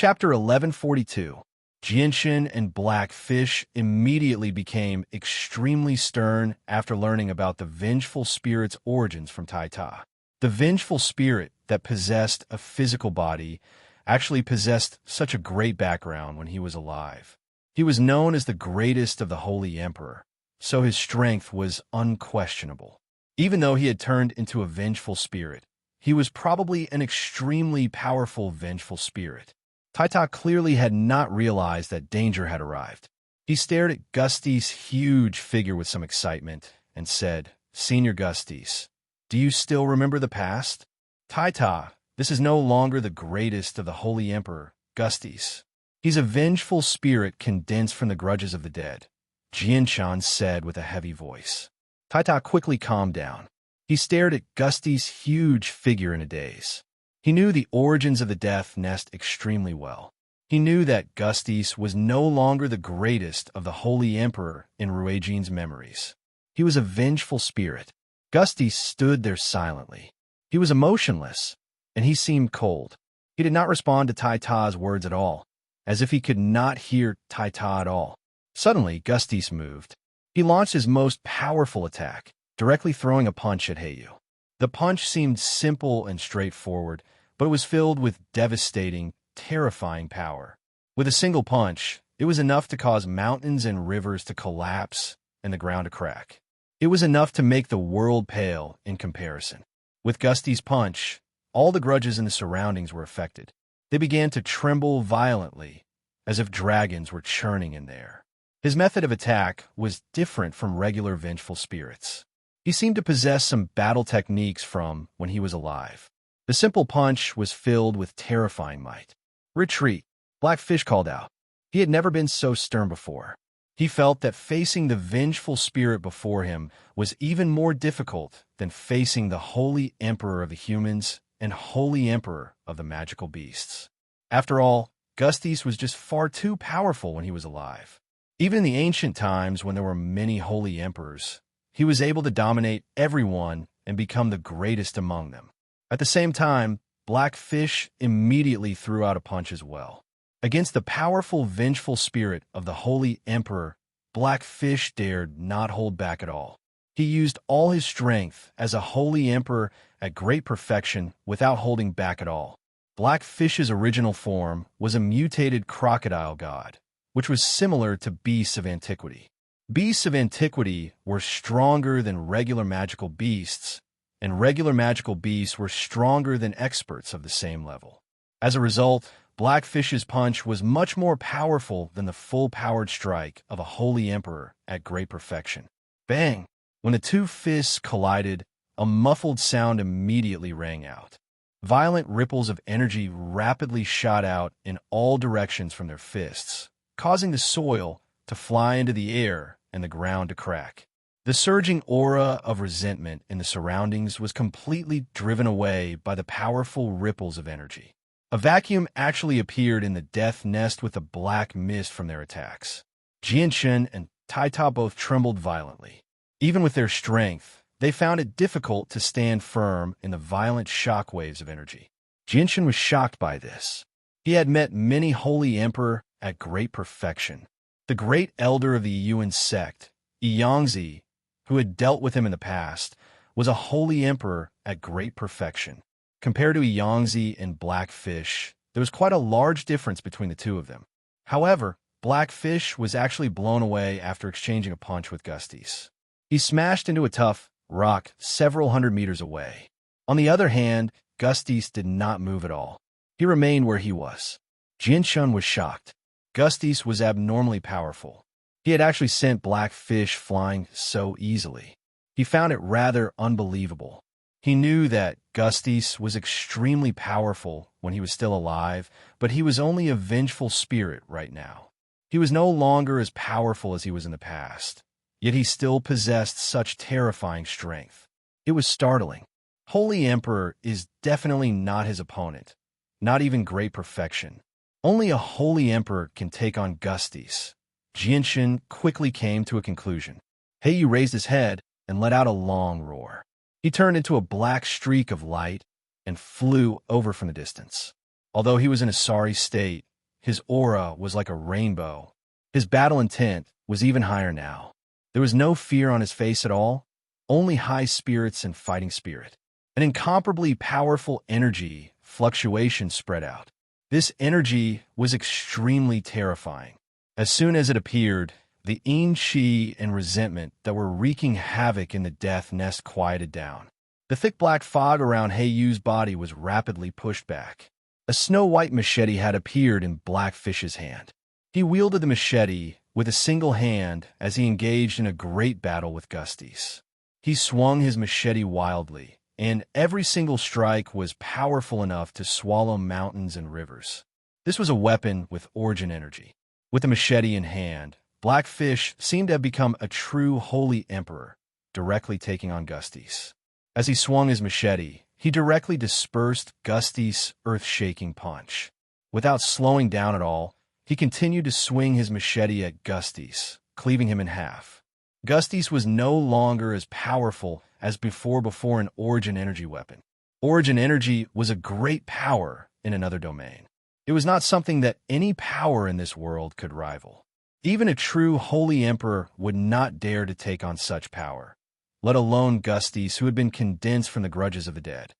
Chapter 1142. Jinshin and Blackfish immediately became extremely stern after learning about the vengeful spirit's origins from Taita. The vengeful spirit that possessed a physical body actually possessed such a great background when he was alive. He was known as the greatest of the Holy Emperor, so his strength was unquestionable. Even though he had turned into a vengeful spirit, he was probably an extremely powerful vengeful spirit. Taita clearly had not realized that danger had arrived. He stared at Gusty's huge figure with some excitement and said, "Senior Gusties, do you still remember the past? Taita, this is no longer the greatest of the Holy Emperor, Gusties. He's a vengeful spirit condensed from the grudges of the dead," Jinshan said with a heavy voice. Taita quickly calmed down. He stared at Gusty's huge figure in a daze. He knew the origins of the Death Nest extremely well. He knew that Gustis was no longer the greatest of the Holy Emperor in Ruijin's memories. He was a vengeful spirit. Gustis stood there silently. He was emotionless, and he seemed cold. He did not respond to Taita's words at all, as if he could not hear Taita at all. Suddenly, Gustis moved. He launched his most powerful attack, directly throwing a punch at Heiyu. The punch seemed simple and straightforward, but it was filled with devastating, terrifying power. With a single punch, it was enough to cause mountains and rivers to collapse and the ground to crack. It was enough to make the world pale in comparison. With Gusty's punch, all the grudges in the surroundings were affected. They began to tremble violently, as if dragons were churning in there. His method of attack was different from regular vengeful spirits. He seemed to possess some battle techniques from when he was alive. The simple punch was filled with terrifying might. "Retreat," Blackfish called out. He had never been so stern before. He felt that facing the vengeful spirit before him was even more difficult than facing the Holy Emperor of the humans and Holy Emperor of the magical beasts. After all, Gustis was just far too powerful when he was alive. Even in the ancient times when there were many Holy Emperors, he was able to dominate everyone and become the greatest among them. At the same time, Blackfish immediately threw out a punch as well. Against the powerful, vengeful spirit of the Holy Emperor, Blackfish dared not hold back at all. He used all his strength as a Holy Emperor at great perfection without holding back at all. Blackfish's original form was a mutated crocodile god, which was similar to beasts of antiquity. Beasts of antiquity were stronger than regular magical beasts, and regular magical beasts were stronger than experts of the same level. As a result, Blackfish's punch was much more powerful than the full-powered strike of a Holy Emperor at great perfection. Bang! When the two fists collided, a muffled sound immediately rang out. Violent ripples of energy rapidly shot out in all directions from their fists, causing the soil to fly into the air and the ground to crack. The surging aura of resentment in the surroundings was completely driven away by the powerful ripples of energy. A vacuum actually appeared in the Death Nest with a black mist from their attacks. Jinshin and Taita both trembled violently. Even with their strength, they found it difficult to stand firm in the violent shockwaves of energy. Jinshin was shocked by this. He had met many Holy Emperor at great perfection. The great elder of the Yuan sect, Yangzi, who had dealt with him in the past, was a Holy Emperor at great perfection. Compared to Yangzi and Blackfish, there was quite a large difference between the two of them. However, Blackfish was actually blown away after exchanging a punch with Gustis. He smashed into a tough rock several hundred meters away. On the other hand, Gustis did not move at all. He remained where he was. Jinshin was shocked. Gustis was abnormally powerful. He had actually sent Blackfish flying so easily. He found it rather unbelievable. He knew that Gustis was extremely powerful when he was still alive, but he was only a vengeful spirit right now. He was no longer as powerful as he was in the past, yet he still possessed such terrifying strength. It was startling. Holy Emperor is definitely not his opponent, not even great perfection. Only a Holy Emperor can take on Gustis. Jinshin quickly came to a conclusion. Heiyu raised his head and let out a long roar. He turned into a black streak of light and flew over from the distance. Although he was in a sorry state, his aura was like a rainbow. His battle intent was even higher now. There was no fear on his face at all, only high spirits and fighting spirit. An incomparably powerful energy fluctuation spread out. This energy was extremely terrifying. As soon as it appeared, the qi and resentment that were wreaking havoc in the death nest quieted down. The thick black fog around Heiyu's body was rapidly pushed back. A snow-white machete had appeared in Blackfish's hand. He wielded the machete with a single hand as he engaged in a great battle with Gusties. He swung his machete wildly, and every single strike was powerful enough to swallow mountains and rivers. This was a weapon with origin energy. With the machete in hand, Blackfish seemed to have become a true holy emperor, directly taking on Gusties. As he swung his machete, he directly dispersed Gusties' earth-shaking punch. Without slowing down at all, he continued to swing his machete at Gusties, cleaving him in half. Gusties was no longer as powerful as before an origin energy weapon. Origin energy was a great power in another domain. It was not something that any power in this world could rival. Even a true holy emperor would not dare to take on such power, let alone Gusties, who had been condensed from the grudges of the dead.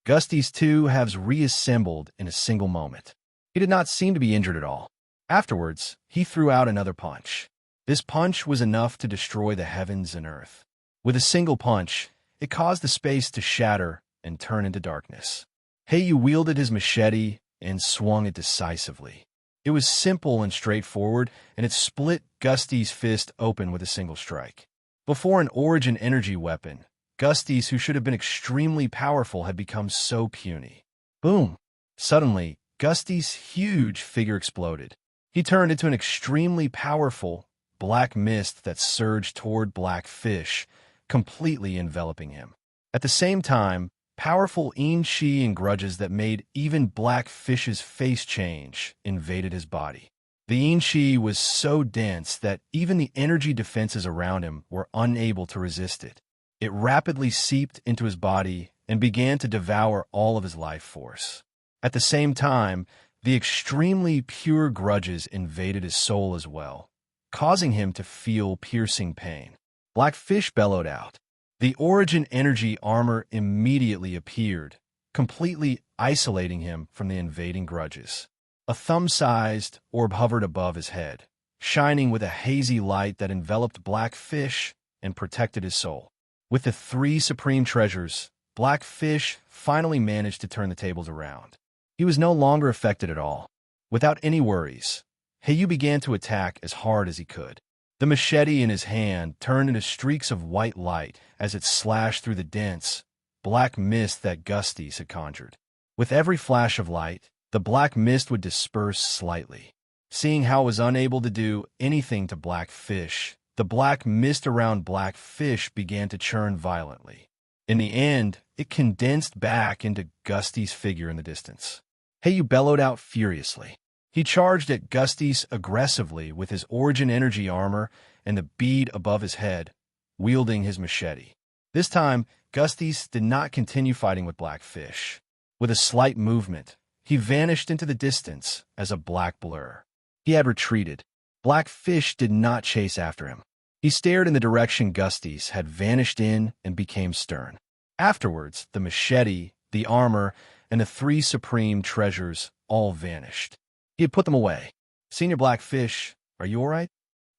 Gusties, too, has reassembled in a single moment. He did not seem to be injured at all. Afterwards, he threw out another punch. This punch was enough to destroy the heavens and earth. With a single punch, it caused the space to shatter and turn into darkness. Heiyu wielded his machete and swung it decisively. It was simple and straightforward, and it split Gusties' fist open with a single strike. Before an origin energy weapon, Gusties, who should have been extremely powerful, had become so puny. Boom! Suddenly, Gusties' huge figure exploded. He turned into an extremely powerful black mist that surged toward Blackfish, completely enveloping him. At the same time, powerful qi and grudges that made even Blackfish's face change invaded his body. The qi was so dense that even the energy defenses around him were unable to resist it. It rapidly seeped into his body and began to devour all of his life force. At the same time, the extremely pure grudges invaded his soul as well, causing him to feel piercing pain. Blackfish bellowed out. The origin energy armor immediately appeared, completely isolating him from the invading grudges. A thumb-sized orb hovered above his head, shining with a hazy light that enveloped Blackfish and protected his soul. With the 3 supreme treasures, Blackfish finally managed to turn the tables around. He was no longer affected at all. Without any worries, Heiyu began to attack as hard as he could. The machete in his hand turned into streaks of white light as it slashed through the dense, black mist that Gusties had conjured. With every flash of light, the black mist would disperse slightly. Seeing how it was unable to do anything to Blackfish, the black mist around Blackfish began to churn violently. In the end, it condensed back into Gusties' figure in the distance. Heiyu bellowed out furiously. He charged at Gusties aggressively with his origin energy armor and the bead above his head, wielding his machete. This time, Gusties did not continue fighting with Blackfish. With a slight movement, he vanished into the distance as a black blur. He had retreated. Blackfish did not chase after him. He stared in the direction Gusties had vanished in and became stern. Afterwards, the machete, the armor, and the 3 supreme treasures all vanished. He had put them away. Senior Blackfish, are you all right?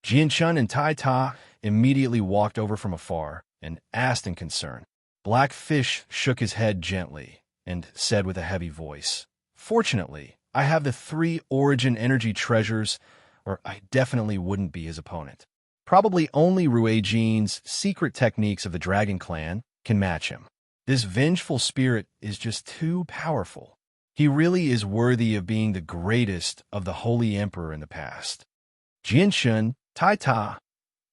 Jianchun and Tai Ta immediately walked over from afar and asked in concern. Blackfish shook his head gently and said with a heavy voice, "Fortunately, I have the 3 origin energy treasures, or I definitely wouldn't be his opponent. Probably only Ruijin's secret techniques of the Dragon Clan can match him. This vengeful spirit is just too powerful. He really is worthy of being the greatest of the Holy Emperor in the past." Jianshun, Tai Ta,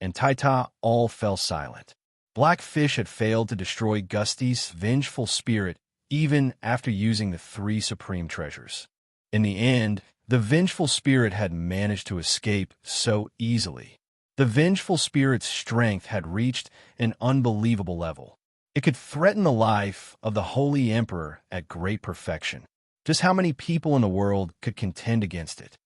and Tai Ta all fell silent. Blackfish had failed to destroy Gusties' vengeful spirit even after using the 3 supreme treasures. In the end, the vengeful spirit had managed to escape so easily. The vengeful spirit's strength had reached an unbelievable level. It could threaten the life of the Holy Emperor at great perfection. Just how many people in the world could contend against it?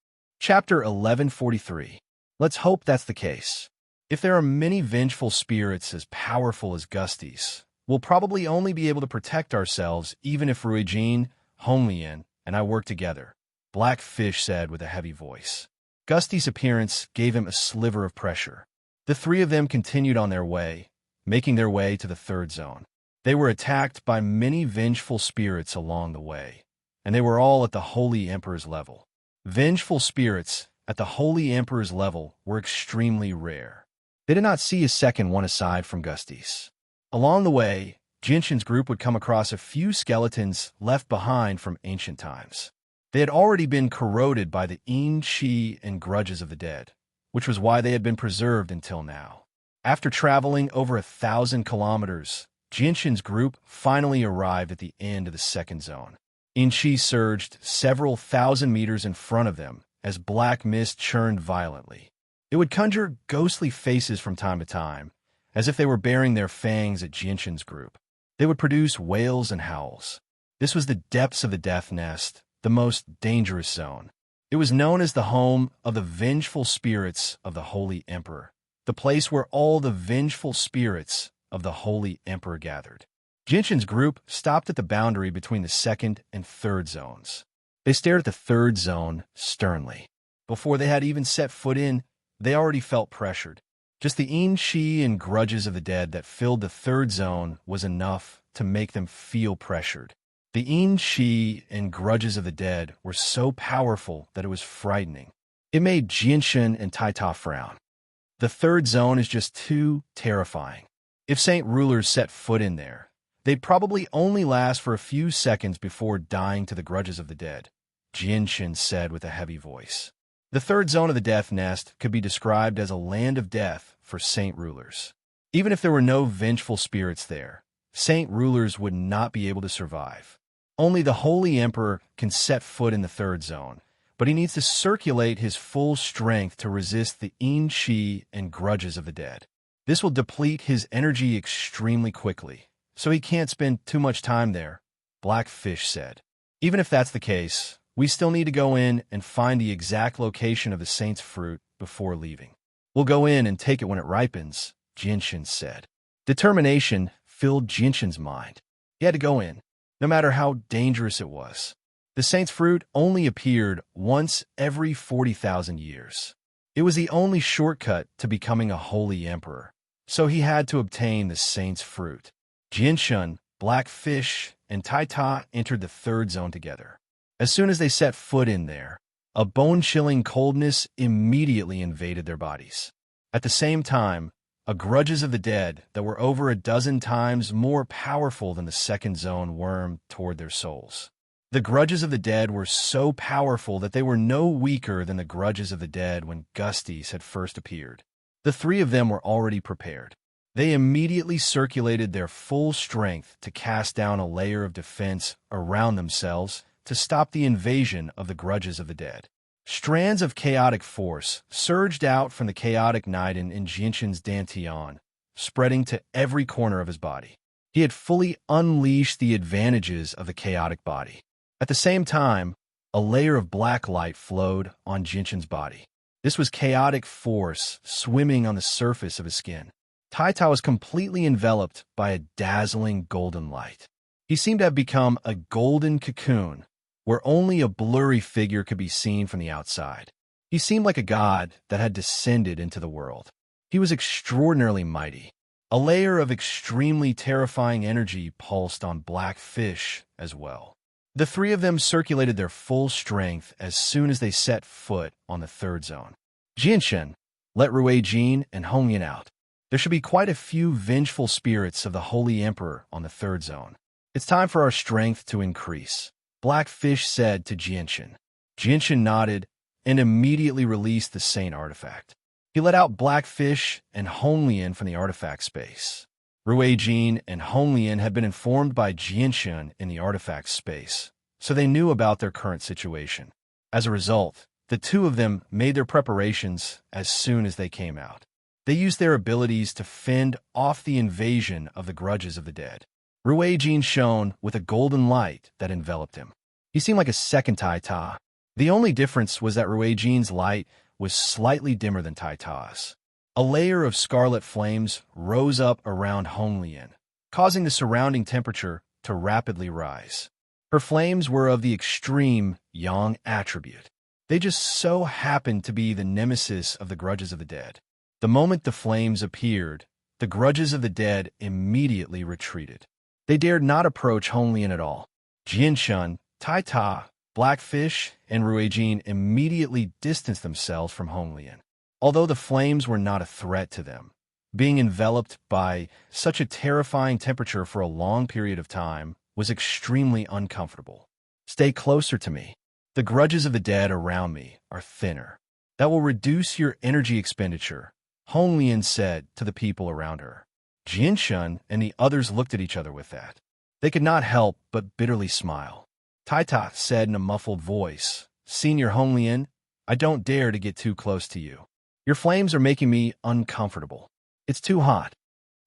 Chapter 1143. Let's hope that's the case. If there are many vengeful spirits as powerful as Gusty's, we'll probably only be able to protect ourselves even if Ruijin, Honglian, and I work together, Blackfish said with a heavy voice. Gusty's appearance gave him a sliver of pressure. The three of them continued on their way, making their way to the third zone. They were attacked by many vengeful spirits along the way, and they were all at the Holy Emperor's level. Vengeful spirits at the Holy Emperor's level were extremely rare. They did not see a second one aside from Gusty's. Along the way, Jinshin's group would come across a few skeletons left behind from ancient times. They had already been corroded by the yin, qi, and grudges of the dead, which was why they had been preserved until now. After traveling over 1,000 kilometers, Jinshin's group finally arrived at the end of the second zone. Yin qi surged several thousand meters in front of them as black mist churned violently. It would conjure ghostly faces from time to time, as if they were baring their fangs at Jinshin's group. They would produce wails and howls. This was the depths of the Death Nest, the most dangerous zone. It was known as the home of the vengeful spirits of the Holy Emperor, the place where all the vengeful spirits of the Holy Emperor gathered. Jinshin's group stopped at the boundary between the second and third zones. They stared at the third zone sternly. Before they had even set foot in, they already felt pressured. Just the yin, qi, and grudges of the dead that filled the third zone was enough to make them feel pressured. The yin, qi, and grudges of the dead were so powerful that it was frightening. It made Jinshin and Taita frown. The third zone is just too terrifying. If Saint Rulers set foot in there, they'd probably only last for a few seconds before dying to the grudges of the dead, Jinshin said with a heavy voice. The third zone of the Death Nest could be described as a land of death for Saint Rulers. Even if there were no vengeful spirits there, Saint Rulers would not be able to survive. Only the Holy Emperor can set foot in the third zone, but he needs to circulate his full strength to resist the yin, qi, and grudges of the dead. This will deplete his energy extremely quickly, so he can't spend too much time there, Blackfish said. Even if that's the case, we still need to go in and find the exact location of the saint's fruit before leaving. We'll go in and take it when it ripens, Jinshin said. Determination filled Jinshin's mind. He had to go in, no matter how dangerous it was. The saint's fruit only appeared once every 40,000 years. It was the only shortcut to becoming a holy emperor, so he had to obtain the saint's fruit. Jinshin, Blackfish, and Taita entered the third zone together. As soon as they set foot in there, a bone-chilling coldness immediately invaded their bodies. At the same time, grudges of the dead that were over a dozen times more powerful than the second zone wormed toward their souls. The grudges of the dead were so powerful that they were no weaker than the grudges of the dead when Gusty's had first appeared. The three of them were already prepared. They immediately circulated their full strength to cast down a layer of defense around themselves to stop the invasion of the grudges of the dead. Strands of chaotic force surged out from the chaotic Niden in Jinshin's dantian, spreading to every corner of his body. He had fully unleashed the advantages of the chaotic body. At the same time, a layer of black light flowed on Jinshin's body. This was chaotic force swimming on the surface of his skin. Taita was completely enveloped by a dazzling golden light. He seemed to have become a golden cocoon, where only a blurry figure could be seen from the outside. He seemed like a god that had descended into the world. He was extraordinarily mighty. A layer of extremely terrifying energy pulsed on Blackfish as well. The three of them circulated their full strength as soon as they set foot on the third zone. Jinshin, let Ruijin and Honglian out. There should be quite a few vengeful spirits of the Holy Emperor on the third zone. It's time for our strength to increase, Blackfish said to Jinshin. Jinshin nodded and immediately released the Saint artifact. He let out Blackfish and Honglian from the artifact space. Ruijin and Honglian had been informed by Jinshin in the artifact space, so they knew about their current situation. As a result, the two of them made their preparations as soon as they came out. They used their abilities to fend off the invasion of the grudges of the dead. Ruijin shone with a golden light that enveloped him. He seemed like a second Taita. The only difference was that Ruijin's light was slightly dimmer than Taita's. A layer of scarlet flames rose up around Honglian, causing the surrounding temperature to rapidly rise. Her flames were of the extreme yang attribute. They just so happened to be the nemesis of the grudges of the dead. The moment the flames appeared, the grudges of the dead immediately retreated. They dared not approach Honglian at all. Jianshun, Taita, Blackfish, and Ruijin immediately distanced themselves from Honglian. Although the flames were not a threat to them, being enveloped by such a terrifying temperature for a long period of time was extremely uncomfortable. Stay closer to me. The grudges of the dead around me are thinner. That will reduce your energy expenditure, Honglian said to the people around her. Jianshun and the others looked at each other with that. They could not help but bitterly smile. Taita said in a muffled voice, Senior Honglian, I don't dare to get too close to you. Your flames are making me uncomfortable. It's too hot.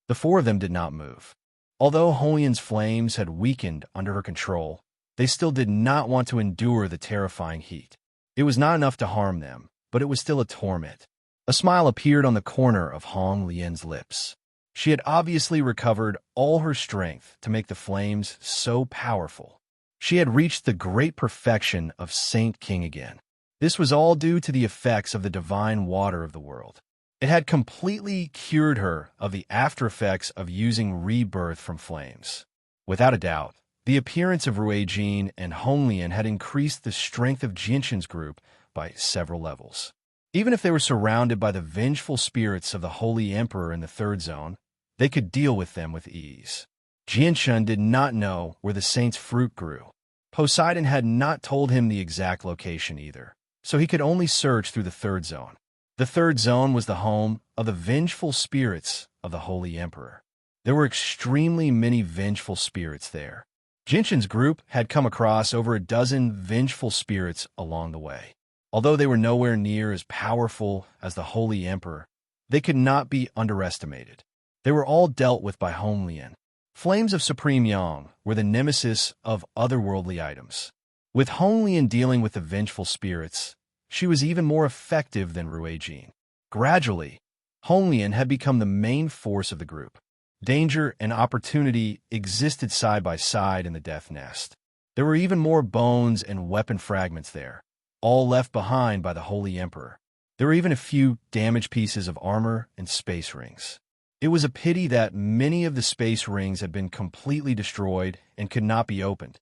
The four of them did not move. Although Honglian's flames had weakened under her control, they still did not want to endure the terrifying heat. It was not enough to harm them, but it was still a torment. A smile appeared on the corner of Honglian's lips. She had obviously recovered all her strength to make the flames so powerful. She had reached the great perfection of Saint King again. This was all due to the effects of the divine water of the world. It had completely cured her of the after effects of using rebirth from flames. Without a doubt, the appearance of Ruijin and Honglian had increased the strength of Jinshin's group by several levels. Even if they were surrounded by the vengeful spirits of the Holy Emperor in the third zone, they could deal with them with ease. Jinshin did not know where the saint's fruit grew. Poseidon had not told him the exact location either, so he could only search through the third zone. The third zone was the home of the vengeful spirits of the Holy Emperor. There were extremely many vengeful spirits there. Jinshin's group had come across over a dozen vengeful spirits along the way. Although they were nowhere near as powerful as the Holy Emperor, they could not be underestimated. They were all dealt with by Honglian. Flames of Supreme Yang were the nemesis of otherworldly items. With Honglian dealing with the vengeful spirits, she was even more effective than Ruijin. Gradually, Honglian had become the main force of the group. Danger and opportunity existed side by side in the Death Nest. There were even more bones and weapon fragments there, all left behind by the Holy Emperor. There were even a few damaged pieces of armor and space rings. It was a pity that many of the space rings had been completely destroyed and could not be opened.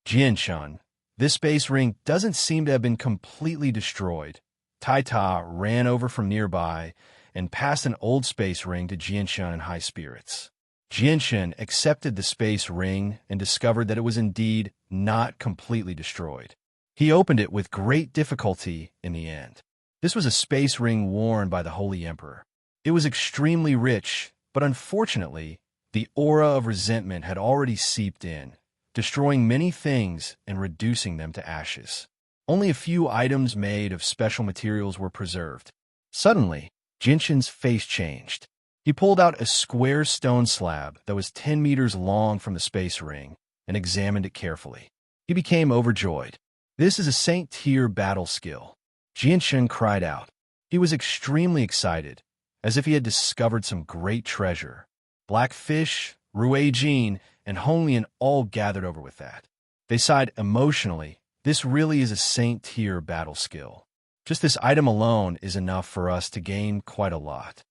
Jianshun, this space ring doesn't seem to have been completely destroyed. Taita ran over from nearby and passed an old space ring to Jianshun in high spirits. Jianshun accepted the space ring and discovered that it was indeed not completely destroyed. He opened it with great difficulty in the end. This was a space ring worn by the Holy Emperor. It was extremely rich, but unfortunately, the aura of resentment had already seeped in, destroying many things and reducing them to ashes. Only a few items made of special materials were preserved. Suddenly, Jinshin's face changed. He pulled out a square stone slab that was 10 meters long from the space ring and examined it carefully. He became overjoyed. This is a Saint-tier battle skill. Jinshin cried out. He was extremely excited, as if he had discovered some great treasure. Blackfish, Ruijin, and Honglian all gathered over with that. They sighed emotionally. This really is a Saint-tier battle skill. Just this item alone is enough for us to gain quite a lot.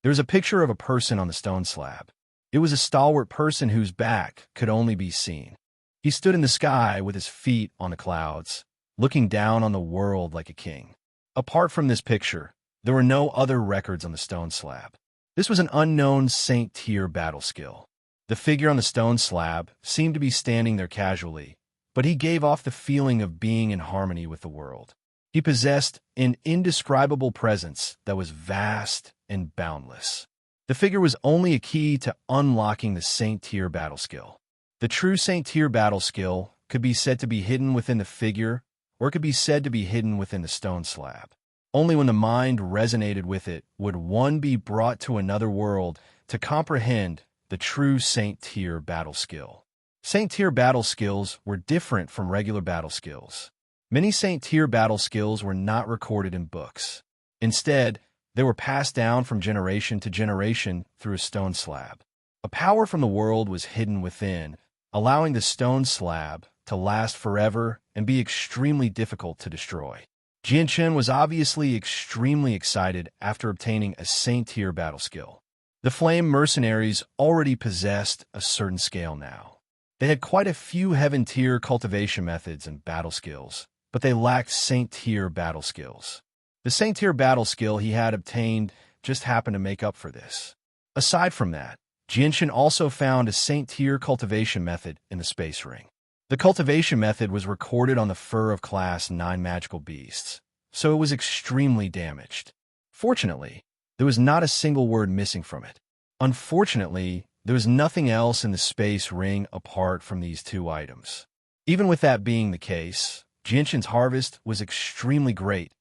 There's a picture of a person on the stone slab. It was a stalwart person whose back could only be seen. He stood in the sky with his feet on the clouds, looking down on the world like a king. Apart from this picture, there were no other records on the stone slab. This was an unknown Saint-tier battle skill. The figure on the stone slab seemed to be standing there casually, but he gave off the feeling of being in harmony with the world. He possessed an indescribable presence that was vast and boundless. The figure was only a key to unlocking the Saint-tier battle skill. The true Saint-tier battle skill could be said to be hidden within the figure, or it could be said to be hidden within the stone slab. Only when the mind resonated with it would one be brought to another world to comprehend the true Saint-tier battle skill. Saint-tier battle skills were different from regular battle skills. Many Saint Tier battle skills were not recorded in books. Instead, they were passed down from generation to generation through a stone slab. A power from the world was hidden within, allowing the stone slab to last forever and be extremely difficult to destroy. Jianchen was obviously extremely excited after obtaining a Saint Tier battle skill. The Flame Mercenaries already possessed a certain scale now. They had quite a few Heaven Tier cultivation methods and battle skills, but they lacked Saint Tier battle skills. The Saint Tier battle skill he had obtained just happened to make up for this. Aside from that, Jianchen also found a Saint Tier cultivation method in the Space Ring. The cultivation method was recorded on the fur of Class 9 magical beasts, so it was extremely damaged. Fortunately, there was not a single word missing from it. Unfortunately, there was nothing else in the Space Ring apart from these two items. Even with that being the case, Jianchen's harvest was extremely great,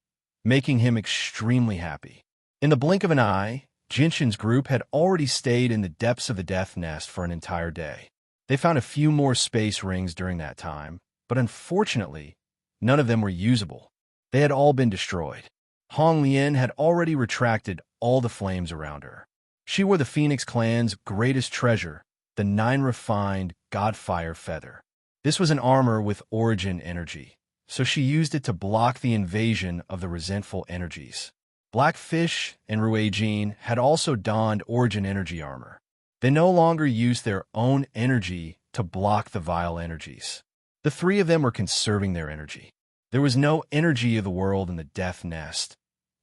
making him extremely happy. In the blink of an eye, Jianchen's group had already stayed in the depths of the Death Nest for an entire day. They found a few more space rings during that time, but unfortunately, none of them were usable. They had all been destroyed. Hong Lian had already retracted all the flames around her. She wore the Phoenix clan's greatest treasure, the 9 refined Godfire feather. This was an armor with origin energy, so she used it to block the invasion of the resentful energies. Blackfish and Ruijin had also donned origin energy armor. They no longer used their own energy to block the vile energies. The three of them were conserving their energy. There was no energy of the world in the Death Nest,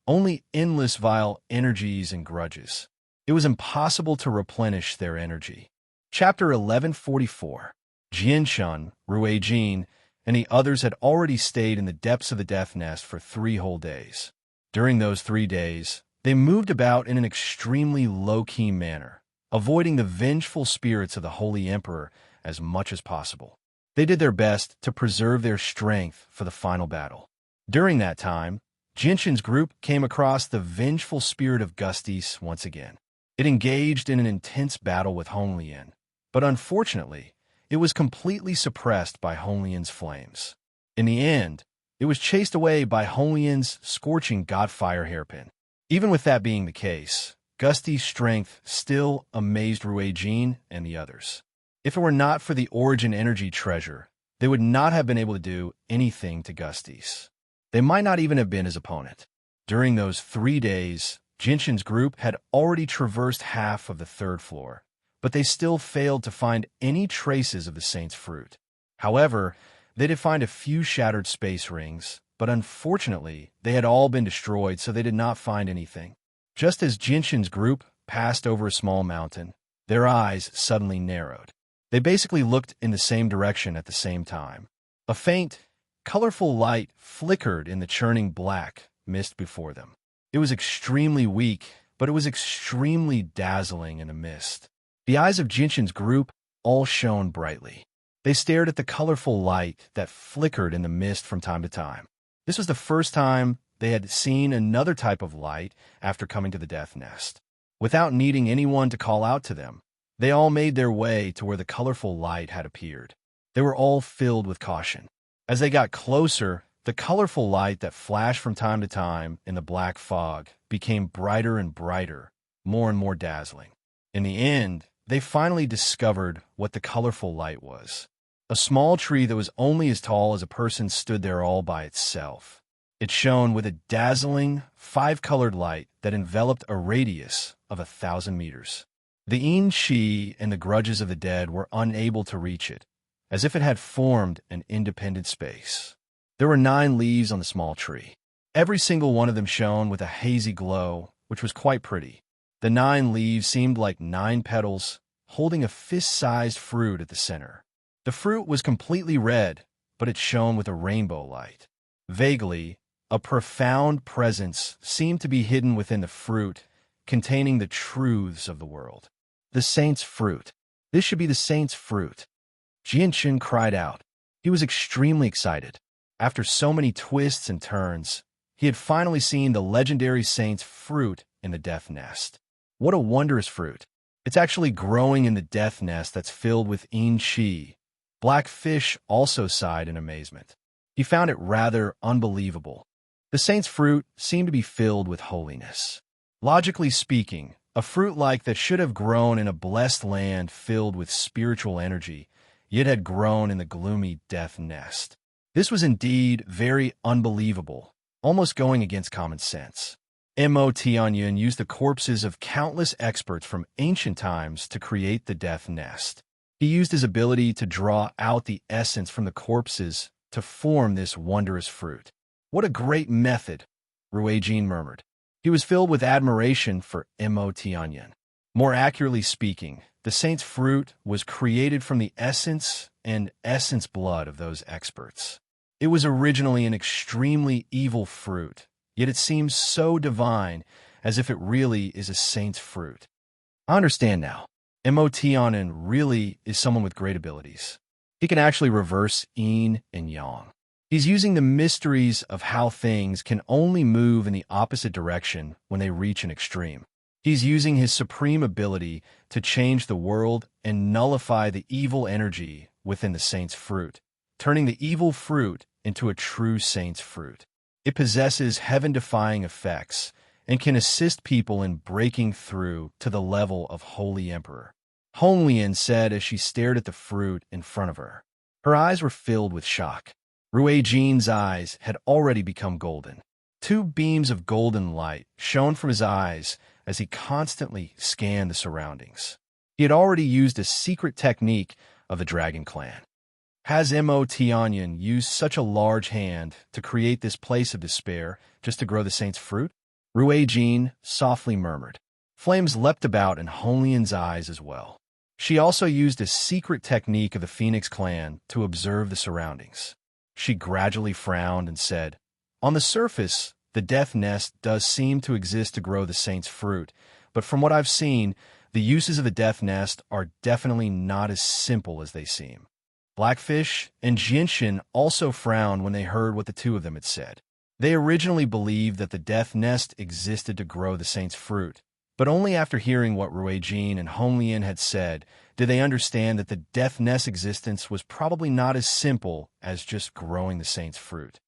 only endless vile energies and grudges. It was impossible to replenish their energy. Chapter 1144. Jianshan, Ruijin, and the others had already stayed in the depths of the Death Nest for 3 whole days. During those 3 days, they moved about in an extremely low-key manner, avoiding the vengeful spirits of the Holy Emperor as much as possible. They did their best to preserve their strength for the final battle. During that time, Jianshan's group came across the vengeful spirit of Gustis once again. It engaged in an intense battle with Hong Lian, but unfortunately, it was completely suppressed by Hong Lian's flames. In the end, it was chased away by Hong Lian's scorching Godfire hairpin. Even with that being the case, Gusty's strength still amazed Ruijin and the others. If it were not for the origin energy treasure, they would not have been able to do anything to Gusty's. They might not even have been his opponent. During those 3 days, Jianshan's group had already traversed half of the 3rd floor, but they still failed to find any traces of the Saint's fruit. However, they did find a few shattered space rings, but unfortunately, they had all been destroyed, so they did not find anything. Just as Jianshan's group passed over a small mountain, their eyes suddenly narrowed. They basically looked in the same direction at the same time. A faint, colorful light flickered in the churning black mist before them. It was extremely weak, but it was extremely dazzling in the mist. The eyes of Jianshan's group all shone brightly. They stared at the colorful light that flickered in the mist from time to time. This was the first time they had seen another type of light after coming to the Death Nest. Without needing anyone to call out to them, they all made their way to where the colorful light had appeared. They were all filled with caution. As they got closer, the colorful light that flashed from time to time in the black fog became brighter and brighter, more and more dazzling. In the end, they finally discovered what the colorful light was. A small tree that was only as tall as a person stood there all by itself. It shone with a dazzling, 5-colored light that enveloped a radius of 1,000 meters. The Yin Shi and the grudges of the dead were unable to reach it, as if it had formed an independent space. There were 9 leaves on the small tree. Every single one of them shone with a hazy glow, which was quite pretty. The 9 leaves seemed like 9 petals, holding a fist-sized fruit at the center. The fruit was completely red, but it shone with a rainbow light. Vaguely, a profound presence seemed to be hidden within the fruit, containing the truths of the world. The Saint's fruit. This should be the Saint's fruit. Jianshan cried out. He was extremely excited. After so many twists and turns, he had finally seen the legendary Saint's fruit in the Death Nest. What a wondrous fruit. It's actually growing in the Death Nest that's filled with Yin Qi. Blackfish also sighed in amazement. He found it rather unbelievable. The saint's fruit seemed to be filled with holiness. Logically speaking, a fruit like that should have grown in a blessed land filled with spiritual energy, yet had grown in the gloomy death nest. This was indeed very unbelievable, almost going against common sense. Mo Tianyin used the corpses of countless experts from ancient times to create the death nest. He used his ability to draw out the essence from the corpses to form this wondrous fruit. What a great method, Ruijin murmured. He was filled with admiration for Mo Tianyin. More accurately speaking, the saint's fruit was created from the essence and essence blood of those experts. It was originally an extremely evil fruit, yet it seems so divine, as if it really is a saint's fruit. I understand now. Mo Tianyin really is someone with great abilities. He can actually reverse yin and yang. He's using the mysteries of how things can only move in the opposite direction when they reach an extreme. He's using his supreme ability to change the world and nullify the evil energy within the saint's fruit, turning the evil fruit into a true saint's fruit. It possesses heaven-defying effects and can assist people in breaking through to the level of Holy Emperor. Honglian said as she stared at the fruit in front of her. Her eyes were filled with shock. Ruijin's eyes had already become golden. Two beams of golden light shone from his eyes as he constantly scanned the surroundings. He had already used a secret technique of the Dragon Clan. Has Mo Tianyin used such a large hand to create this place of despair just to grow the saint's fruit? Ruijin softly murmured. Flames leapt about in Honglian's eyes as well. She also used a secret technique of the Phoenix clan to observe the surroundings. She gradually frowned and said, "On the surface, the death nest does seem to exist to grow the saint's fruit, but from what I've seen, the uses of the death nest are definitely not as simple as they seem." Blackfish and Jinshin also frowned when they heard what the two of them had said. They originally believed that the death nest existed to grow the saint's fruit, but only after hearing what Ruijin and Honglian had said did they understand that the death nest's existence was probably not as simple as just growing the saint's fruit.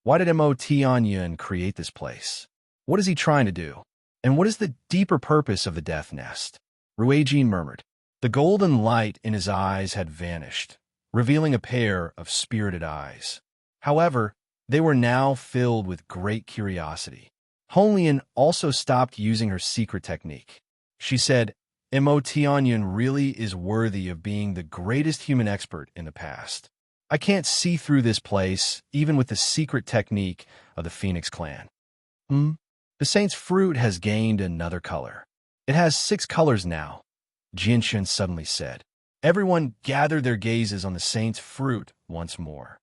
Why did Mo Tianyin create this place? What is he trying to do? And what is the deeper purpose of the death nest? Ruijin murmured. The golden light in his eyes had vanished, revealing a pair of spirited eyes. However, they were now filled with great curiosity. Honglian also stopped using her secret technique. She said, Mo Tianyin really is worthy of being the greatest human expert in the past. I can't see through this place, even with the secret technique of the Phoenix clan. The saint's fruit has gained another color. It has 6 colors now, Jinshin suddenly said. Everyone gathered their gazes on the saint's fruit once more.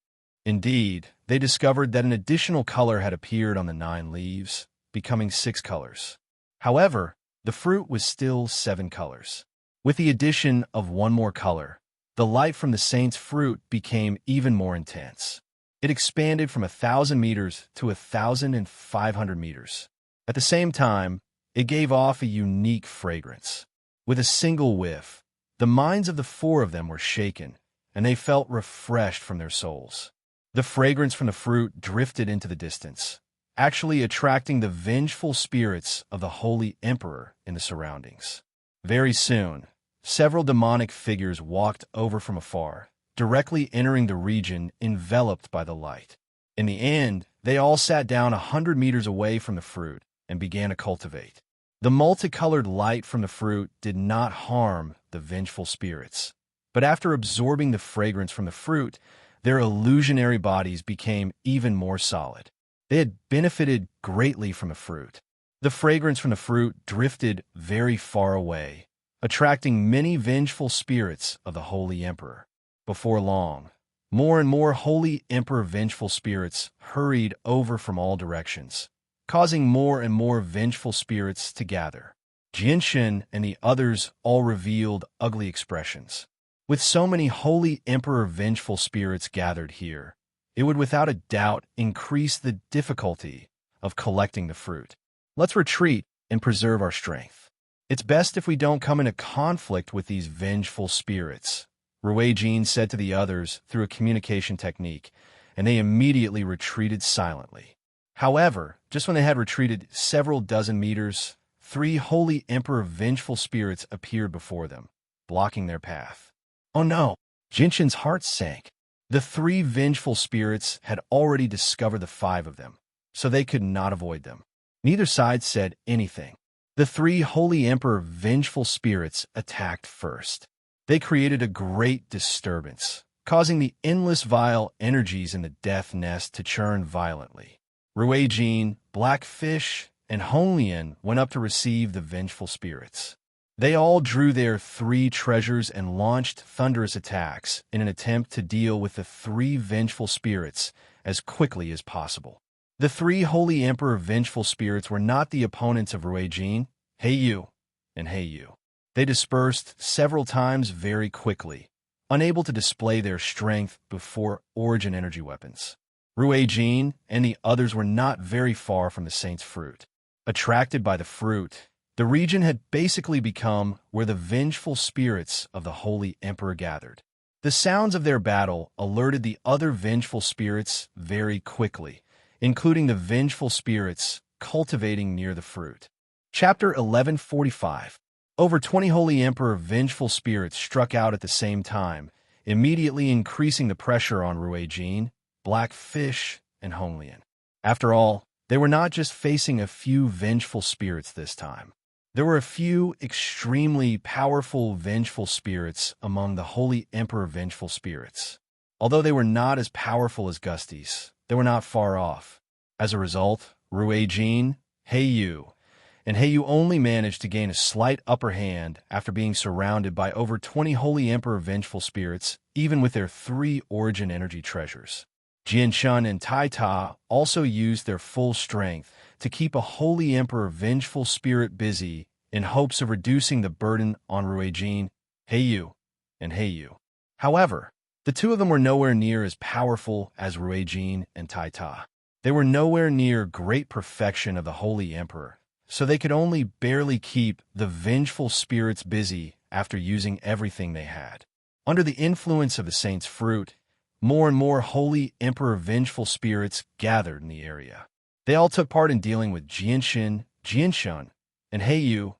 Indeed, they discovered that an additional color had appeared on the 9 leaves, becoming 6 colors. However, the fruit was still 7 colors. With the addition of one more color, the light from the saint's fruit became even more intense. It expanded from 1,000 meters to 1,500 meters. At the same time, it gave off a unique fragrance. With a single whiff, the minds of the 4 of them were shaken, and they felt refreshed from their souls. The fragrance from the fruit drifted into the distance, actually attracting the vengeful spirits of the Holy Emperor in the surroundings. Very soon, several demonic figures walked over from afar, directly entering the region enveloped by the light. In the end, they all sat down 100 meters away from the fruit and began to cultivate. The multicolored light from the fruit did not harm the vengeful spirits, but after absorbing the fragrance from the fruit, their illusionary bodies became even more solid. They had benefited greatly from the fruit. The fragrance from the fruit drifted very far away, attracting many vengeful spirits of the Holy Emperor. Before long, more and more Holy Emperor vengeful spirits hurried over from all directions, causing more and more vengeful spirits to gather. Jinshin and the others all revealed ugly expressions. With so many Holy Emperor vengeful spirits gathered here, it would without a doubt increase the difficulty of collecting the fruit. Let's retreat and preserve our strength. It's best if we don't come into conflict with these vengeful spirits, Ruijin said to the others through a communication technique, and they immediately retreated silently. However, just when they had retreated several dozen meters, 3 holy emperor vengeful spirits appeared before them, blocking their path. Oh no! Jinshin's heart sank. The 3 vengeful spirits had already discovered the 5 of them, so they could not avoid them. Neither side said anything. The 3 holy emperor vengeful spirits attacked first. They created a great disturbance, causing the endless vile energies in the death nest to churn violently. Ruijin, Blackfish, and Honglian went up to receive the vengeful spirits. They all drew their 3 treasures and launched thunderous attacks in an attempt to deal with the 3 vengeful spirits as quickly as possible. The 3 holy emperor vengeful spirits were not the opponents of Ruijin, Heiyu, and Heiyu. They dispersed several times very quickly, unable to display their strength before origin energy weapons. Ruijin and the others were not very far from the saint's fruit. Attracted by the fruit, the region had basically become where the vengeful spirits of the holy emperor gathered. The sounds of their battle alerted the other vengeful spirits very quickly, including the vengeful spirits cultivating near the fruit. Chapter 1145. Over 20 holy emperor vengeful spirits struck out at the same time, immediately increasing the pressure on Ruijin, Blackfish, and Honglian. After all, they were not just facing a few vengeful spirits this time. There were a few extremely powerful vengeful spirits among the holy emperor vengeful spirits. Although they were not as powerful as Gusties, they were not far off. As a result, Ruijin, Heiyu, and Heiyu only managed to gain a slight upper hand after being surrounded by over 20 holy emperor vengeful spirits, even with their 3 origin energy treasures. Jinshin and Taita also used their full strength to keep a holy emperor vengeful spirit busy in hopes of reducing the burden on Ruijin, Heiyu, and Heiyu. However, the 2 of them were nowhere near as powerful as Ruijin and Taita. They were nowhere near great perfection of the holy emperor, so they could only barely keep the vengeful spirits busy after using everything they had. Under the influence of the saint's fruit, more and more holy emperor vengeful spirits gathered in the area. They all took part in dealing with Jinshin, and Heiyu,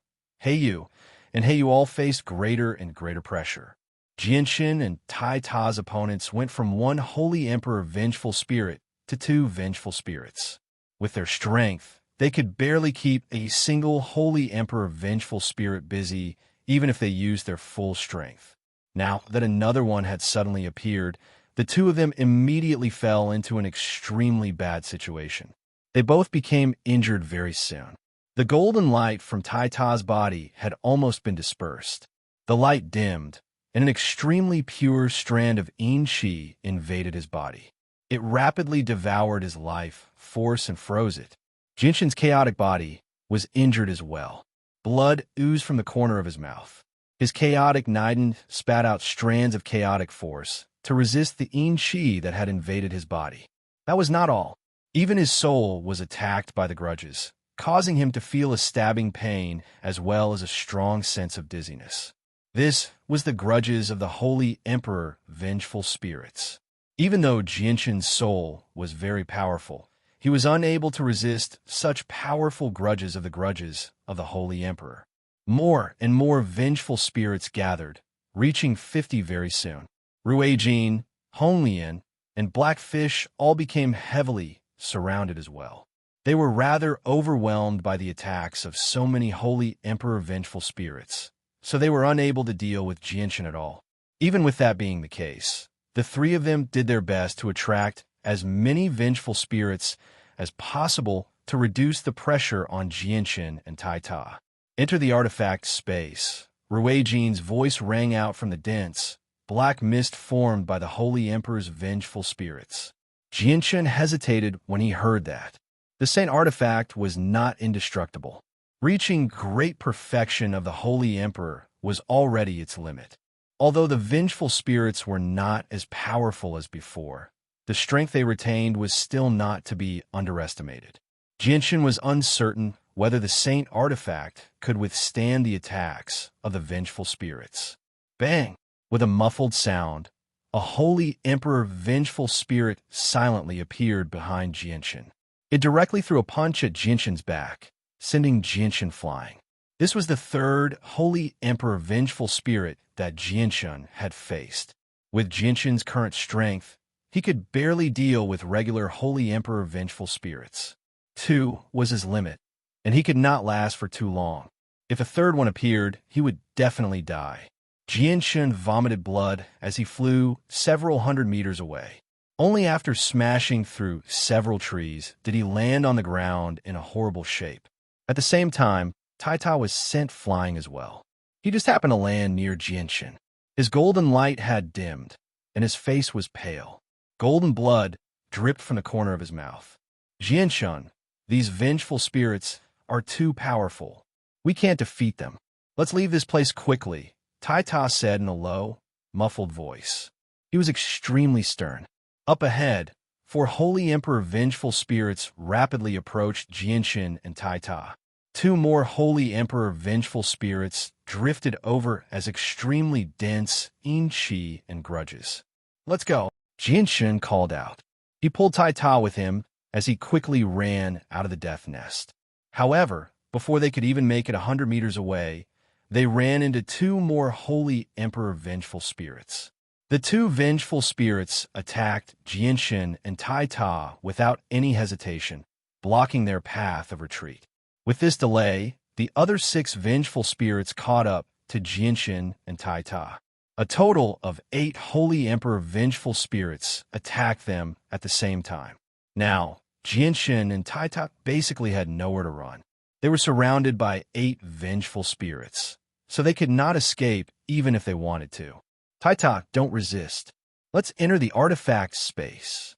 and Heiyu all faced greater and greater pressure. Jinshin and Taita's opponents went from 1 holy emperor vengeful spirit to 2 vengeful spirits. With their strength, they could barely keep a single holy emperor vengeful spirit busy, even if they used their full strength. Now that another one had suddenly appeared, the 2 of them immediately fell into an extremely bad situation. They both became injured very soon. The golden light from Taita's body had almost been dispersed. The light dimmed, and an extremely pure strand of Yin-Chi invaded his body. It rapidly devoured his life force and froze it. Jinshin's chaotic body was injured as well. Blood oozed from the corner of his mouth. His chaotic Niden spat out strands of chaotic force to resist the Yin-Chi that had invaded his body. That was not all. Even his soul was attacked by the grudges, causing him to feel a stabbing pain as well as a strong sense of dizziness. This was the grudges of the holy emperor vengeful spirits. Even though Jinshin's soul was very powerful, he was unable to resist such powerful grudges of the holy emperor. More and more vengeful spirits gathered, reaching 50 very soon. Ruijin, Honglian, and Blackfish all became heavily surrounded as well. They were rather overwhelmed by the attacks of so many holy emperor vengeful spirits, so they were unable to deal with Jinshin at all. Even with that being the case, the 3 of them did their best to attract as many vengeful spirits as possible to reduce the pressure on Jinshin and Taita. Enter the artifact space. Ruijin's voice rang out from the dense, black mist formed by the holy emperor's vengeful spirits. Jinshin hesitated when he heard that. The saint artifact was not indestructible. Reaching great perfection of the holy emperor was already its limit. Although the vengeful spirits were not as powerful as before, the strength they retained was still not to be underestimated. Jinshin was uncertain whether the saint artifact could withstand the attacks of the vengeful spirits. Bang! With a muffled sound, a holy emperor vengeful spirit silently appeared behind Jianshan. It directly threw a punch at Jianshan's back, sending Jianshan flying. This was the third holy emperor vengeful spirit that Jianshan had faced. With Jianshan's current strength, he could barely deal with regular holy emperor vengeful spirits. 2 was his limit, and he could not last for too long. If a third one appeared, he would definitely die. Jianshan vomited blood as he flew several hundred meters away. Only after smashing through several trees did he land on the ground in a horrible shape. At the same time, Taita was sent flying as well. He just happened to land near Jianshan. His golden light had dimmed, and his face was pale. Golden blood dripped from the corner of his mouth. Jianshan, these vengeful spirits are too powerful. We can't defeat them. Let's leave this place quickly, Taita said in a low, muffled voice. He was extremely stern. Up ahead, 4 holy emperor vengeful spirits rapidly approached Jianshan and Taita. 2 more holy emperor vengeful spirits drifted over as extremely dense in-chi and grudges. Let's go, Jianshan called out. He pulled Taita with him as he quickly ran out of the death nest. However, before they could even make it 100 meters away, they ran into 2 more holy emperor vengeful spirits. The 2 vengeful spirits attacked Jianshan and Taita without any hesitation, blocking their path of retreat. With this delay, the other 6 vengeful spirits caught up to Jianshan and Taita. A total of 8 holy emperor vengeful spirits attacked them at the same time. Now, Jianshan and Taita basically had nowhere to run. They were surrounded by 8 vengeful spirits, so they could not escape even if they wanted to. Taita, don't resist. Let's enter the artifact space,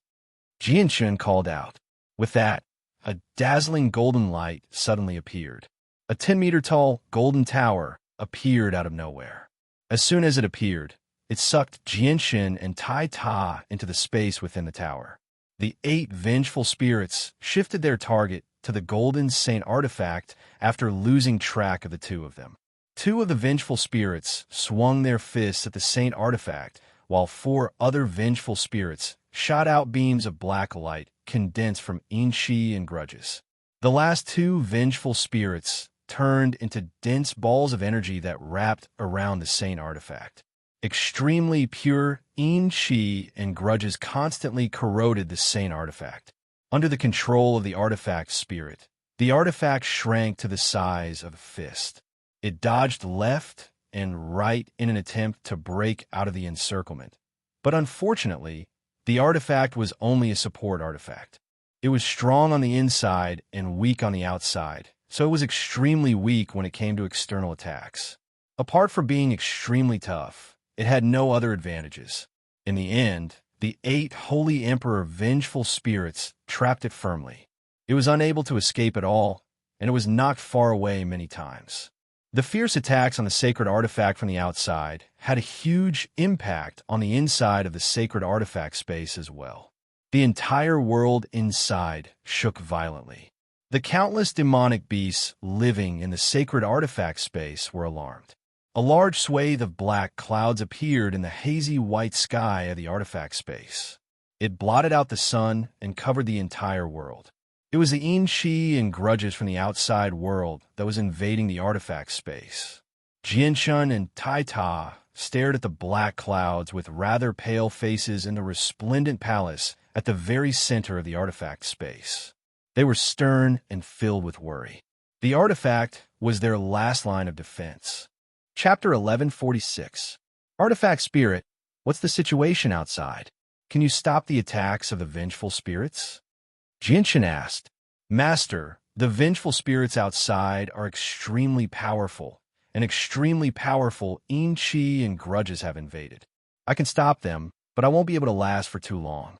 Jianshan called out. With that, a dazzling golden light suddenly appeared. A 10-meter-tall golden tower appeared out of nowhere. As soon as it appeared, it sucked Jianshan and Taita into the space within the tower. The 8 vengeful spirits shifted their target to the golden saint artifact after losing track of the 2 of them. 2 of the vengeful spirits swung their fists at the saint artifact, while 4 other vengeful spirits shot out beams of black light condensed from in-chi and grudges. The last 2 vengeful spirits turned into dense balls of energy that wrapped around the saint artifact. Extremely pure in-chi and grudges constantly corroded the saint artifact. Under the control of the artifact spirit, the artifact shrank to the size of a fist. It dodged left and right in an attempt to break out of the encirclement. But unfortunately, the artifact was only a support artifact. It was strong on the inside and weak on the outside, so it was extremely weak when it came to external attacks. Apart from being extremely tough, it had no other advantages. In the end, the 8 holy emperor vengeful spirits trapped it firmly. It was unable to escape at all, and it was knocked far away many times. The fierce attacks on the sacred artifact from the outside had a huge impact on the inside of the sacred artifact space as well. The entire world inside shook violently. The countless demonic beasts living in the sacred artifact space were alarmed. A large swathe of black clouds appeared in the hazy white sky of the artifact space. It blotted out the sun and covered the entire world. It was the in-chi and grudges from the outside world that was invading the artifact space. Jianshan and Taita stared at the black clouds with rather pale faces in the resplendent palace at the very center of the artifact space. They were stern and filled with worry. The artifact was their last line of defense. Chapter 1146. Artifact Spirit, what's the situation outside? Can you stop the attacks of the vengeful spirits? Jianshan asked. Master, the vengeful spirits outside are extremely powerful, and extremely powerful in-chi and grudges have invaded. I can stop them, but I won't be able to last for too long.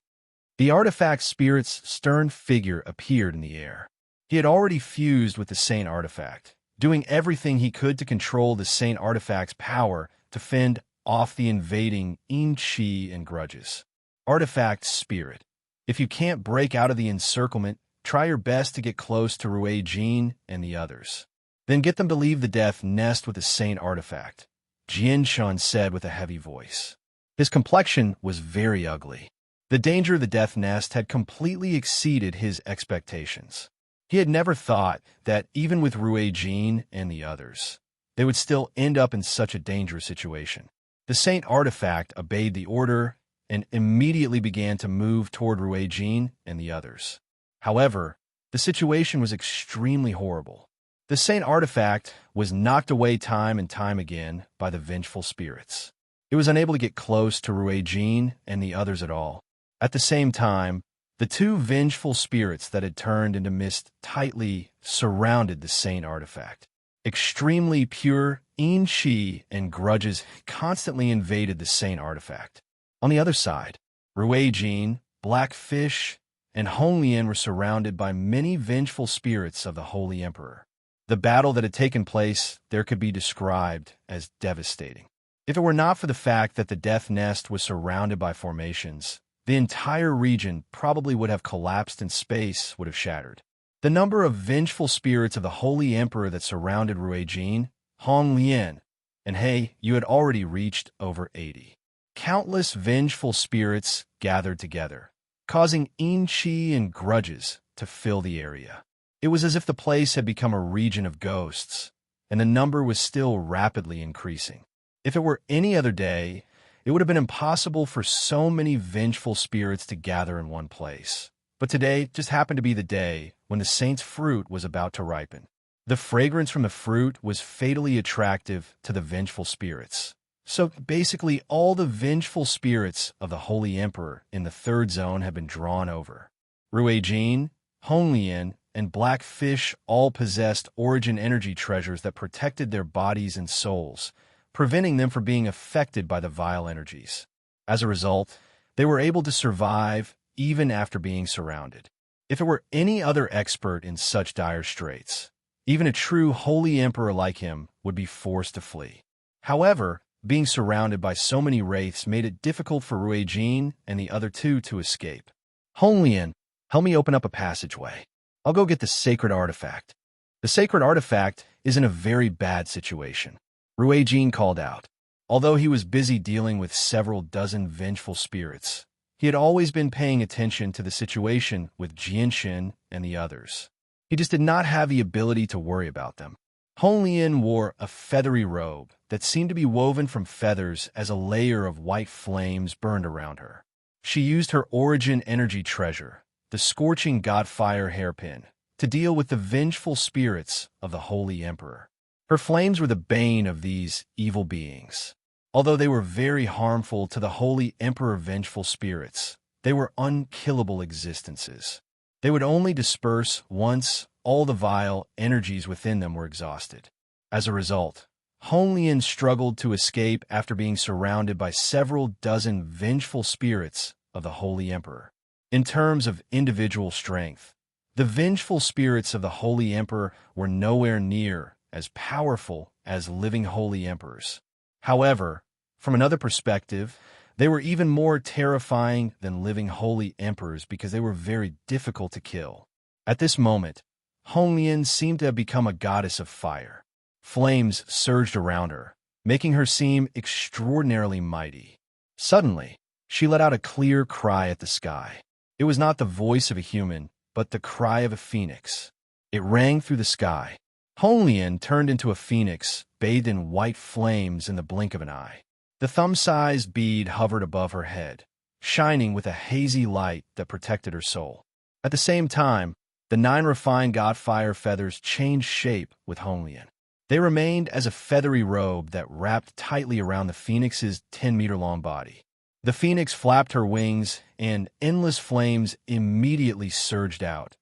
The artifact spirit's stern figure appeared in the air. He had already fused with the saint artifact, doing everything he could to control the saint artifact's power to fend off the invading in-chi and grudges. Artifact Spirit. If you can't break out of the encirclement, try your best to get close to Rui Jin and the others. Then get them to leave the death nest with the saint artifact, Jianshan said with a heavy voice. His complexion was very ugly. The danger of the death nest had completely exceeded his expectations. He had never thought that, even with Ruijin and the others, they would still end up in such a dangerous situation. The Saint Artifact obeyed the order and immediately began to move toward Ruijin and the others. However, the situation was extremely horrible. The Saint Artifact was knocked away time and time again by the vengeful spirits. It was unable to get close to Ruijin and the others at all. At the same time, the two vengeful spirits that had turned into mist tightly surrounded the Saint Artifact. Extremely pure Qi and grudges constantly invaded the Saint Artifact. On the other side, Ruijin, Blackfish, and Honglian were surrounded by many vengeful spirits of the Holy Emperor. The battle that had taken place there could be described as devastating. If it were not for the fact that the Death Nest was surrounded by formations, the entire region probably would have collapsed and space would have shattered. The number of vengeful spirits of the Holy Emperor that surrounded Ruijin, Honglian, and He you had already reached over 80. Countless vengeful spirits gathered together, causing Qi and grudges to fill the area. It was as if the place had become a region of ghosts, and the number was still rapidly increasing. If it were any other day, it would have been impossible for so many vengeful spirits to gather in one place. But today just happened to be the day when the saint's fruit was about to ripen. The fragrance from the fruit was fatally attractive to the vengeful spirits. So basically all the vengeful spirits of the Holy Emperor in the third zone had been drawn over. Ruijin, Honglian, and Blackfish all possessed origin energy treasures that protected their bodies and souls, preventing them from being affected by the vile energies. As a result, they were able to survive even after being surrounded. If it were any other expert in such dire straits, even a true Holy Emperor like him would be forced to flee. However, being surrounded by so many wraiths made it difficult for Ruijin and the other two to escape. Honglian, help me open up a passageway. I'll go get the sacred artifact. The sacred artifact is in a very bad situation, Ruijin called out. Although he was busy dealing with several dozen vengeful spirits, he had always been paying attention to the situation with Jianshin and the others. He just did not have the ability to worry about them. Honglian wore a feathery robe that seemed to be woven from feathers as a layer of white flames burned around her. She used her origin energy treasure, the scorching godfire hairpin, to deal with the vengeful spirits of the Holy Emperor. Her flames were the bane of these evil beings. Although they were very harmful to the Holy Emperor vengeful spirits, they were unkillable existences. They would only disperse once all the vile energies within them were exhausted. As a result, Honglian struggled to escape after being surrounded by several dozen vengeful spirits of the Holy Emperor. In terms of individual strength, the vengeful spirits of the Holy Emperor were nowhere near as powerful as living Holy Emperors. However, from another perspective, they were even more terrifying than living Holy Emperors because they were very difficult to kill. At this moment, Honglian seemed to have become a goddess of fire. Flames surged around her, making her seem extraordinarily mighty. Suddenly, she let out a clear cry at the sky. It was not the voice of a human, but the cry of a phoenix. It rang through the sky. Honglian turned into a phoenix, bathed in white flames in the blink of an eye. The thumb-sized bead hovered above her head, shining with a hazy light that protected her soul. At the same time, the 9 refined godfire feathers changed shape with Honglian. They remained as a feathery robe that wrapped tightly around the phoenix's 10-meter-long body. The phoenix flapped her wings, and endless flames immediately surged out,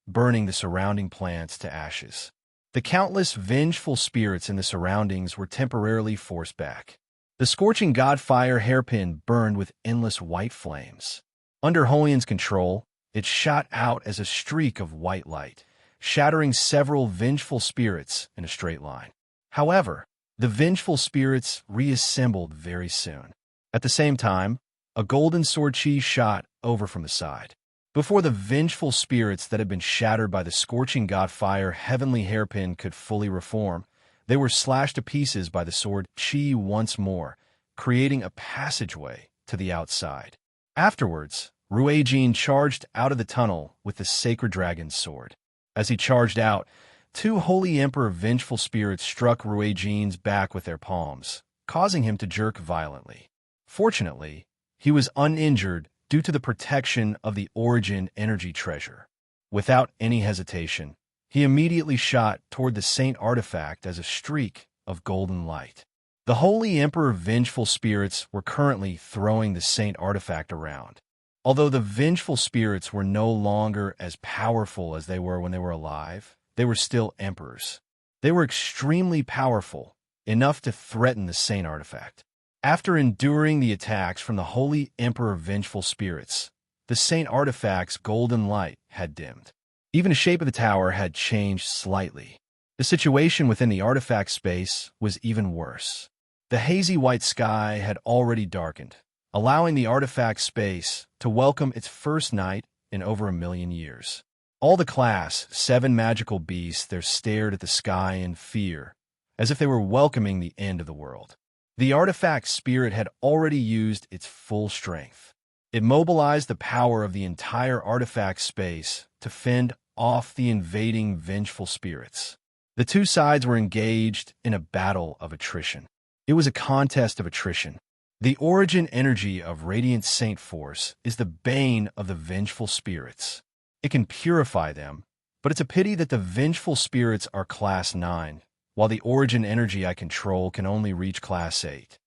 burning the surrounding plants to ashes. The countless vengeful spirits in the surroundings were temporarily forced back. The scorching godfire hairpin burned with endless white flames. Under Honglian's control, it shot out as a streak of white light, shattering several vengeful spirits in a straight line. However, the vengeful spirits reassembled very soon. At the same time, a golden sword chi shot over from the side. Before the vengeful spirits that had been shattered by the scorching godfire heavenly hairpin could fully reform, they were slashed to pieces by the sword chi once more, creating a passageway to the outside. Afterwards, Ruijin charged out of the tunnel with the sacred dragon's sword. As he charged out, two Holy Emperor vengeful spirits struck Ruijin's back with their palms, causing him to jerk violently. Fortunately, he was uninjured due to the protection of the Origin energy treasure. Without any hesitation, he immediately shot toward the Saint artifact as a streak of golden light. The Holy Emperor vengeful spirits were currently throwing the Saint artifact around. Although the vengeful spirits were no longer as powerful as they were when they were alive, they were still emperors. They were extremely powerful, enough to threaten the Saint artifact. After enduring the attacks from the Holy Emperor vengeful spirits, the Saint artifact's golden light had dimmed. Even the shape of the tower had changed slightly. The situation within the artifact space was even worse. The hazy white sky had already darkened, allowing the artifact space to welcome its first night in over 1,000,000 years. All the Class 7 magical beasts there stared at the sky in fear, as if they were welcoming the end of the world. The artifact spirit had already used its full strength. It mobilized the power of the entire artifact space to fend off the invading vengeful spirits. The two sides were engaged in a battle of attrition. It was a contest of attrition. The origin energy of Radiant Saint Force is the bane of the vengeful spirits. It can purify them, but it's a pity that the vengeful spirits are Class 9, while the origin energy I control can only reach Class 8.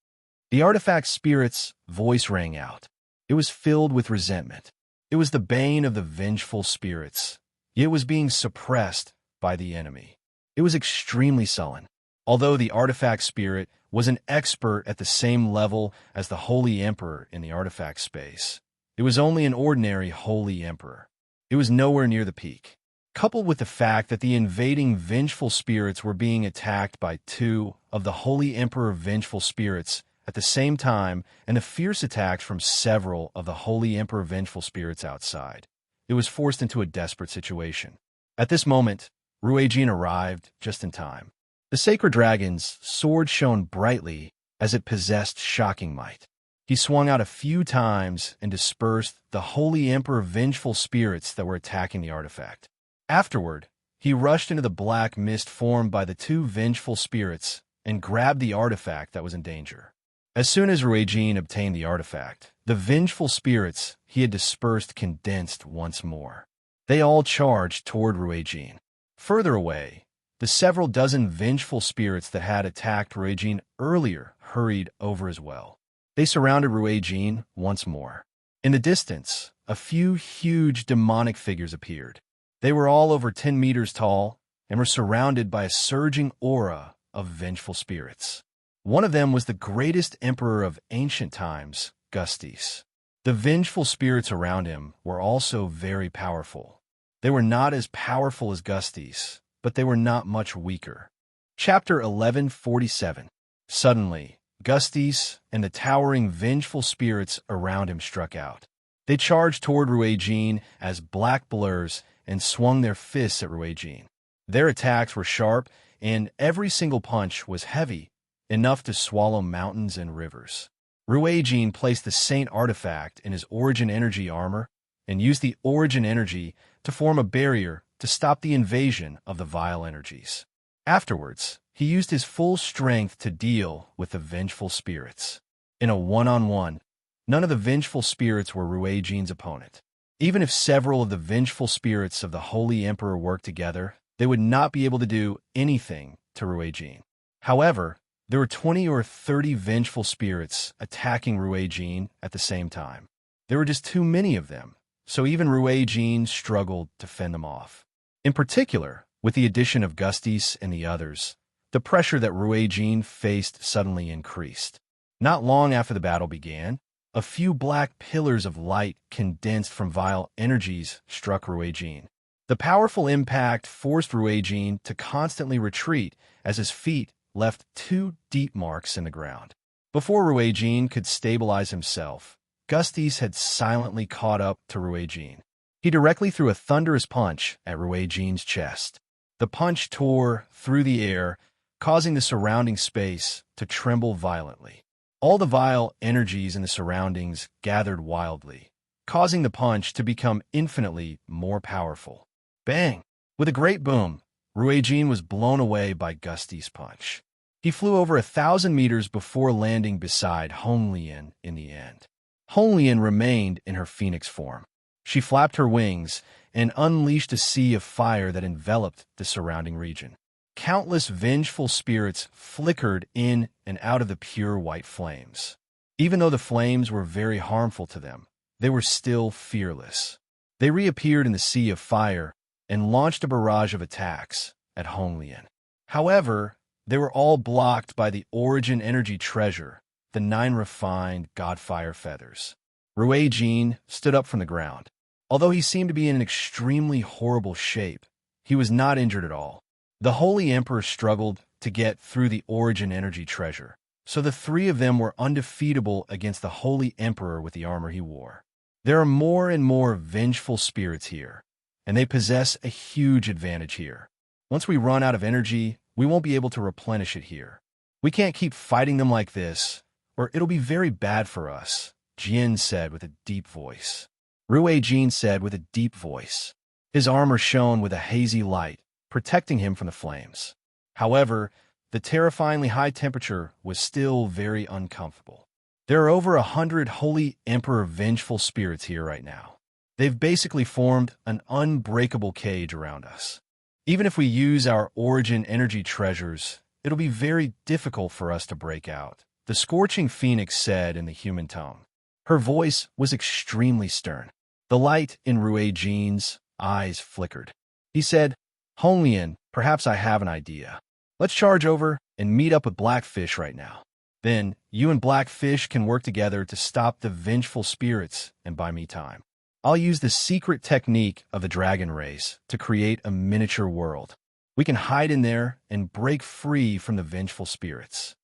The artifact spirit's voice rang out. It was filled with resentment. It was the bane of the vengeful spirits, yet it was being suppressed by the enemy. It was extremely sullen. Although the artifact spirit was an expert at the same level as the Holy Emperor in the artifact space, it was only an ordinary Holy Emperor. It was nowhere near the peak. Coupled with the fact that the invading vengeful spirits were being attacked by two of the Holy Emperor vengeful spirits at the same time, and the fierce attacks from several of the Holy Emperor vengeful spirits outside, it was forced into a desperate situation. At this moment, Ruijin arrived just in time. The sacred dragon's sword shone brightly as it possessed shocking might. He swung out a few times and dispersed the Holy Emperor vengeful spirits that were attacking the artifact. Afterward, he rushed into the black mist formed by the two vengeful spirits and grabbed the artifact that was in danger. As soon as Ruijin obtained the artifact, the vengeful spirits he had dispersed condensed once more. They all charged toward Ruijin. Further away, the several dozen vengeful spirits that had attacked Ruijin earlier hurried over as well. They surrounded Ruijin once more. In the distance, a few huge demonic figures appeared. They were all over 10 meters tall and were surrounded by a surging aura of vengeful spirits. One of them was the greatest emperor of ancient times, Gustis. The vengeful spirits around him were also very powerful. They were not as powerful as Gustis, but they were not much weaker. Chapter 1147. Suddenly, Gustis and the towering vengeful spirits around him struck out. They charged toward Ruijin as black blurs and swung their fists at Ruijin. Their attacks were sharp, and every single punch was heavy, enough to swallow mountains and rivers. Ruijin placed the Saint artifact in his origin energy armor and used the origin energy to form a barrier to stop the invasion of the vile energies. Afterwards, he used his full strength to deal with the vengeful spirits. In a one-on-one, none of the vengeful spirits were Ruijin's opponent. Even if several of the vengeful spirits of the Holy Emperor worked together, they would not be able to do anything to Ruijin. However, there were 20 or 30 vengeful spirits attacking Ruijin at the same time. There were just too many of them, so even Ruijin struggled to fend them off. In particular, with the addition of Gustis and the others, the pressure that Ruijin faced suddenly increased. Not long after the battle began, a few black pillars of light condensed from vile energies struck Ruijin. The powerful impact forced Ruijin to constantly retreat as his feet left two deep marks in the ground. Before Ruijin could stabilize himself, Gustis had silently caught up to Ruijin. He directly threw a thunderous punch at Ruijin's chest. The punch tore through the air, causing the surrounding space to tremble violently. All the vile energies in the surroundings gathered wildly, causing the punch to become infinitely more powerful. Bang! With a great boom, Ruijin was blown away by Gusty's punch. He flew over 1,000 meters before landing beside Honglian in the end. Honglian remained in her phoenix form. She flapped her wings and unleashed a sea of fire that enveloped the surrounding region. Countless vengeful spirits flickered in and out of the pure white flames. Even though the flames were very harmful to them, they were still fearless. They reappeared in the sea of fire and launched a barrage of attacks at Honglian. However, they were all blocked by the origin energy treasure, the 9 refined Godfire feathers. Ruijin stood up from the ground. Although he seemed to be in an extremely horrible shape, he was not injured at all. The Holy Emperor struggled to get through the origin energy treasure, so the 3 of them were undefeatable against the Holy Emperor with the armor he wore. There are more and more vengeful spirits here, and they possess a huge advantage here. Once we run out of energy, we won't be able to replenish it here. We can't keep fighting them like this, or it'll be very bad for us, Jian said with a deep voice. Ruijin said with a deep voice. His armor shone with a hazy light, protecting him from the flames. However, the terrifyingly high temperature was still very uncomfortable. There are over 100 Holy Emperor vengeful spirits here right now. They've basically formed an unbreakable cage around us. Even if we use our origin energy treasures, it'll be very difficult for us to break out, the Scorching Phoenix said in the human tongue. Her voice was extremely stern. The light in Ruijin's eyes flickered. He said, Honglian, perhaps I have an idea. Let's charge over and meet up with Blackfish right now. Then, you and Blackfish can work together to stop the vengeful spirits and buy me time. I'll use the secret technique of the dragon race to create a miniature world. We can hide in there and break free from the vengeful spirits.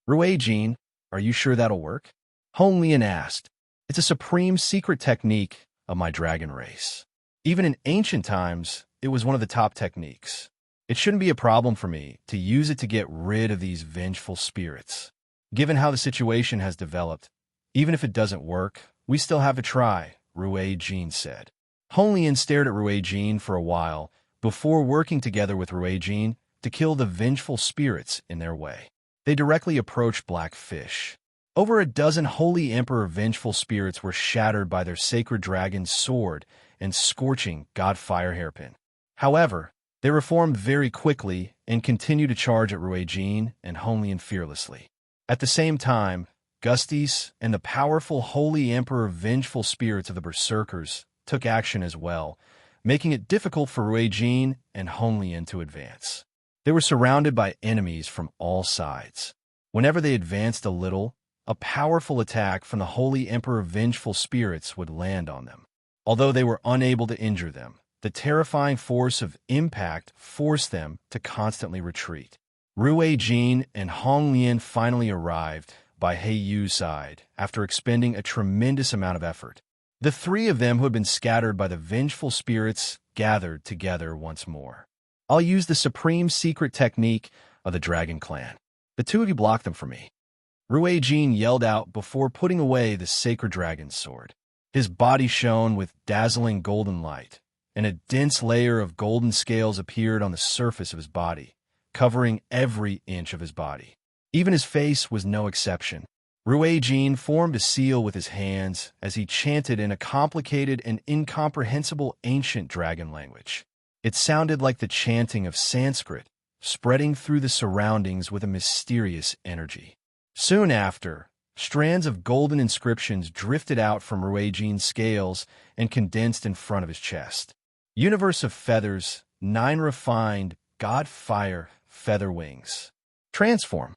Ruijin, are you sure that'll work? Honglian asked. It's a supreme secret technique of my dragon race. Even in ancient times, it was one of the top techniques. It shouldn't be a problem for me to use it to get rid of these vengeful spirits. Given how the situation has developed, even if it doesn't work, we still have to try, Ruijin said. Honglian stared at Ruijin for a while before working together with Ruijin to kill the vengeful spirits in their way. They directly approached Blackfish. Over a dozen Holy Emperor vengeful spirits were shattered by their sacred dragon's sword and scorching Godfire hairpin. However, they reformed very quickly and continued to charge at Ruijin and Honglian fearlessly. At the same time, Gustis and the powerful Holy Emperor vengeful spirits of the Berserkers took action as well, making it difficult for Ruijin and Honglian to advance. They were surrounded by enemies from all sides. Whenever they advanced a little, a powerful attack from the Holy Emperor vengeful spirits would land on them. Although they were unable to injure them, the terrifying force of impact forced them to constantly retreat. Ruijin and Honglian finally arrived by Heiyu's side after expending a tremendous amount of effort. The 3 of them who had been scattered by the vengeful spirits gathered together once more. I'll use the supreme secret technique of the Dragon Clan. The 2 of you block them for me. Ruijin yelled out before putting away the sacred dragon's sword. His body shone with dazzling golden light, and a dense layer of golden scales appeared on the surface of his body, covering every inch of his body. Even his face was no exception. Ruijin formed a seal with his hands as he chanted in a complicated and incomprehensible ancient dragon language. It sounded like the chanting of Sanskrit, spreading through the surroundings with a mysterious energy. Soon after, strands of golden inscriptions drifted out from Ruijin's scales and condensed in front of his chest. Universe of Feathers, 9 refined Godfire feather wings. Transform.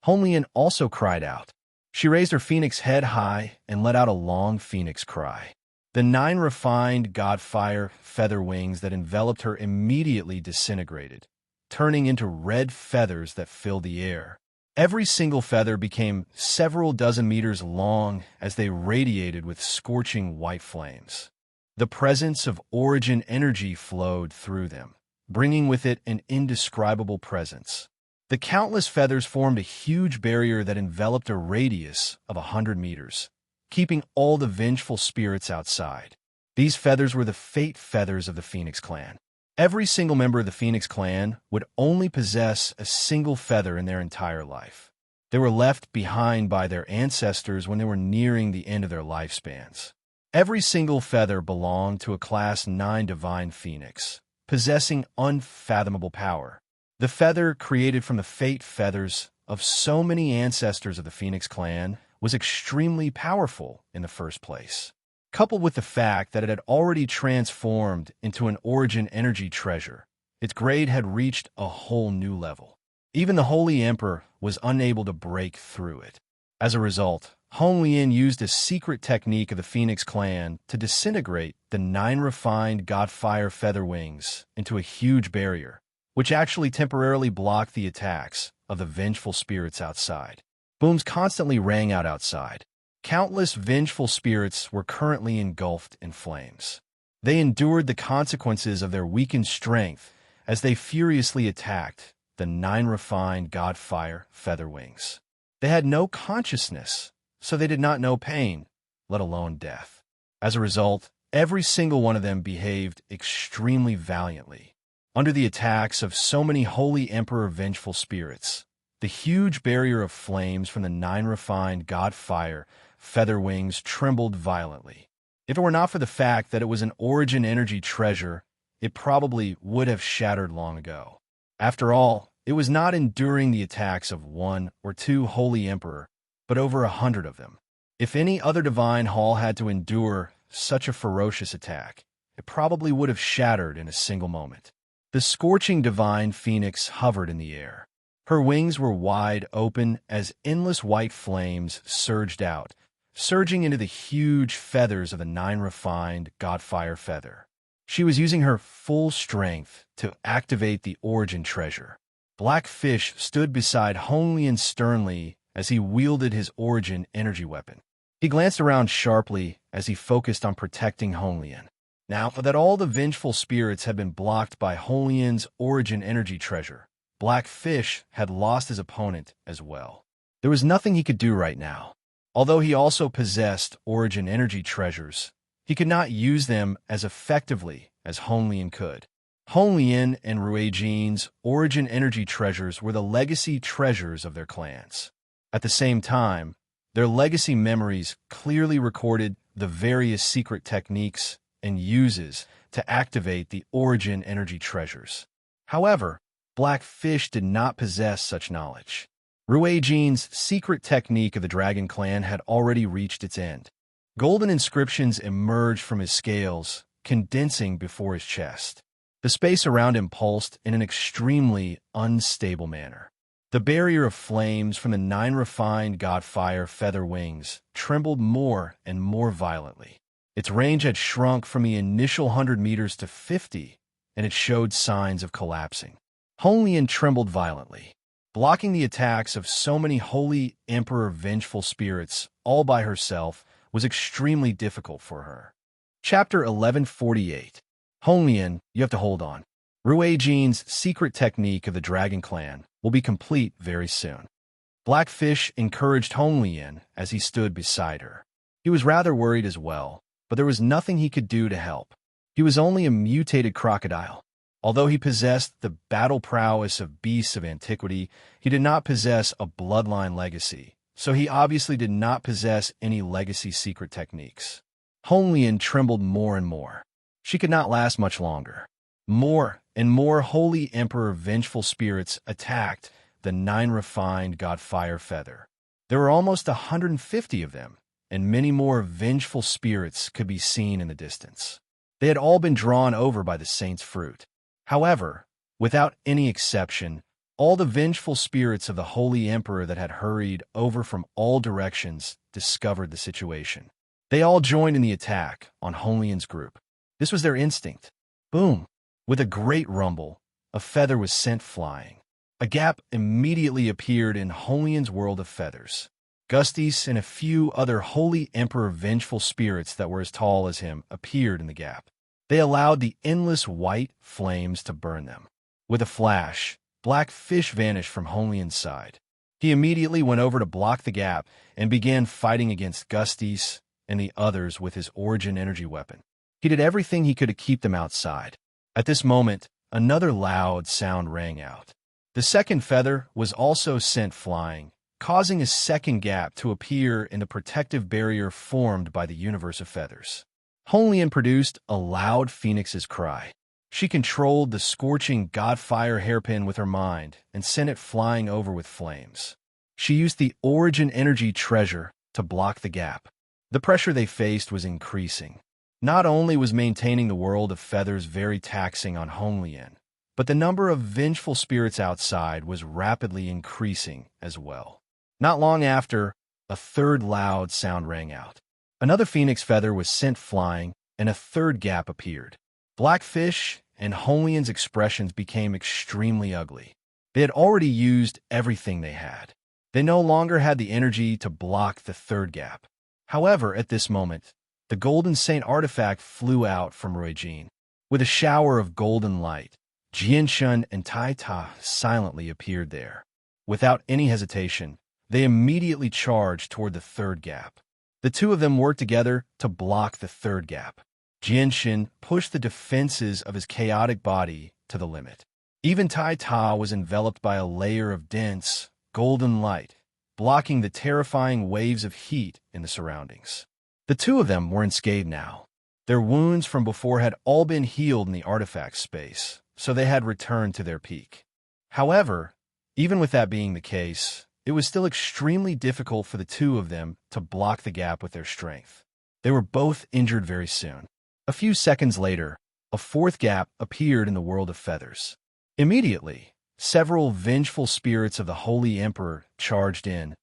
Honglian also cried out. She raised her phoenix head high and let out a long phoenix cry. The 9 refined Godfire feather wings that enveloped her immediately disintegrated, turning into red feathers that filled the air. Every single feather became several dozen meters long as they radiated with scorching white flames. The presence of origin energy flowed through them, bringing with it an indescribable presence. The countless feathers formed a huge barrier that enveloped a radius of 100 meters, keeping all the vengeful spirits outside. These feathers were the fate feathers of the Phoenix clan. Every single member of the Phoenix clan would only possess a single feather in their entire life. They were left behind by their ancestors when they were nearing the end of their lifespans. Every single feather belonged to a Class 9 Divine Phoenix, possessing unfathomable power. The feather created from the fate feathers of so many ancestors of the Phoenix clan was extremely powerful in the first place. Coupled with the fact that it had already transformed into an origin energy treasure, its grade had reached a whole new level. Even the Holy Emperor was unable to break through it. As a result, Hong Lian used a secret technique of the Phoenix clan to disintegrate the 9 refined Godfire feather wings into a huge barrier, which actually temporarily blocked the attacks of the vengeful spirits outside. Booms constantly rang out outside. Countless vengeful spirits were currently engulfed in flames. They endured the consequences of their weakened strength as they furiously attacked the 9 refined Godfire feather wings. They had no consciousness, so they did not know pain, let alone death. As a result, every single one of them behaved extremely valiantly. Under the attacks of so many Holy Emperor vengeful spirits, the huge barrier of flames from the 9 refined Godfire feather wings trembled violently. If it were not for the fact that it was an origin energy treasure, it probably would have shattered long ago. After all, it was not enduring the attacks of 1 or 2 Holy Emperor, but over 100 of them. If any other divine hall had to endure such a ferocious attack, it probably would have shattered in a single moment. The scorching divine phoenix hovered in the air. Her wings were wide open as endless white flames surged out, surging into the huge feathers of the 9 refined Godfire feather. She was using her full strength to activate the origin treasure. Black Fish stood beside Hong Lian sternly as he wielded his origin energy weapon. He glanced around sharply as he focused on protecting Hong Lian. Now that all the vengeful spirits had been blocked by Hong Lian's origin energy treasure, Black Fish had lost his opponent as well. There was nothing he could do right now. Although he also possessed origin energy treasures, he could not use them as effectively as Hong Lian could. Hong Lian and Rui Jin's origin energy treasures were the legacy treasures of their clans. At the same time, their legacy memories clearly recorded the various secret techniques and uses to activate the origin energy treasures. However, Black Fish did not possess such knowledge. Rui Jin's secret technique of the Dragon Clan had already reached its end. Golden inscriptions emerged from his scales, condensing before his chest. The space around him pulsed in an extremely unstable manner. The barrier of flames from the 9 refined Godfire feather wings trembled more and more violently. Its range had shrunk from the initial 100 meters to 50, and it showed signs of collapsing. Hong Lian trembled violently. Blocking the attacks of so many Holy Emperor vengeful spirits all by herself was extremely difficult for her. Chapter 1148. Hong Lian, you have to hold on. Rui Jin's secret technique of the Dragon Clan will be complete very soon. Black Fish encouraged Hong Lian as he stood beside her. He was rather worried as well, but there was nothing he could do to help. He was only a mutated crocodile. Although he possessed the battle prowess of beasts of antiquity, he did not possess a bloodline legacy, so he obviously did not possess any legacy secret techniques. Hong Lian trembled more and more. She could not last much longer. More and more Holy Emperor vengeful spirits attacked the 9 refined Godfire feather. There were almost 150 of them, and many more vengeful spirits could be seen in the distance. They had all been drawn over by the saint's fruit. However, without any exception, all the vengeful spirits of the Holy Emperor that had hurried over from all directions discovered the situation. They all joined in the attack on Hong Lian's group. This was their instinct. Boom! With a great rumble, a feather was sent flying. A gap immediately appeared in Hong Lian's world of feathers. Gustis and a few other Holy Emperor vengeful spirits that were as tall as him appeared in the gap. They allowed the endless white flames to burn them. With a flash, black fish vanished from Honglian's side. He immediately went over to block the gap and began fighting against Gustis and the others with his origin energy weapon. He did everything he could to keep them outside. At this moment, another loud sound rang out. The second feather was also sent flying, causing a second gap to appear in the protective barrier formed by the universe of feathers. Honglian produced a loud phoenix's cry. She controlled the scorching godfire hairpin with her mind and sent it flying over with flames. She used the origin energy treasure to block the gap. The pressure they faced was increasing. Not only was maintaining the world of feathers very taxing on Honglian, but the number of vengeful spirits outside was rapidly increasing as well. Not long after, a third loud sound rang out. Another phoenix feather was sent flying, and a third gap appeared. Blackfish and Honglian's expressions became extremely ugly. They had already used everything they had. They no longer had the energy to block the third gap. However, at this moment, the Golden Saint artifact flew out from Ruijin. With a shower of golden light, Jianshun and Taita silently appeared there. Without any hesitation, they immediately charged toward the third gap. The two of them worked together to block the third gap. Jianshun pushed the defenses of his chaotic body to the limit. Even Taita was enveloped by a layer of dense, golden light, blocking the terrifying waves of heat in the surroundings. The two of them were unscathed now. Their wounds from before had all been healed in the artifact space, so they had returned to their peak. However, even with that being the case, it was still extremely difficult for the two of them to block the gap with their strength. They were both injured very soon. A few seconds later, a fourth gap appeared in the world of feathers. Immediately, several vengeful spirits of the Holy Emperor charged in,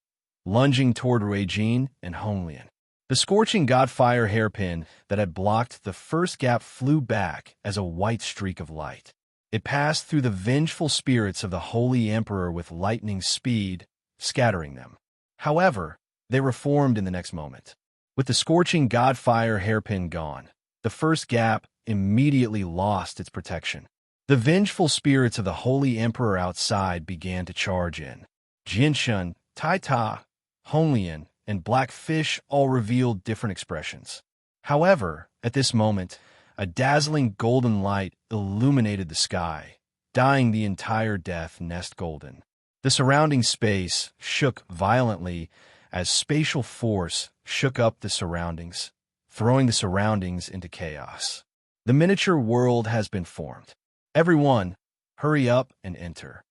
lunging toward Ruijin and Honglian. The scorching godfire hairpin that had blocked the first gap flew back as a white streak of light. It passed through the vengeful spirits of the Holy Emperor with lightning speed, scattering them. However, they reformed in the next moment. With the scorching godfire hairpin gone, the first gap immediately lost its protection. The vengeful spirits of the Holy Emperor outside began to charge in. Jianshun, Taita, Honglian, and Blackfish all revealed different expressions. However, at this moment, a dazzling golden light illuminated the sky, dyeing the entire death nest golden. The surrounding space shook violently as spatial force shook up the surroundings, throwing the surroundings into chaos. The miniature world has been formed. Everyone, hurry up and enter.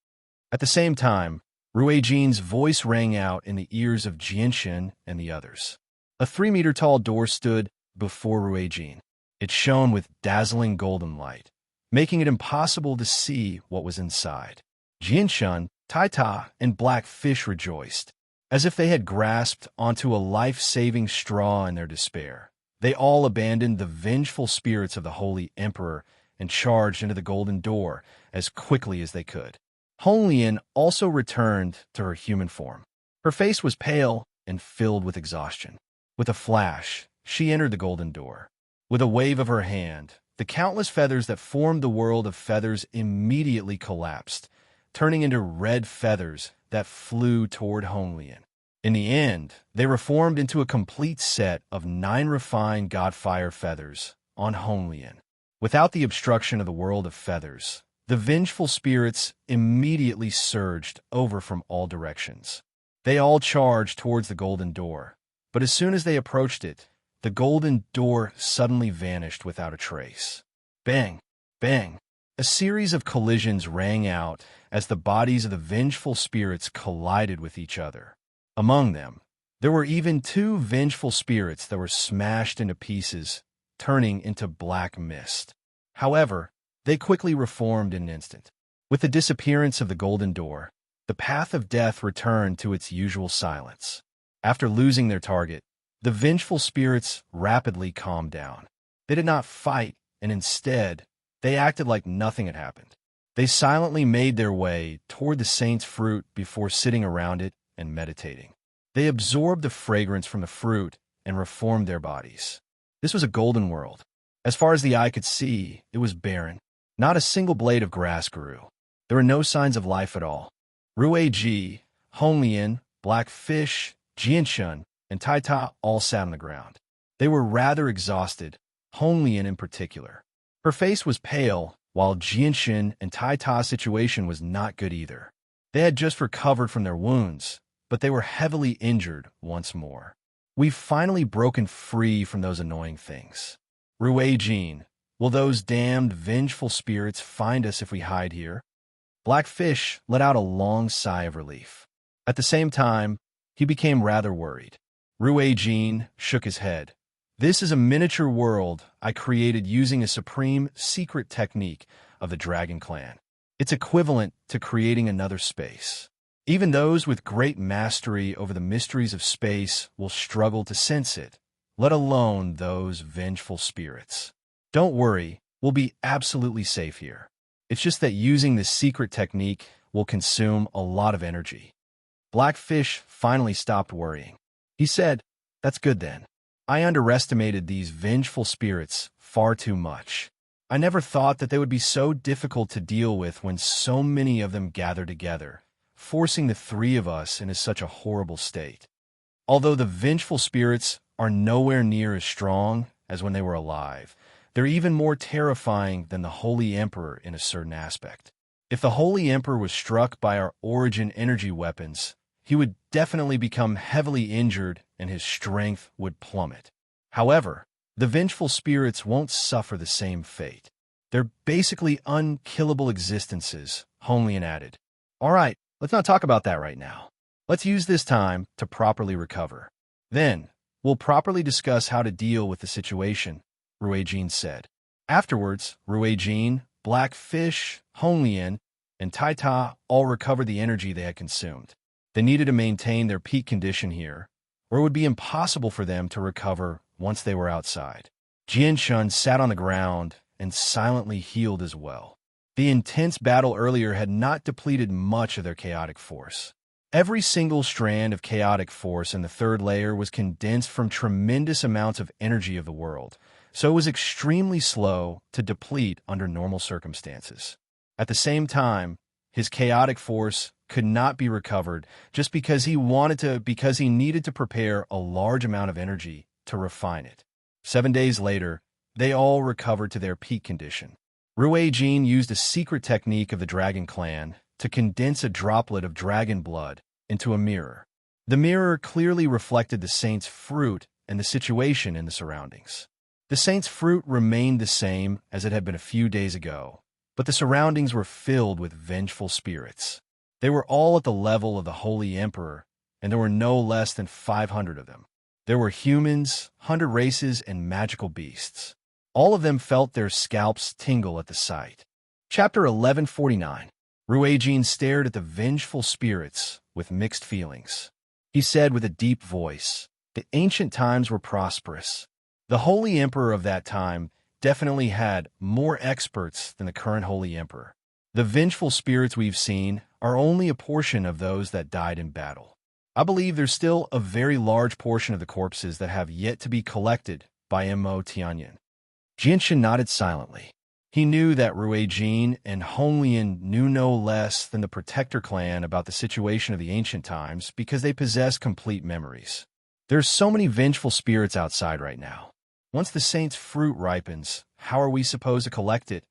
At the same time, Ruijin's voice rang out in the ears of Jianshun and the others. A 3-meter-tall door stood before Ruijin. It shone with dazzling golden light, making it impossible to see what was inside. Jianshun, Taita, and Blackfish rejoiced, as if they had grasped onto a life-saving straw in their despair. They all abandoned the vengeful spirits of the Holy Emperor and charged into the golden door as quickly as they could. Honglian also returned to her human form. Her face was pale and filled with exhaustion. With a flash, she entered the golden door. With a wave of her hand, the countless feathers that formed the world of feathers immediately collapsed, turning into red feathers that flew toward Honglian. In the end, they reformed into a complete set of 9 refined godfire feathers on Honglian. Without the obstruction of the world of feathers, the vengeful spirits immediately surged over from all directions. They all charged towards the golden door, but as soon as they approached it, the golden door suddenly vanished without a trace. Bang! Bang! A series of collisions rang out as the bodies of the vengeful spirits collided with each other. Among them, there were even 2 vengeful spirits that were smashed into pieces, turning into black mist. However, they quickly reformed in an instant. With the disappearance of the golden door, the path of death returned to its usual silence. After losing their target, the vengeful spirits rapidly calmed down. They did not fight, and instead, they acted like nothing had happened. They silently made their way toward the saint's fruit before sitting around it and meditating. They absorbed the fragrance from the fruit and reformed their bodies. This was a golden world. As far as the eye could see, it was barren. Not a single blade of grass grew. There were no signs of life at all. Ruei-ji, Honglian, Black Fish, Jianshun, and Taita all sat on the ground. They were rather exhausted, Honglian in particular. Her face was pale, while Jianshun and Taita's situation was not good either. They had just recovered from their wounds, but they were heavily injured once more. We've finally broken free from those annoying things. Ruei-jin, will those damned vengeful spirits find us if we hide here? Black Fish let out a long sigh of relief. At the same time, he became rather worried. Ruei-jin shook his head. This is a miniature world I created using a supreme secret technique of the Dragon Clan. It's equivalent to creating another space. Even those with great mastery over the mysteries of space will struggle to sense it, let alone those vengeful spirits. Don't worry, we'll be absolutely safe here. It's just that using this secret technique will consume a lot of energy. Black Fish finally stopped worrying. He said, "That's good then. I underestimated these vengeful spirits far too much. I never thought that they would be so difficult to deal with when so many of them gather together, forcing the three of us into such a horrible state. Although the vengeful spirits are nowhere near as strong as when they were alive, they're even more terrifying than the Holy Emperor in a certain aspect. If the Holy Emperor was struck by our origin energy weapons, he would definitely become heavily injured and his strength would plummet. However, the vengeful spirits won't suffer the same fate. They're basically unkillable existences," Honglian added. "All right, let's not talk about that right now. Let's use this time to properly recover. Then, we'll properly discuss how to deal with the situation," Ruei-jin said. Afterwards, Ruei-jin, Black Fish, Honglian, and Taita all recovered the energy they had consumed. They needed to maintain their peak condition here, or it would be impossible for them to recover once they were outside. Jianshun sat on the ground and silently healed as well. The intense battle earlier had not depleted much of their chaotic force. Every single strand of chaotic force in the third layer was condensed from tremendous amounts of energy of the world, so it was extremely slow to deplete under normal circumstances. At the same time, his chaotic force could not be recovered just because he needed to prepare a large amount of energy to refine it. 7 days later, they all recovered to their peak condition. Ruei-jin used a secret technique of the Dragon Clan to condense a droplet of dragon blood into a mirror. The mirror clearly reflected the saint's fruit and the situation in the surroundings. The saint's fruit remained the same as it had been a few days ago, but the surroundings were filled with vengeful spirits. They were all at the level of the Holy Emperor, and there were no less than 500 of them. There were humans, 100 races, and magical beasts. All of them felt their scalps tingle at the sight. Chapter 1149. Ruei-jin stared at the vengeful spirits with mixed feelings. He said with a deep voice, "The ancient times were prosperous. The Holy Emperor of that time definitely had more experts than the current Holy Emperor. The vengeful spirits we've seen are only a portion of those that died in battle. I believe there's still a very large portion of the corpses that have yet to be collected by Mo Tianyan." Jianshun nodded silently. He knew that Ruei-jin and Honglian knew no less than the Protector clan about the situation of the ancient times because they possess complete memories. There's so many vengeful spirits outside right now. Once the saint's fruit ripens, how are we supposed to collect it?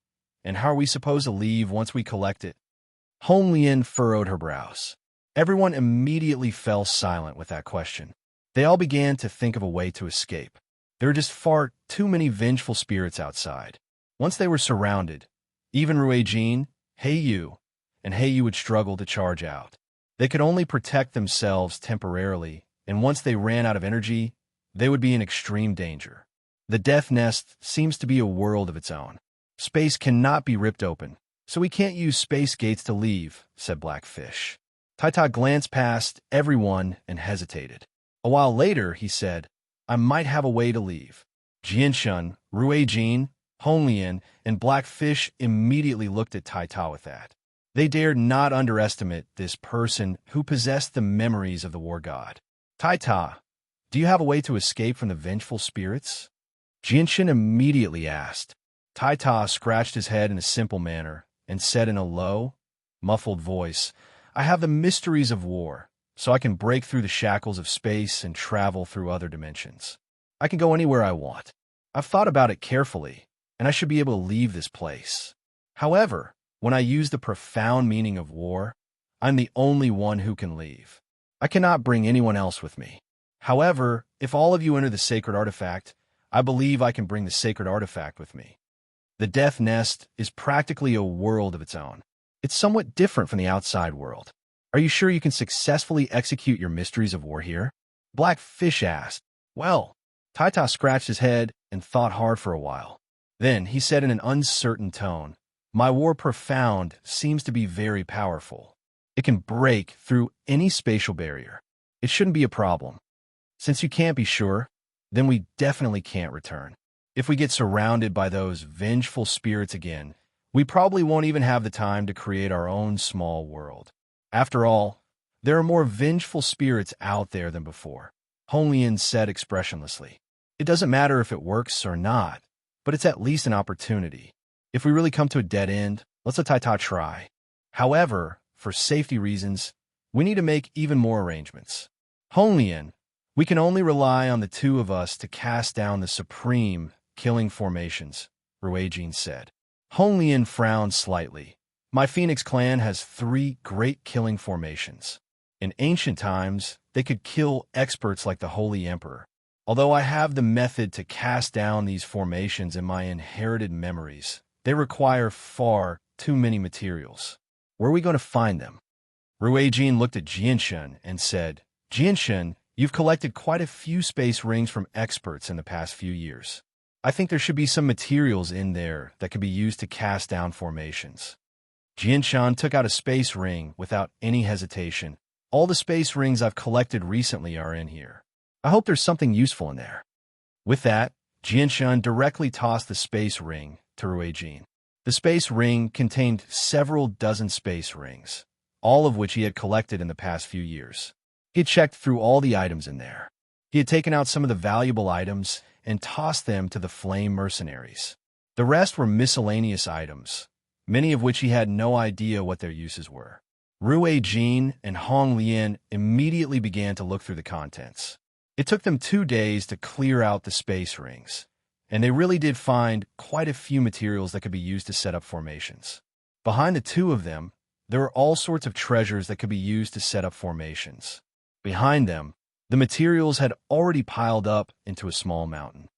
And how are we supposed to leave once we collect it? Honglian furrowed her brows. Everyone immediately fell silent with that question. They all began to think of a way to escape. There were just far too many vengeful spirits outside. Once they were surrounded, even Ruei-jin, Heiyu, and Heiyu would struggle to charge out. They could only protect themselves temporarily, and once they ran out of energy, they would be in extreme danger. The Death Nest seems to be a world of its own. Space cannot be ripped open, so we can't use space gates to leave, said Black Fish. Taita glanced past everyone and hesitated. A while later, he said, "I might have a way to leave." Jianshun, Ruei-jin, Honglian, and Black Fish immediately looked at Taita with that. They dared not underestimate this person who possessed the memories of the war god. "Taita, do you have a way to escape from the vengeful spirits?" Jianshun immediately asked. Taita scratched his head in a simple manner and said in a low, muffled voice. "I have the mysteries of war, so I can break through the shackles of space and travel through other dimensions. I can go anywhere I want. I've thought about it carefully, and I should be able to leave this place. However, when I use the profound meaning of war, I'm the only one who can leave. I cannot bring anyone else with me. However, if all of you enter the sacred artifact, I believe I can bring the sacred artifact with me." The Death Nest is practically a world of its own. It's somewhat different from the outside world. "Are you sure you can successfully execute your mysteries of war here?" Blackfish asked. "Well," Taita scratched his head and thought hard for a while. Then he said in an uncertain tone, "My war profound seems to be very powerful. It can break through any spatial barrier. It shouldn't be a problem. Since you can't be sure, then we definitely can't return. If we get surrounded by those vengeful spirits again, we probably won't even have the time to create our own small world. After all, there are more vengeful spirits out there than before," Honglian said expressionlessly. "It doesn't matter if it works or not, but it's at least an opportunity. If we really come to a dead end, let's let Taita try. However, for safety reasons, we need to make even more arrangements. Honglian, we can only rely on the two of us to cast down the supreme killing formations," Ruijin said. Honglian frowned slightly. "My Phoenix clan has 3 great killing formations. In ancient times, they could kill experts like the Holy Emperor. Although I have the method to cast down these formations in my inherited memories, they require far too many materials. Where are we going to find them?" Ruijin looked at Jianshan and said, "Jianshan, you've collected quite a few space rings from experts in the past few years. I think there should be some materials in there that could be used to cast down formations." Jianshan took out a space ring without any hesitation. "All the space rings I've collected recently are in here. I hope there's something useful in there." With that, Jianshan directly tossed the space ring to Ruijin. The space ring contained several dozen space rings, all of which he had collected in the past few years. He had checked through all the items in there. He had taken out some of the valuable items and tossed them to the flame mercenaries. The rest were miscellaneous items, many of which he had no idea what their uses were. Ruijin and Honglian immediately began to look through the contents. It took them 2 days to clear out the space rings, and they really did find quite a few materials that could be used to set up formations. Behind the 2 of them, there were all sorts of treasures that could be used to set up formations. Behind them, the materials had already piled up into a small mountain.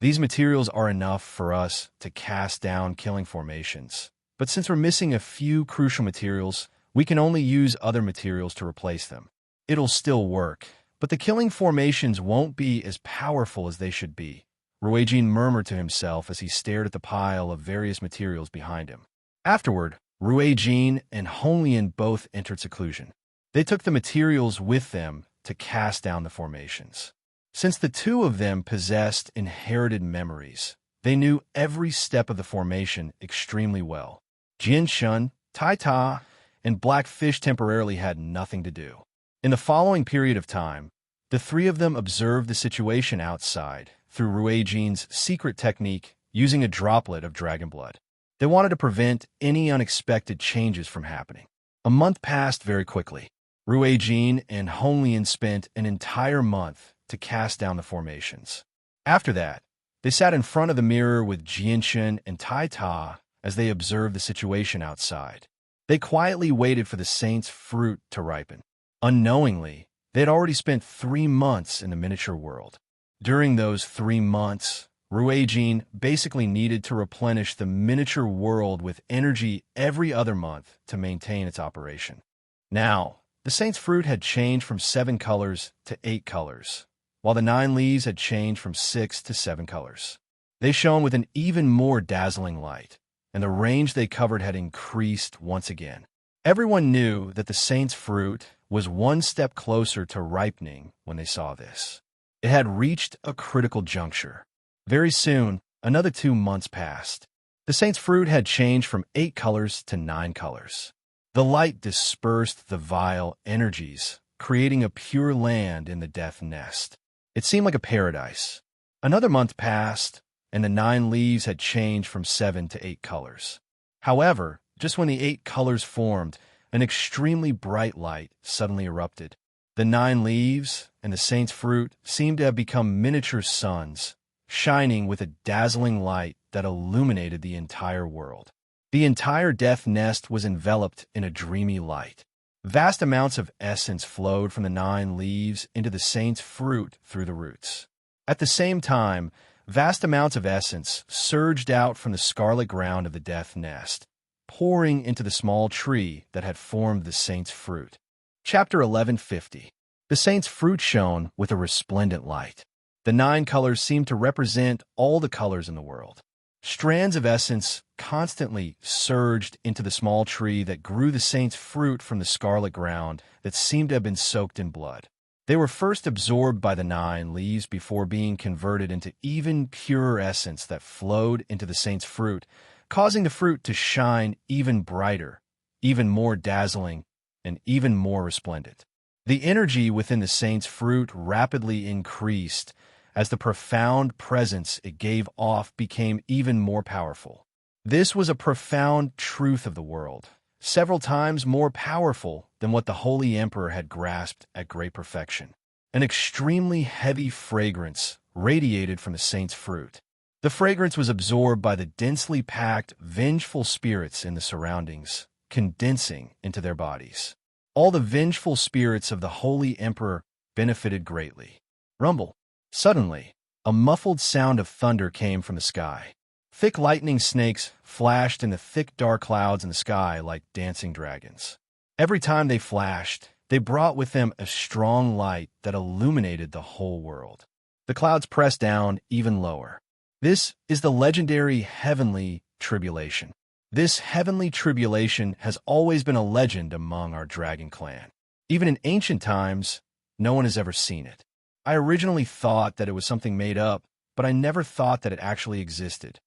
"These materials are enough for us to cast down killing formations, but since we're missing a few crucial materials, we can only use other materials to replace them. It'll still work, but the killing formations won't be as powerful as they should be," Ruijin murmured to himself as he stared at the pile of various materials behind him. Afterward, Ruijin and Honglian both entered seclusion. They took the materials with them to cast down the formations. Since the 2 of them possessed inherited memories, they knew every step of the formation extremely well. Jianshan, Taita, and Blackfish temporarily had nothing to do. In the following period of time, the 3 of them observed the situation outside through Ruijin's secret technique using a droplet of dragon blood. They wanted to prevent any unexpected changes from happening. A month passed very quickly. Ruijin and Honglian spent an entire month to cast down the formations. After that, they sat in front of the mirror with Jianshan and Taita as they observed the situation outside. They quietly waited for the saint's fruit to ripen. Unknowingly, they had already spent 3 months in the miniature world. During those 3 months, Ruijin basically needed to replenish the miniature world with energy every other month to maintain its operation. Now, the saint's fruit had changed from 7 colors to 8 colors, while the 9 leaves had changed from 6 to 7 colors. They shone with an even more dazzling light, and the range they covered had increased once again. Everyone knew that the saint's fruit was one step closer to ripening when they saw this. It had reached a critical juncture. Very soon, another 2 months passed. The saint's fruit had changed from 8 colors to 9 colors. The light dispersed the vile energies, creating a pure land in the death nest. It seemed like a paradise. Another month passed, and the 9 leaves had changed from 7 to 8 colors. However, Just when the 8 colors formed, an extremely bright light suddenly erupted. The 9 leaves and the saint's fruit seemed to have become miniature suns, shining with a dazzling light that illuminated the entire world. The entire death nest was enveloped in a dreamy light. Vast amounts of essence flowed from the 9 leaves into the saint's fruit through the roots. At the same time, vast amounts of essence surged out from the scarlet ground of the death nest, pouring into the small tree that had formed the saint's fruit. Chapter 1150. The saint's fruit shone with a resplendent light. The 9 colors seemed to represent all the colors in the world. Strands of essence constantly surged into the small tree that grew the saint's fruit from the scarlet ground that seemed to have been soaked in blood. They were first absorbed by the 9 leaves before being converted into even purer essence that flowed into the saint's fruit, causing the fruit to shine even brighter, even more dazzling, and even more resplendent. The energy within the saint's fruit rapidly increased as the profound presence it gave off became even more powerful. This was a profound truth of the world, several times more powerful than what the Holy Emperor had grasped at great perfection. An extremely heavy fragrance radiated from the saint's fruit. The fragrance was absorbed by the densely packed, vengeful spirits in the surroundings, condensing into their bodies. All the vengeful spirits of the Holy Emperor benefited greatly. Rumble. Suddenly, a muffled sound of thunder came from the sky. Thick lightning snakes flashed in the thick dark clouds in the sky like dancing dragons. Every time they flashed, they brought with them a strong light that illuminated the whole world. The clouds pressed down even lower. This is the legendary heavenly tribulation. This heavenly tribulation has always been a legend among our dragon clan. Even in ancient times, no one has ever seen it. I originally thought that it was something made up, but I never thought that it actually existed.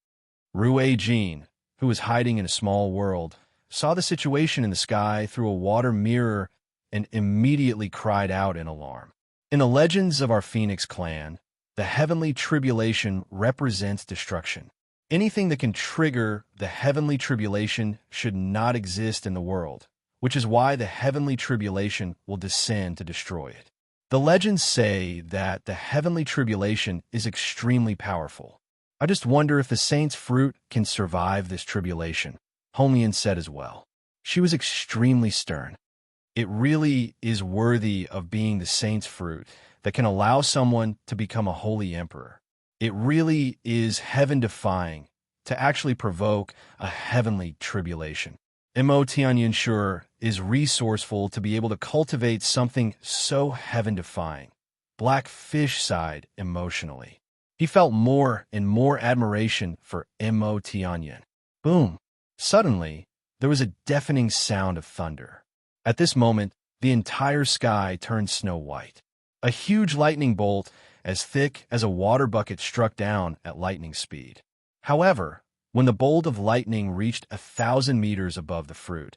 Rui Jin, who was hiding in a small world, saw the situation in the sky through a water mirror and immediately cried out in alarm. In the legends of our Phoenix clan, the heavenly tribulation represents destruction. Anything that can trigger the heavenly tribulation should not exist in the world, which is why the heavenly tribulation will descend to destroy it. The legends say that the heavenly tribulation is extremely powerful. I just wonder if the saint's fruit can survive this tribulation, Honglian said as well. She was extremely stern. It really is worthy of being the saint's fruit that can allow someone to become a holy emperor. It really is heaven-defying to actually provoke a heavenly tribulation. Mo Tianyanshur is resourceful to be able to cultivate something so heaven-defying. Blackfish sighed emotionally. He felt more and more admiration for Mo Tianyan. Boom! Suddenly, there was a deafening sound of thunder. At this moment, the entire sky turned snow-white. A huge lightning bolt as thick as a water bucket struck down at lightning speed. However, when the bolt of lightning reached 1,000 meters above the fruit,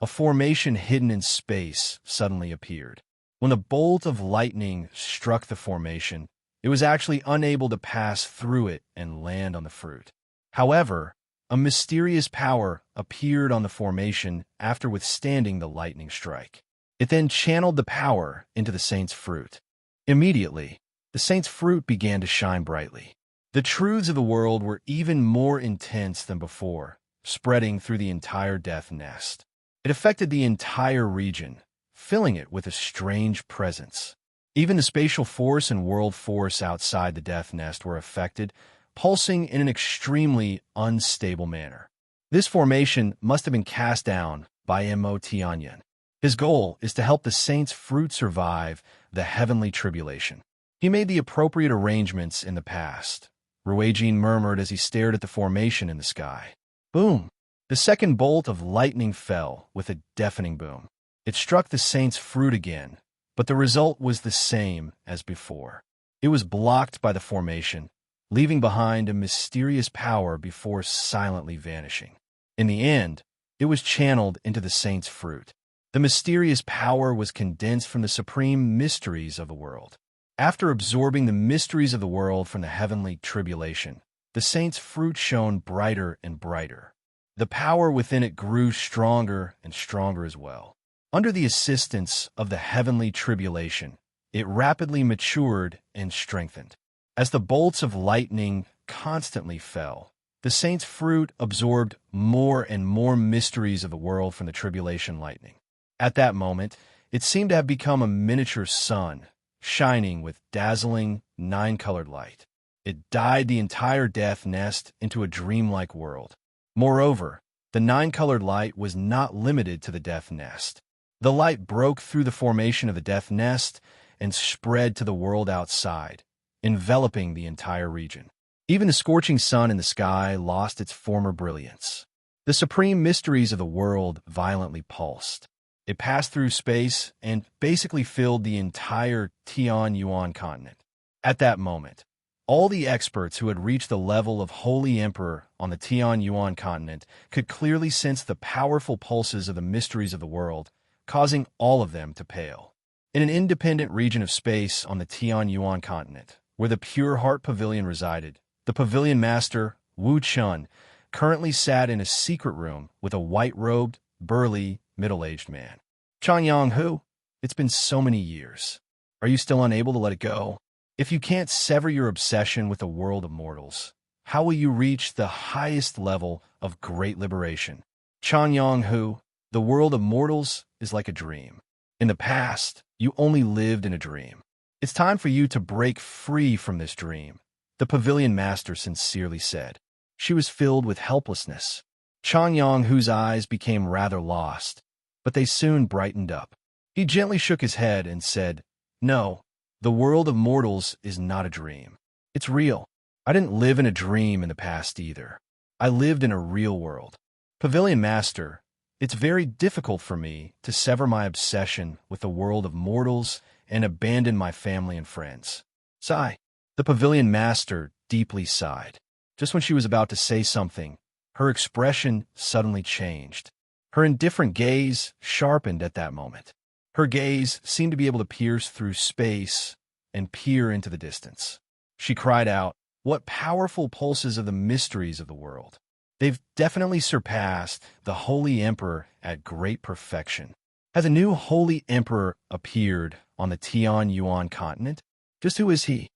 a formation hidden in space suddenly appeared. When the bolt of lightning struck the formation, it was actually unable to pass through it and land on the fruit. However, a mysterious power appeared on the formation after withstanding the lightning strike. It then channeled the power into the saint's fruit. Immediately, the saint's fruit began to shine brightly. The truths of the world were even more intense than before, spreading through the entire death nest. It affected the entire region, filling it with a strange presence. Even the spatial force and world force outside the death nest were affected, pulsing in an extremely unstable manner. This formation must have been cast down by Mo Tianyan. His goal is to help the saint's fruit survive the heavenly tribulation. He made the appropriate arrangements in the past, Ruijin murmured as he stared at the formation in the sky. Boom! The second bolt of lightning fell with a deafening boom. It struck the saint's fruit again, but the result was the same as before. It was blocked by the formation, leaving behind a mysterious power before silently vanishing. In the end, it was channeled into the saint's fruit. The mysterious power was condensed from the supreme mysteries of the world. After absorbing the mysteries of the world from the heavenly tribulation, the saint's fruit shone brighter and brighter. The power within it grew stronger and stronger as well. Under the assistance of the heavenly tribulation, it rapidly matured and strengthened. As the bolts of lightning constantly fell, the saint's fruit absorbed more and more mysteries of the world from the tribulation lightning. At that moment, it seemed to have become a miniature sun, shining with dazzling, nine-colored light. It dyed the entire death nest into a dreamlike world. Moreover, the nine-colored light was not limited to the death nest. The light broke through the formation of the death nest and spread to the world outside, enveloping the entire region. Even the scorching sun in the sky lost its former brilliance. The supreme mysteries of the world violently pulsed. It passed through space and basically filled the entire Tianyuan continent. At that moment, all the experts who had reached the level of Holy Emperor on the Tianyuan continent could clearly sense the powerful pulses of the mysteries of the world, causing all of them to pale. In an independent region of space on the Tianyuan continent, where the Pure Heart Pavilion resided, the Pavilion Master, Wu Chun, currently sat in a secret room with a white-robed, burly, middle-aged man. Changyang Hu, it's been so many years. Are you still unable to let it go? If you can't sever your obsession with the world of mortals, how will you reach the highest level of great liberation? Changyang Hu, the world of mortals is like a dream. In the past, you only lived in a dream. It's time for you to break free from this dream, the Pavilion Master sincerely said. She was filled with helplessness. Changyang Hu's eyes became rather lost, but they soon brightened up. He gently shook his head and said, "No, the world of mortals is not a dream. It's real. I didn't live in a dream in the past either. I lived in a real world. Pavilion Master, it's very difficult for me to sever my obsession with the world of mortals and abandon my family and friends." Sigh. The Pavilion Master deeply sighed. Just when she was about to say something, her expression suddenly changed. Her indifferent gaze sharpened at that moment. Her gaze seemed to be able to pierce through space and peer into the distance. She cried out, "What powerful pulses of the mysteries of the world! They've definitely surpassed the Holy Emperor at great perfection." Has a new Holy Emperor appeared on the Tianyuan continent? Just who is he?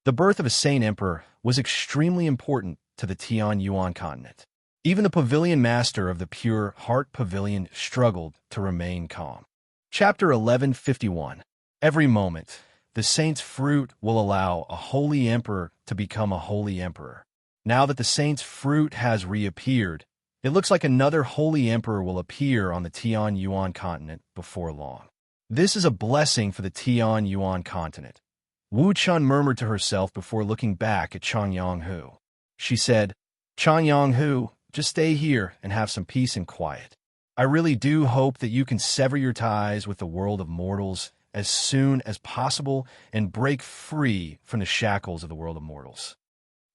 The birth of a Saint Emperor was extremely important to the Tianyuan continent. Even the Pavilion Master of the Pure Heart Pavilion struggled to remain calm. Chapter 1151. Every moment, the saint's fruit will allow a holy emperor to become a holy emperor. Now that the saint's fruit has reappeared, it looks like another holy emperor will appear on the Tianyuan continent before long. This is a blessing for the Tianyuan continent. Wu Chun murmured to herself before looking back at Changyang Hu. She said, "Changyang Hu, just stay here and have some peace and quiet. I really do hope that you can sever your ties with the world of mortals as soon as possible and break free from the shackles of the world of mortals."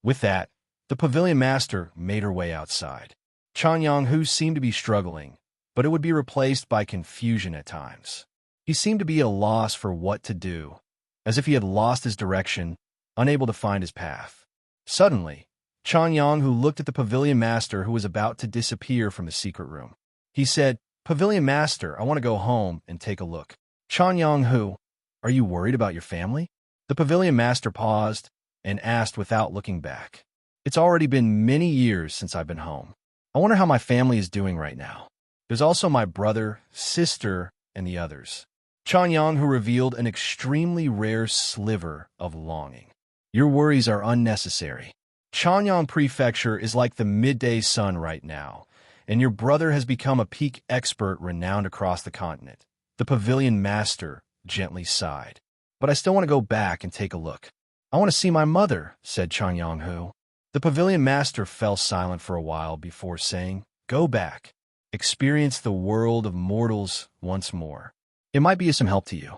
With that, the Pavilion Master made her way outside. Changyang Hu seemed to be struggling, but it would be replaced by confusion at times. He seemed to be at a loss for what to do, as if he had lost his direction, unable to find his path. Suddenly, Changyang Hu looked at the Pavilion Master who was about to disappear from the secret room. He said, "Pavilion Master, I want to go home and take a look." Changyang Hu, are you worried about your family? The Pavilion Master paused and asked without looking back. It's already been many years since I've been home. I wonder how my family is doing right now. There's also my brother, sister, and the others. Changyang Hu revealed an extremely rare sliver of longing. Your worries are unnecessary. Chanyang Prefecture is like the midday sun right now, and your brother has become a peak expert renowned across the continent. The Pavilion Master gently sighed. But I still want to go back and take a look. I want to see my mother, said Changyang Hu. The Pavilion Master fell silent for a while before saying, Go back. Experience the world of mortals once more. It might be of some help to you.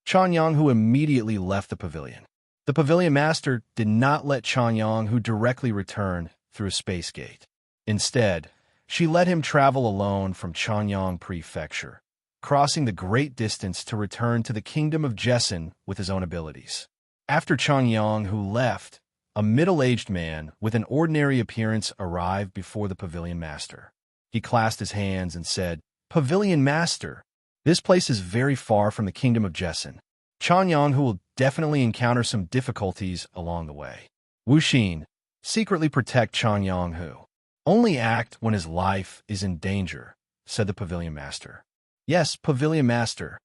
Changyang Hu immediately left the pavilion. The Pavilion Master did not let Changyang Hu directly return through a space gate. Instead, she let him travel alone from Chanyang Prefecture, crossing the great distance to return to the kingdom of Jessen with his own abilities. After Changyang Hu left, a middle-aged man with an ordinary appearance arrived before the Pavilion Master. He clasped his hands and said, "Pavilion Master, this place is very far from the kingdom of Jessen. Chanyang will definitely encounter some difficulties along the way. Wuxin, secretly protect Chanyang Hu. Only act when his life is in danger," said the Pavilion Master. "Yes, Pavilion Master."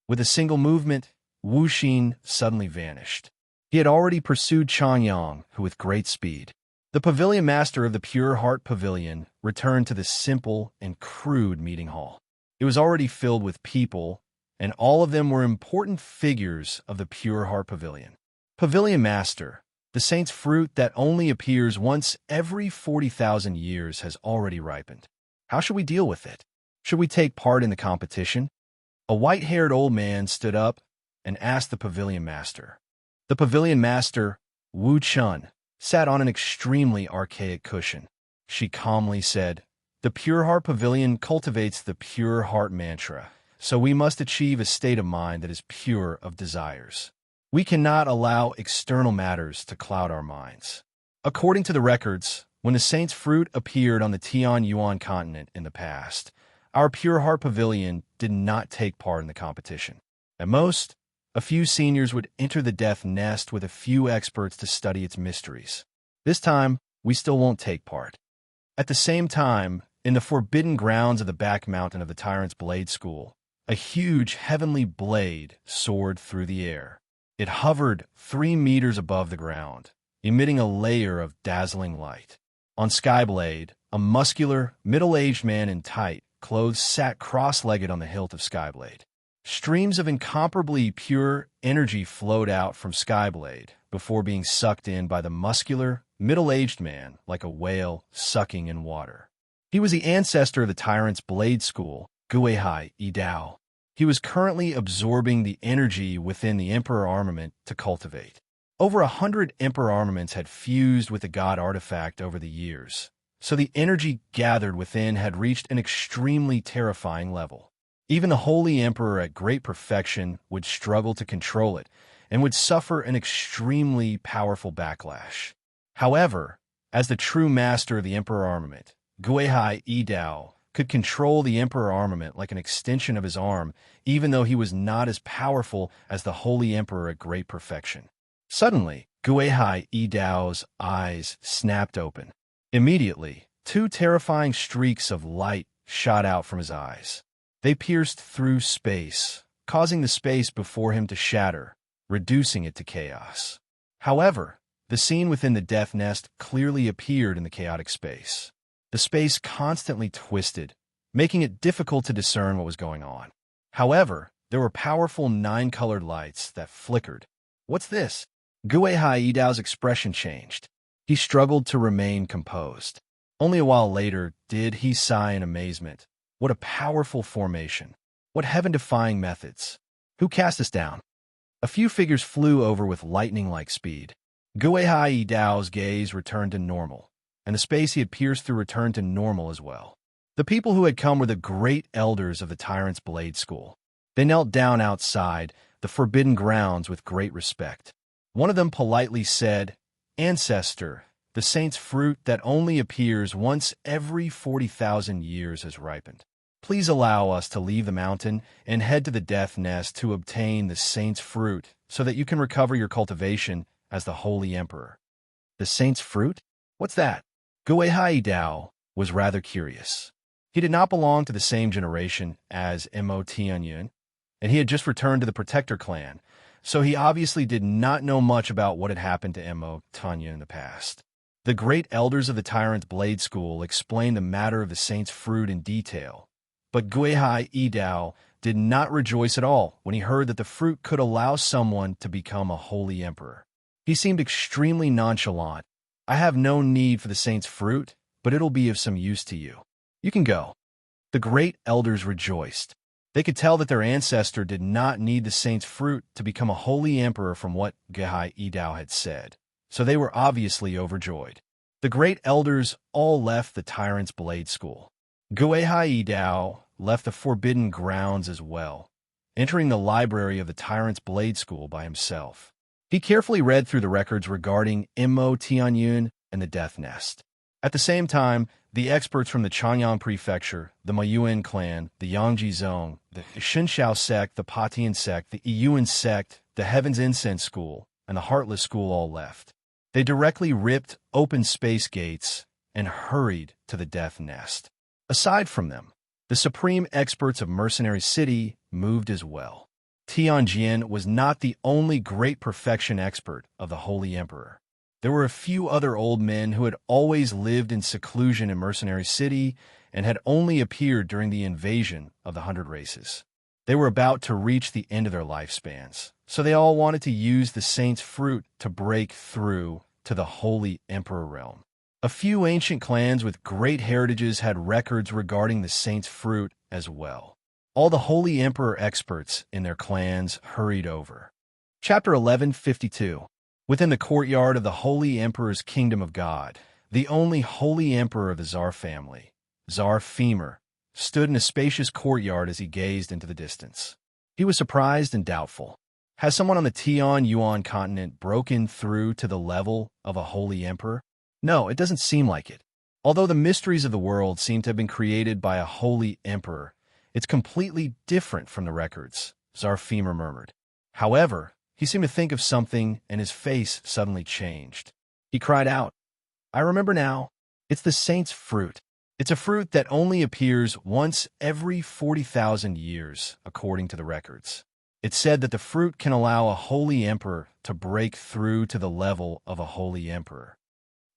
With a single movement, Wuxin suddenly vanished. He had already pursued Chanyang Hu with great speed. The Pavilion Master of the Pure Heart Pavilion returned to the simple and crude meeting hall. It was already filled with people, and all of them were important figures of the Pure Heart Pavilion. "Pavilion Master, the saint's fruit that only appears once every 40,000 years has already ripened. How should we deal with it? Should we take part in the competition?" A white-haired old man stood up and asked the Pavilion Master. The Pavilion Master, Wu Chun, sat on an extremely archaic cushion. She calmly said, "The Pure Heart Pavilion cultivates the Pure Heart Mantra, so we must achieve a state of mind that is pure of desires. We cannot allow external matters to cloud our minds." According to the records, when the saint's fruit appeared on the Tian Yuan continent in the past, our Pure Heart Pavilion did not take part in the competition. At most, a few seniors would enter the death nest with a few experts to study its mysteries. This time, we still won't take part. At the same time, in the forbidden grounds of the back mountain of the Tyrant's Blade School, a huge heavenly blade soared through the air. It hovered 3 meters above the ground, emitting a layer of dazzling light. On Skyblade, a muscular, middle-aged man in tight clothes sat cross-legged on the hilt of Skyblade. Streams of incomparably pure energy flowed out from Skyblade before being sucked in by the muscular, middle-aged man like a whale sucking in water. He was the ancestor of the Tyrant's Blade School, Guihai Idao. He was currently absorbing the energy within the Emperor armament to cultivate. Over 100 Emperor armaments had fused with the God artifact over the years, so the energy gathered within had reached an extremely terrifying level. Even the Holy Emperor at great perfection would struggle to control it and would suffer an extremely powerful backlash. However, as the true master of the Emperor armament, Guihai Idao could control the Emperor armament like an extension of his arm, even though he was not as powerful as the Holy Emperor at great perfection. Suddenly, Guihai Idao's eyes snapped open. Immediately, 2 terrifying streaks of light shot out from his eyes. They pierced through space, causing the space before him to shatter, reducing it to chaos. However, the scene within the death nest clearly appeared in the chaotic space. The space constantly twisted, making it difficult to discern what was going on. However, there were powerful 9-colored lights that flickered. "What's this?" Guihai Idao's expression changed. He struggled to remain composed. Only a while later did he sigh in amazement. What a powerful formation. What heaven-defying methods. Who cast us down? A few figures flew over with lightning-like speed. Guihai Idao's gaze returned to normal, and the space he had pierced through returned to normal as well. The people who had come were the great elders of the Tyrant's Blade School. They knelt down outside the forbidden grounds with great respect. One of them politely said, "Ancestor, the saint's fruit that only appears once every 40,000 years has ripened. Please allow us to leave the mountain and head to the death nest to obtain the saint's fruit so that you can recover your cultivation as the Holy Emperor." "The saint's fruit? What's that?" Guihai Idao was rather curious. He did not belong to the same generation as Mo Tianyun, and he had just returned to the Protector clan, so he obviously did not know much about what had happened to Mo Tianyun in the past. The great elders of the Tyrant's Blade School explained the matter of the saint's fruit in detail, but Guihai Idao did not rejoice at all when he heard that the fruit could allow someone to become a holy emperor. He seemed extremely nonchalant. "I have no need for the saint's fruit, but it'll be of some use to you. You can go." The great elders rejoiced. They could tell that their ancestor did not need the saint's fruit to become a holy emperor from what Guihai Idao had said, so they were obviously overjoyed. The great elders all left the Tyrant's Blade School. Guihai Idao left the forbidden grounds as well, entering the library of the Tyrant's Blade School by himself. He carefully read through the records regarding Mo Tianyun and the Death Nest. At the same time, the experts from the Chanyang Prefecture, the Mayuan clan, the Yangji Zong, the Xinxiao sect, the Patian sect, the Yuan sect, the Heaven's Incense School, and the Heartless School all left. They directly ripped open space gates and hurried to the Death Nest. Aside from them, the supreme experts of Mercenary City moved as well. Tianjin was not the only great perfection expert of the Holy Emperor. There were a few other old men who had always lived in seclusion in Mercenary City and had only appeared during the invasion of the 100 Races. They were about to reach the end of their lifespans, so they all wanted to use the Saint's Fruit to break through to the Holy Emperor realm. A few ancient clans with great heritages had records regarding the Saint's Fruit as well. All the Holy Emperor experts in their clans hurried over. Chapter 1152. Within the courtyard of the Holy Emperor's Kingdom of God, the only Holy Emperor of the Tsar family, Tsar Femur, stood in a spacious courtyard as he gazed into the distance. He was surprised and doubtful. Has someone on the Tian-Yuan continent broken through to the level of a Holy Emperor? No, it doesn't seem like it. Although the mysteries of the world seem to have been created by a Holy Emperor, it's completely different from the records, Tsar Femur murmured. However, he seemed to think of something, and his face suddenly changed. He cried out, "I remember now. It's the Saint's Fruit. It's a fruit that only appears once every 40,000 years, according to the records. It's said that the fruit can allow a Holy Emperor to break through to the level of a Holy Emperor."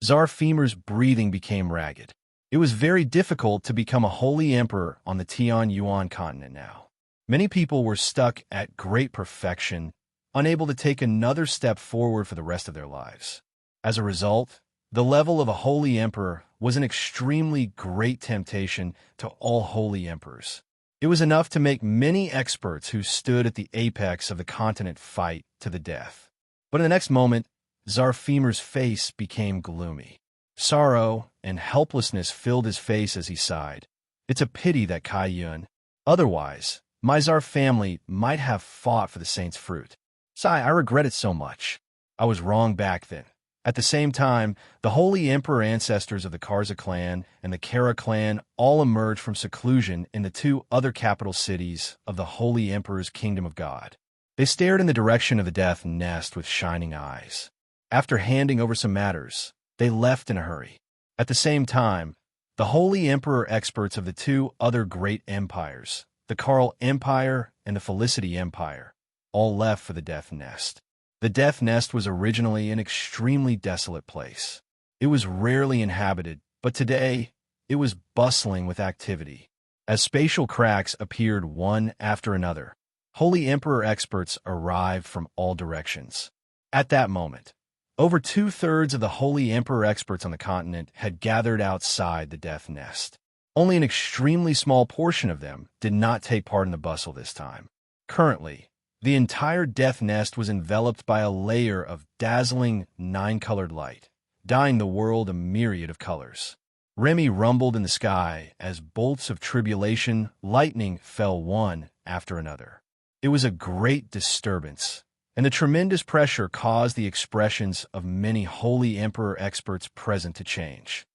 Tsar Femur's breathing became ragged. It was very difficult to become a Holy Emperor on the Tian-Yuan continent now. Many people were stuck at great perfection, unable to take another step forward for the rest of their lives. As a result, the level of a Holy Emperor was an extremely great temptation to all Holy Emperors. It was enough to make many experts who stood at the apex of the continent fight to the death. But in the next moment, Tsar Femur's face became gloomy. Sorrow and helplessness filled his face as he sighed. It's a pity that Kai Yun. Otherwise, my Tsar family might have fought for the Saint's Fruit. Sigh, I regret it so much. I was wrong back then. At the same time, the Holy Emperor ancestors of the Karza clan and the Kara clan all emerged from seclusion in the two other capital cities of the Holy Emperor's Kingdom of God. They stared in the direction of the Death Nest with shining eyes. After handing over some matters, they left in a hurry. At the same time, the Holy Emperor experts of the two other great empires, the Karl Empire and the Felicity Empire, all left for the Death Nest. The Death Nest was originally an extremely desolate place. It was rarely inhabited, but today it was bustling with activity. As spatial cracks appeared one after another, Holy Emperor experts arrived from all directions. At that moment, over 2/3 of the Holy Emperor experts on the continent had gathered outside the Death Nest. Only an extremely small portion of them did not take part in the bustle this time. Currently, the entire Death Nest was enveloped by a layer of dazzling 9-colored light, dyeing the world a myriad of colors. Remy rumbled in the sky as bolts of tribulation lightning fell one after another. It was a great disturbance, and the tremendous pressure caused the expressions of many Holy Emperor experts present to change.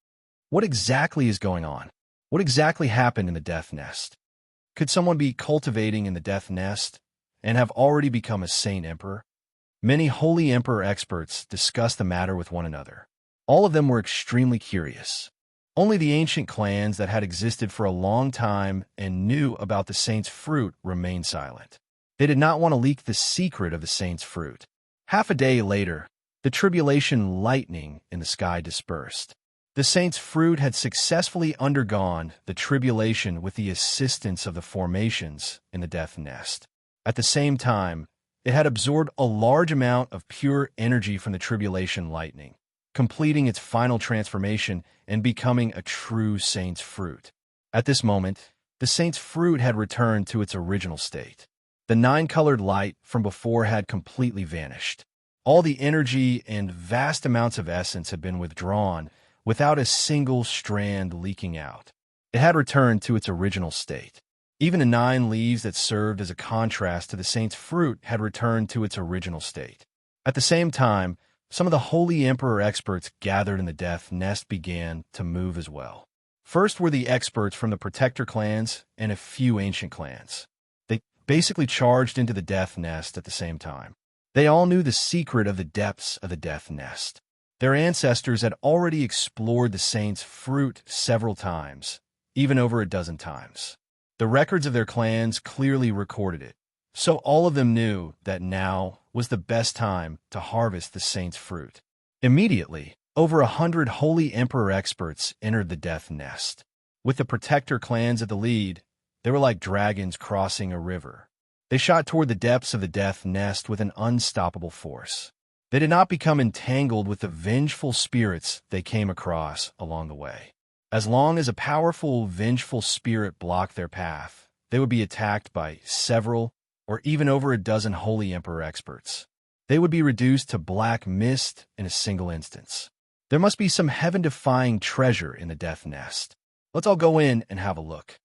What exactly is going on? What exactly happened in the Death Nest? Could someone be cultivating in the Death Nest and have already become a Saint Emperor? Many Holy Emperor experts discussed the matter with one another. All of them were extremely curious. Only the ancient clans that had existed for a long time and knew about the Saint's Fruit remained silent. They did not want to leak the secret of the Saint's Fruit. Half a day later, the tribulation lightning in the sky dispersed. The Saint's Fruit had successfully undergone the tribulation with the assistance of the formations in the Death Nest. At the same time, it had absorbed a large amount of pure energy from the tribulation lightning, completing its final transformation and becoming a true Saint's Fruit. At this moment, the Saint's Fruit had returned to its original state. The 9-colored light from before had completely vanished. All the energy and vast amounts of essence had been withdrawn without a single strand leaking out. It had returned to its original state. Even the 9 leaves that served as a contrast to the Saint's Fruit had returned to its original state. At the same time, Some of the Holy Emperor experts gathered in the Death Nest began to move as well. First were the experts from the Protector clans and a few ancient clans. They basically charged into the Death Nest at the same time. They all knew the secret of the depths of the Death Nest. Their ancestors had already explored the Saint's fruit several times, even over a dozen times. The records of their clans clearly recorded it, so all of them knew that now was the best time to harvest the Saint's fruit. Immediately, over 100 Holy Emperor experts entered the Death Nest. With the Protector clans at the lead, they were like dragons crossing a river. They shot toward the depths of the Death Nest with an unstoppable force. They did not become entangled with the vengeful spirits they came across along the way. As long as a powerful, vengeful spirit blocked their path, they would be attacked by several or even over a dozen Holy Emperor experts. They would be reduced to black mist in a single instance. There must be some heaven-defying treasure in the Death Nest. Let's all go in and have a look.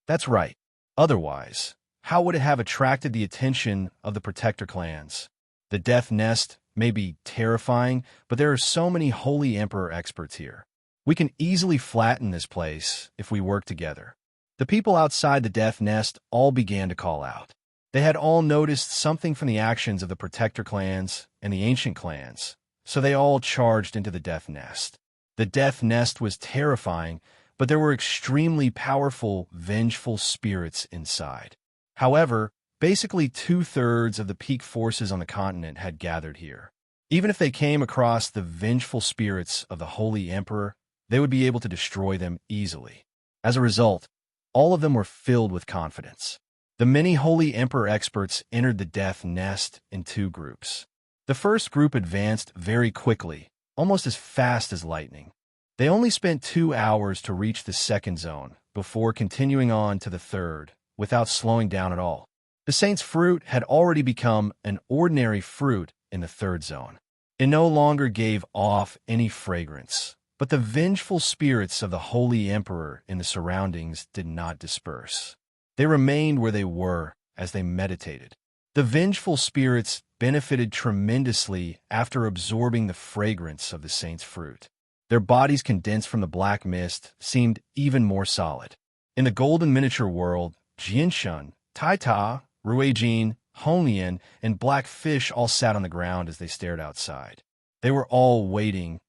That's right. Otherwise, how would it have attracted the attention of the Protector clans? The Death Nest may be terrifying, but there are so many Holy Emperor experts here. We can easily flatten this place if we work together. The people outside the Death Nest all began to call out. They had all noticed something from the actions of the Protector clans and the ancient clans, so they all charged into the Death Nest. The Death Nest was terrifying, but there were extremely powerful, vengeful spirits inside. However, basically 2/3 of the peak forces on the continent had gathered here. Even if they came across the vengeful spirits of the Holy Emperor, they would be able to destroy them easily. As a result, all of them were filled with confidence. The many Holy Emperor experts entered the Death Nest in two groups. The first group advanced very quickly, almost as fast as lightning. They only spent 2 hours to reach the second zone before continuing on to the third, without slowing down at all. The Saint's fruit had already become an ordinary fruit in the third zone. It no longer gave off any fragrance, but the vengeful spirits of the Holy Emperor in the surroundings did not disperse. They remained where they were as they meditated. The vengeful spirits benefited tremendously after absorbing the fragrance of the Saint's fruit. Their bodies condensed from the black mist seemed even more solid. In the golden miniature world, Jianshun, Taita, Ruijin, Honglian, and Black Fish all sat on the ground as they stared outside. They were all waiting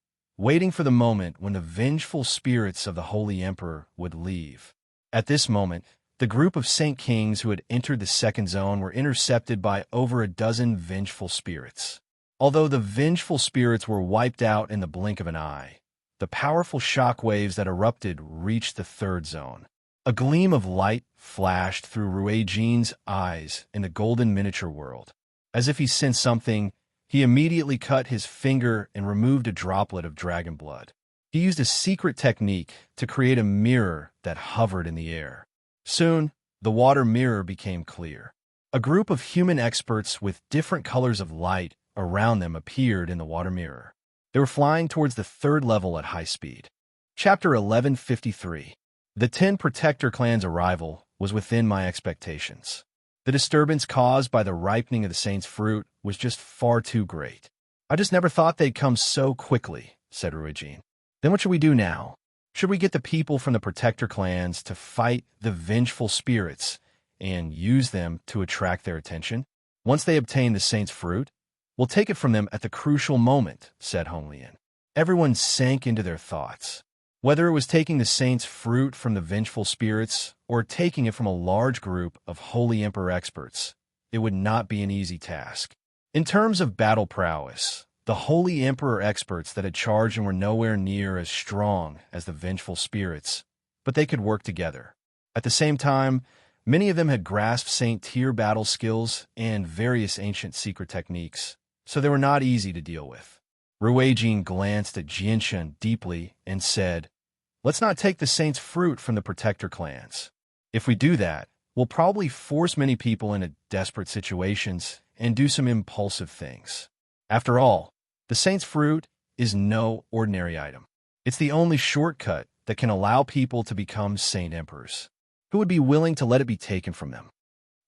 for the moment when the vengeful spirits of the Holy Emperor would leave. At this moment, the group of Saint Kings who had entered the second zone were intercepted by over a dozen vengeful spirits. Although the vengeful spirits were wiped out in the blink of an eye, the powerful shock waves that erupted reached the third zone. A gleam of light flashed through Ruijin's eyes in the golden miniature world. As if he sensed something, he immediately cut his finger and removed a droplet of dragon blood. He used a secret technique to create a mirror that hovered in the air. Soon, the water mirror became clear. A group of human experts with different colors of light around them appeared in the water mirror. They were flying towards the third level at high speed. Chapter 1153. The 10 Protector clans' arrival was within my expectations. The disturbance caused by the ripening of the Saint's fruit was just far too great. I just never thought they'd come so quickly, said Ruijin. Then what should we do now? Should we get the people from the Protector clans to fight the vengeful spirits and use them to attract their attention? Once they obtain the Saint's fruit, we'll take it from them at the crucial moment, said Honglian. Everyone sank into their thoughts. Whether it was taking the Saint's fruit from the vengeful spirits or taking it from a large group of Holy Emperor experts, it would not be an easy task. In terms of battle prowess, the Holy Emperor experts that had charged and were nowhere near as strong as the vengeful spirits, but they could work together. At the same time, many of them had grasped Saint-tier battle skills and various ancient secret techniques, so they were not easy to deal with. Ruijin glanced at Jianshun deeply and said, "Let's not take the Saint's fruit from the Protector clans. If we do that, we'll probably force many people into desperate situations and do some impulsive things. After all, the Saint's fruit is no ordinary item. It's the only shortcut that can allow people to become Saint Emperors. Who would be willing to let it be taken from them?"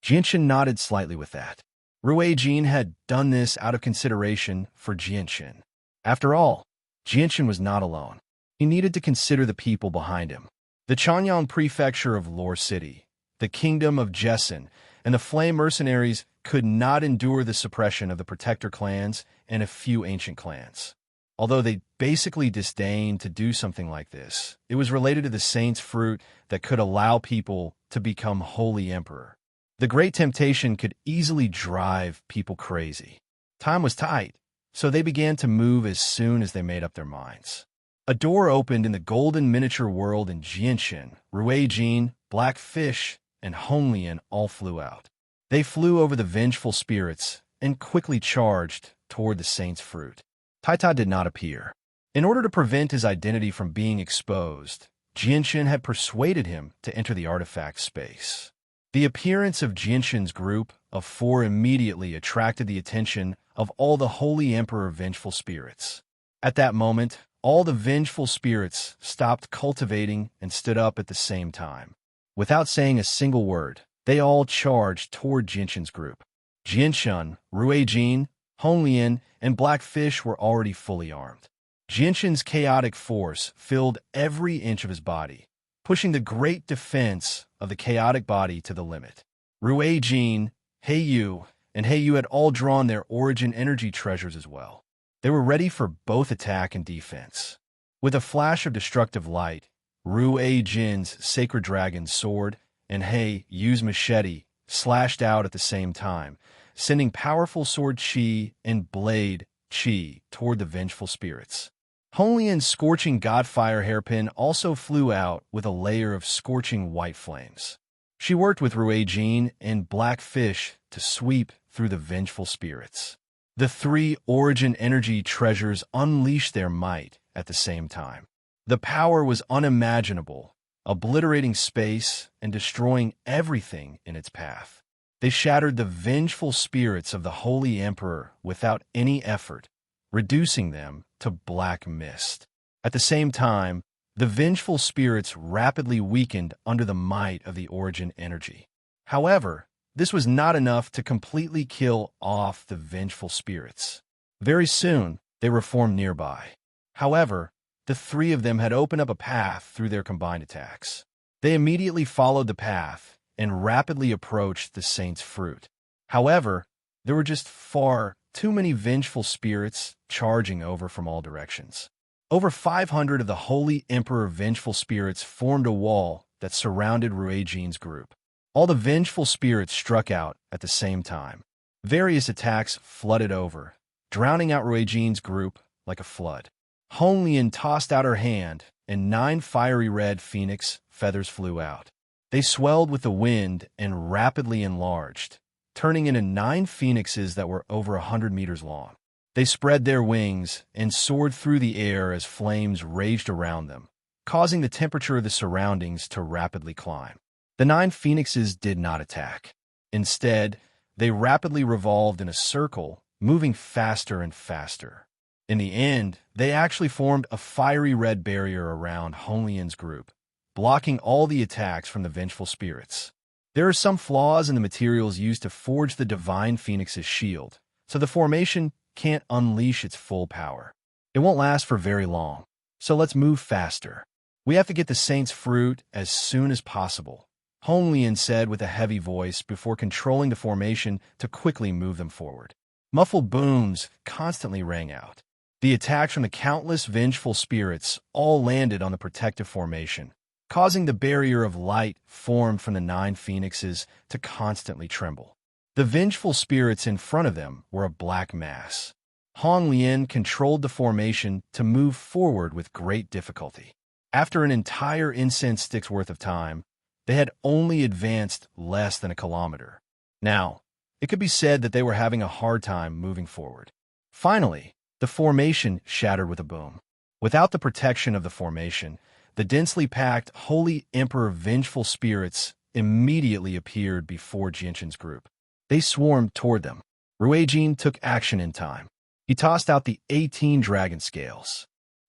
Jianshun nodded slightly with that. Ruijin had done this out of consideration for Jianshun. After all, Jianchen was not alone. He needed to consider the people behind him. The Chanyang prefecture of Lore City, the kingdom of Jessen, and the Flame mercenaries could not endure the suppression of the Protector clans and a few ancient clans. Although they basically disdained to do something like this, it was related to the saint's fruit that could allow people to become holy emperor. The great temptation could easily drive people crazy. Time was tight, so they began to move as soon as they made up their minds. A door opened in the golden miniature world and Jianshin, Ruijin, Black Fish, and Honglian all flew out. They flew over the vengeful spirits and quickly charged toward the saint's fruit. Taita did not appear. In order to prevent his identity from being exposed, Jianshin had persuaded him to enter the artifact space. The appearance of Jianshin's group of 4 immediately attracted the attention of all the Holy Emperor vengeful spirits. At that moment, all the vengeful spirits stopped cultivating and stood up at the same time. Without saying a single word, they all charged toward Jianshin's group. Jianshin, Ruijin, Honglian, and Black Fish were already fully armed. Jianshin's chaotic force filled every inch of his body, pushing the great defense of the chaotic body to the limit. Ruijin, Heiyu, and Heiyu had all drawn their origin energy treasures as well. They were ready for both attack and defense. With a flash of destructive light, Ruijin's sacred dragon's sword and Heiyu's machete slashed out at the same time, sending powerful sword chi and blade chi toward the vengeful spirits. Honglian's scorching godfire hairpin also flew out with a layer of scorching white flames. She worked with Ruijin and Black Fish to sweep through the vengeful spirits. The 3 origin energy treasures unleashed their might at the same time. The power was unimaginable, obliterating space and destroying everything in its path. They shattered the vengeful spirits of the Holy Emperor without any effort, reducing them to black mist. At the same time, the vengeful spirits rapidly weakened under the might of the origin energy. However, this was not enough to completely kill off the vengeful spirits. Very soon, they reformed nearby. However, the 3 of them had opened up a path through their combined attacks. They immediately followed the path and rapidly approached the saint's fruit. However, there were just far too many vengeful spirits charging over from all directions. Over 500 of the Holy Emperor vengeful spirits formed a wall that surrounded Ruijin's group. All the vengeful spirits struck out at the same time. Various attacks flooded over, drowning out Ruijin's group like a flood. Honglian tossed out her hand, and 9 fiery red phoenix feathers flew out. They swelled with the wind and rapidly enlarged, turning into 9 phoenixes that were over 100 meters long. They spread their wings and soared through the air as flames raged around them, causing the temperature of the surroundings to rapidly climb. The 9 phoenixes did not attack. Instead, they rapidly revolved in a circle, moving faster and faster. In the end, they actually formed a fiery red barrier around Honglian's group, blocking all the attacks from the vengeful spirits. There are some flaws in the materials used to forge the Divine Phoenix's shield, so the formation can't unleash its full power. It won't last for very long, so let's move faster. We have to get the Saint's fruit as soon as possible, Honglian said with a heavy voice before controlling the formation to quickly move them forward. Muffled booms constantly rang out. The attacks from the countless vengeful spirits all landed on the protective formation, causing the barrier of light formed from the 9 phoenixes to constantly tremble. The vengeful spirits in front of them were a black mass. Honglian controlled the formation to move forward with great difficulty. After an entire incense stick's worth of time, they had only advanced less than a kilometer. Now, it could be said that they were having a hard time moving forward. Finally, the formation shattered with a boom. Without the protection of the formation, the densely packed Holy Emperor vengeful spirits immediately appeared before Jianshin's group. They swarmed toward them. Ruijin took action in time. He tossed out the 18 dragon scales.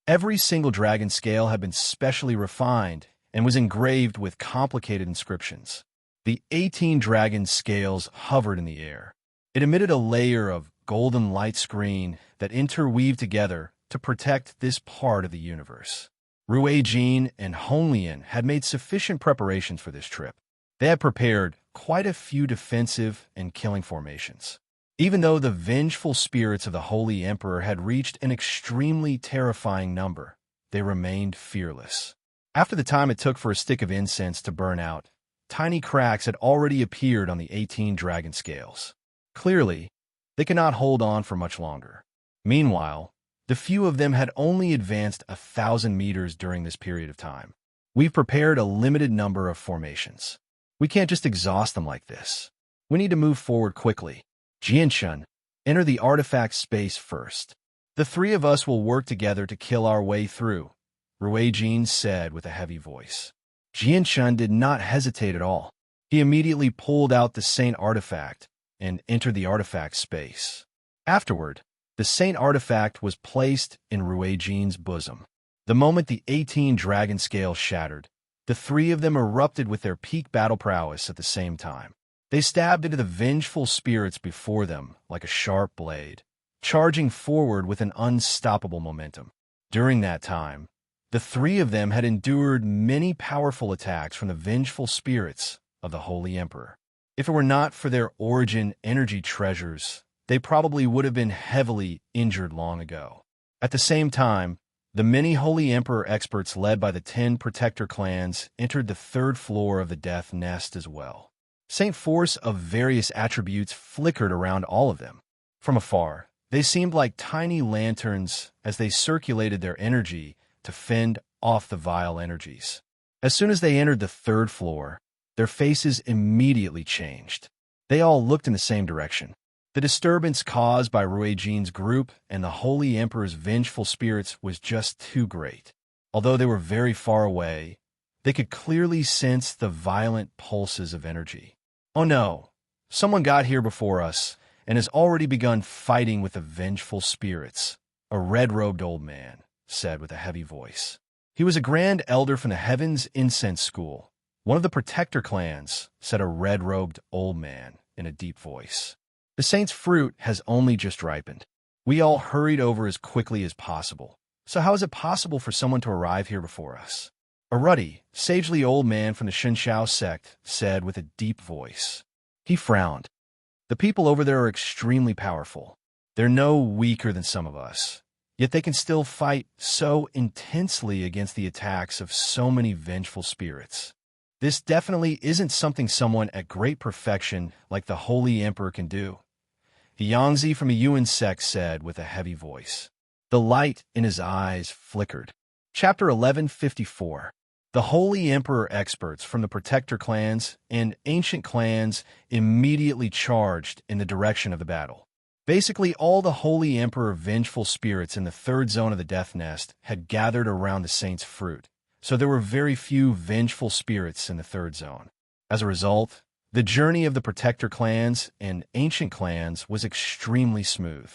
Every single dragon scale had been specially refined and was engraved with complicated inscriptions. The 18 dragon scales hovered in the air. It emitted a layer of golden light screen that interweaved together to protect this part of the universe. Ruijin and Honglian had made sufficient preparations for this trip. They had prepared quite a few defensive and killing formations. Even though the vengeful spirits of the Holy Emperor had reached an extremely terrifying number, they remained fearless. After the time it took for a stick of incense to burn out, tiny cracks had already appeared on the 18 dragon scales. Clearly, they could not hold on for much longer. Meanwhile, the few of them had only advanced 1,000 meters during this period of time. We've prepared a limited number of formations. We can't just exhaust them like this. We need to move forward quickly. Jianshun, enter the artifact space first. The three of us will work together to kill our way through, Ruijin said with a heavy voice. Jianshun did not hesitate at all. He immediately pulled out the Saint artifact and entered the artifact space. Afterward, the Saint artifact was placed in Ruijin's bosom. The moment the 18 dragon scales shattered, the three of them erupted with their peak battle prowess at the same time. They stabbed into the vengeful spirits before them like a sharp blade, charging forward with an unstoppable momentum. During that time, the three of them had endured many powerful attacks from the vengeful spirits of the Holy Emperor. If it were not for their origin energy treasures, they probably would have been heavily injured long ago. At the same time, the many Holy Emperor experts led by the 10 protector clans entered the 3rd floor of the Death Nest as well. Saint force of various attributes flickered around all of them. From afar, they seemed like tiny lanterns as they circulated their energy to fend off the vile energies. As soon as they entered the 3rd floor, their faces immediately changed. They all looked in the same direction. The disturbance caused by Ruijin's group and the Holy Emperor's vengeful spirits was just too great. Although they were very far away, they could clearly sense the violent pulses of energy. Oh no, someone got here before us and has already begun fighting with the vengeful spirits, a red-robed old man said with a heavy voice. He was a grand elder from the Heaven's Incense School. One of the protector clans, said a red-robed old man in a deep voice. The saint's fruit has only just ripened. We all hurried over as quickly as possible. So how is it possible for someone to arrive here before us? A ruddy, sagely old man from the Shenxiao sect said with a deep voice. He frowned. The people over there are extremely powerful. They're no weaker than some of us. Yet they can still fight so intensely against the attacks of so many vengeful spirits. This definitely isn't something someone at great perfection like the Holy Emperor can do. The Yangtze from the Yuan sect said with a heavy voice. The light in his eyes flickered. Chapter 1154. The Holy Emperor experts from the Protector clans and ancient clans immediately charged in the direction of the battle. Basically, all the Holy Emperor vengeful spirits in the 3rd zone of the Death Nest had gathered around the Saint's fruit, so there were very few vengeful spirits in the 3rd zone. As a result, the journey of the Protector clans and ancient clans was extremely smooth.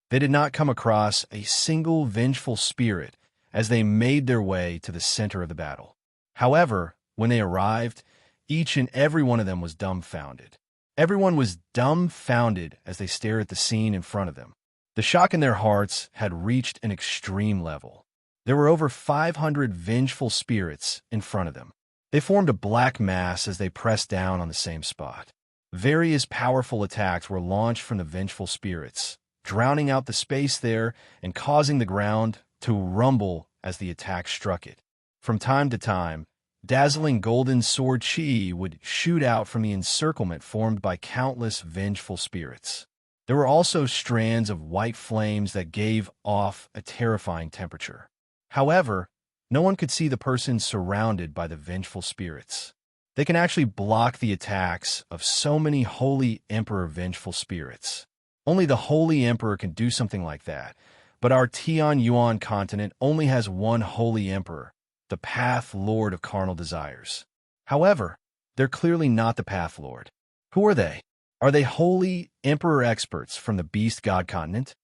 They did not come across a single vengeful spirit as they made their way to the center of the battle. However, when they arrived, each and every one of them was dumbfounded. Everyone was dumbfounded as they stared at the scene in front of them. The shock in their hearts had reached an extreme level. There were over 500 vengeful spirits in front of them. They formed a black mass as they pressed down on the same spot. Various powerful attacks were launched from the vengeful spirits, drowning out the space there and causing the ground to rumble as the attack struck it. From time to time, dazzling golden sword chi would shoot out from the encirclement formed by countless vengeful spirits. There were also strands of white flames that gave off a terrifying temperature. However, no one could see the person surrounded by the vengeful spirits. They can actually block the attacks of so many Holy Emperor vengeful spirits. Only the Holy Emperor can do something like that, but our Tian Yuan continent only has one Holy Emperor, the Path Lord of Carnal Desires. However, they're clearly not the Path Lord. Who are they? Are they Holy Emperor experts from the Beast God continent?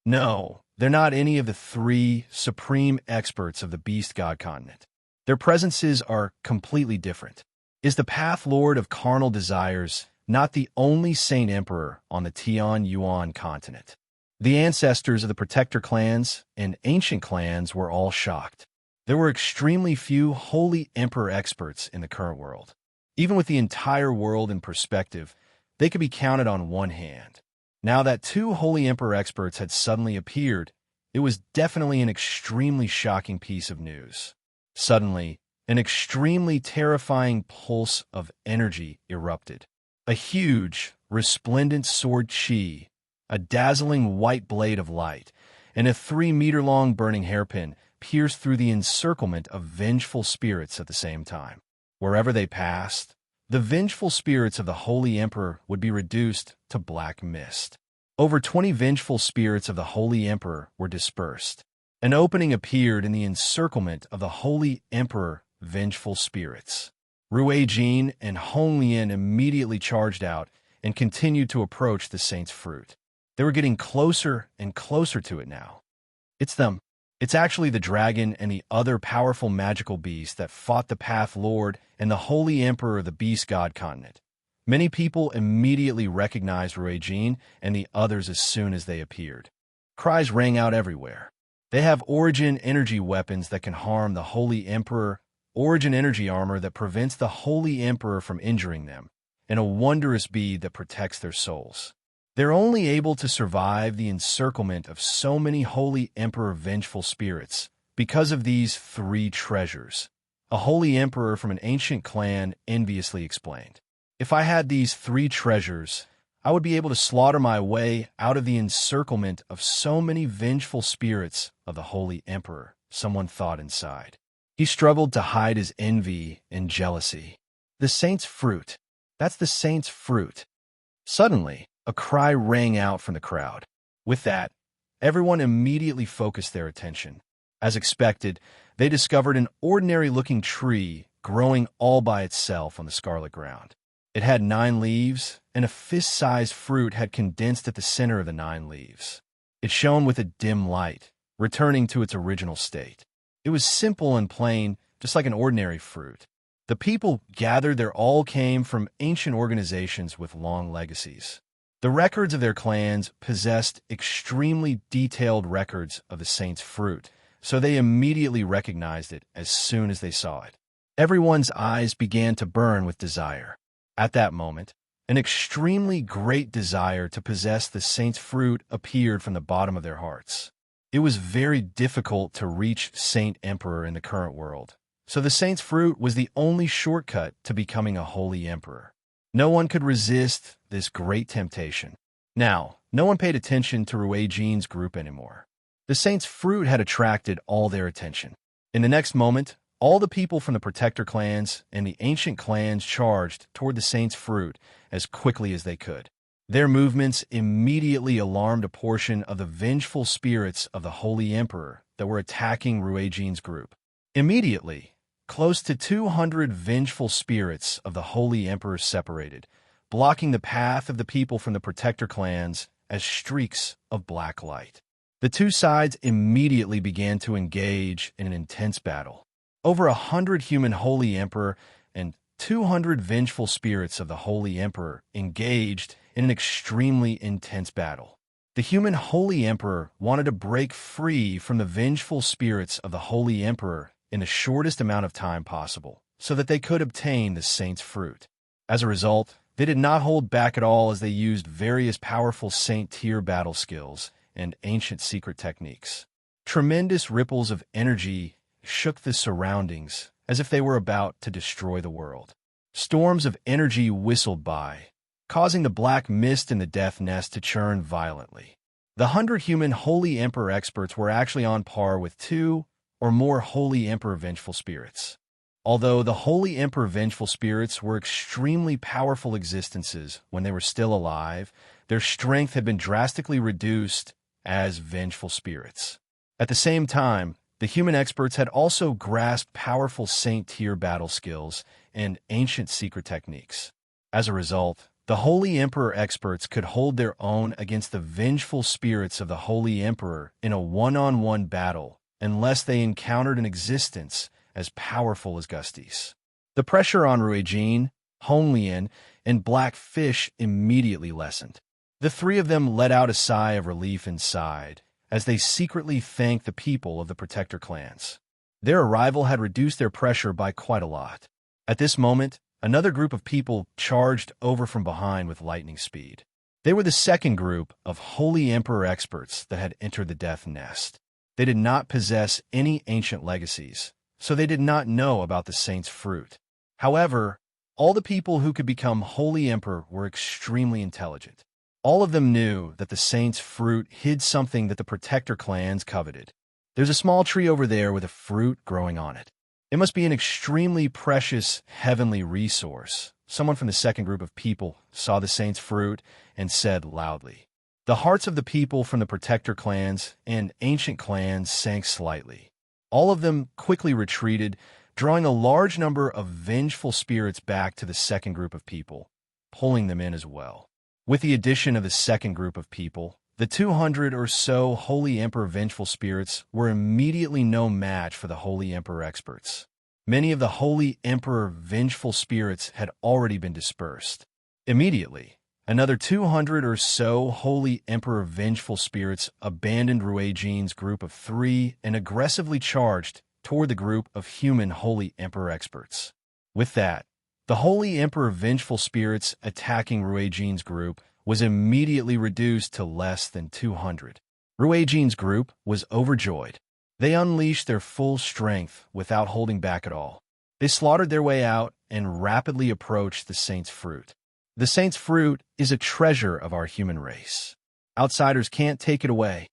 No, they're not any of the 3 supreme experts of the Beast God continent. Their presences are completely different. Is the Path Lord of Carnal Desires not the only Saint Emperor on the Tian Yuan continent? The ancestors of the Protector clans and ancient clans were all shocked. There were extremely few Holy Emperor experts in the current world. Even with the entire world in perspective, they could be counted on one hand. Now that two Holy Emperor experts had suddenly appeared, it was definitely an extremely shocking piece of news. Suddenly, an extremely terrifying pulse of energy erupted. A huge, resplendent sword chi, a dazzling white blade of light, and a 3-meter-long burning hairpin pierced through the encirclement of vengeful spirits at the same time. Wherever they passed, the vengeful spirits of the Holy Emperor would be reduced to black mist. Over 20 vengeful spirits of the Holy Emperor were dispersed. An opening appeared in the encirclement of the Holy Emperor vengeful spirits. Ruijin and Honglian immediately charged out and continued to approach the Saint's Fruit. They were getting closer and closer to it now. It's them. It's actually the dragon and the other powerful magical beast that fought the Path Lord and the Holy Emperor of the Beast God continent. Many people immediately recognized Ruijin and the others as soon as they appeared. Cries rang out everywhere. They have origin energy weapons that can harm the Holy Emperor, origin energy armor that prevents the Holy Emperor from injuring them, and a wondrous bead that protects their souls. They're only able to survive the encirclement of so many Holy Emperor vengeful spirits because of these 3 treasures. A Holy Emperor from an ancient clan enviously explained. If I had these 3 treasures, I would be able to slaughter my way out of the encirclement of so many vengeful spirits of the Holy Emperor, someone thought inside. He struggled to hide his envy and jealousy. The Saint's Fruit. That's the Saint's Fruit. Suddenly, a cry rang out from the crowd. With that, everyone immediately focused their attention. As expected, they discovered an ordinary-looking tree growing all by itself on the scarlet ground. It had 9 leaves, and a fist-sized fruit had condensed at the center of the 9 leaves. It shone with a dim light, returning to its original state. It was simple and plain, just like an ordinary fruit. The people gathered there all came from ancient organizations with long legacies. The records of their clans possessed extremely detailed records of the Saint's Fruit, so they immediately recognized it as soon as they saw it. Everyone's eyes began to burn with desire. At that moment, an extremely great desire to possess the Saint's Fruit appeared from the bottom of their hearts. It was very difficult to reach Saint Emperor in the current world, so the Saint's Fruit was the only shortcut to becoming a Holy Emperor. No one could resist this great temptation. Now, no one paid attention to Ruijin's group anymore. The Saint's Fruit had attracted all their attention. In the next moment, all the people from the Protector clans and the ancient clans charged toward the Saint's Fruit as quickly as they could. Their movements immediately alarmed a portion of the vengeful spirits of the Holy Emperor that were attacking Ruijin's group. Immediately, close to 200 vengeful spirits of the Holy Emperor separated, blocking the path of the people from the Protector clans as streaks of black light. The two sides immediately began to engage in an intense battle. Over 100 human Holy Emperor and 200 vengeful spirits of the Holy Emperor engaged in an extremely intense battle. The human Holy Emperor wanted to break free from the vengeful spirits of the Holy Emperor in the shortest amount of time possible, so that they could obtain the Saint's Fruit. As a result, they did not hold back at all as they used various powerful Saint-tier battle skills and ancient secret techniques. Tremendous ripples of energy shook the surroundings as if they were about to destroy the world. Storms of energy whistled by, causing the black mist in the death nest to churn violently. The 100 human Holy Emperor experts were actually on par with 2 or more Holy Emperor vengeful spirits. Although the Holy Emperor vengeful spirits were extremely powerful existences when they were still alive, their strength had been drastically reduced as vengeful spirits. At the same time, the human experts had also grasped powerful Saint-tier battle skills and ancient secret techniques. As a result, the Holy Emperor experts could hold their own against the vengeful spirits of the Holy Emperor in a one-on-one battle unless they encountered an existence as powerful as Gustis. The pressure on Ruijin, Honglian, and Black Fish immediately lessened. The three of them let out a sigh of relief inside, as they secretly thanked the people of the Protector clans. Their arrival had reduced their pressure by quite a lot. At this moment, another group of people charged over from behind with lightning speed. They were the second group of Holy Emperor experts that had entered the Death Nest. They did not possess any ancient legacies, so they did not know about the Saint's fruit. However, all the people who could become Holy Emperor were extremely intelligent. All of them knew that the Saint's fruit hid something that the Protector clans coveted. There's a small tree over there with a fruit growing on it. It must be an extremely precious heavenly resource. Someone from the second group of people saw the Saint's fruit and said loudly. The hearts of the people from the Protector clans and ancient clans sank slightly. All of them quickly retreated, drawing a large number of vengeful spirits back to the second group of people, pulling them in as well. With the addition of the second group of people, the 200 or so Holy Emperor vengeful spirits were immediately no match for the Holy Emperor experts. Many of the Holy Emperor vengeful spirits had already been dispersed. Immediately, another 200 or so Holy Emperor vengeful spirits abandoned Ruijin's group of three and aggressively charged toward the group of human Holy Emperor experts. With that, the Holy Emperor vengeful spirits attacking Ruijin's group was immediately reduced to less than 200. Ruijin's group was overjoyed. They unleashed their full strength without holding back at all. They slaughtered their way out and rapidly approached the Saint's fruit. The Saint's fruit is a treasure of our human race. Outsiders can't take it away.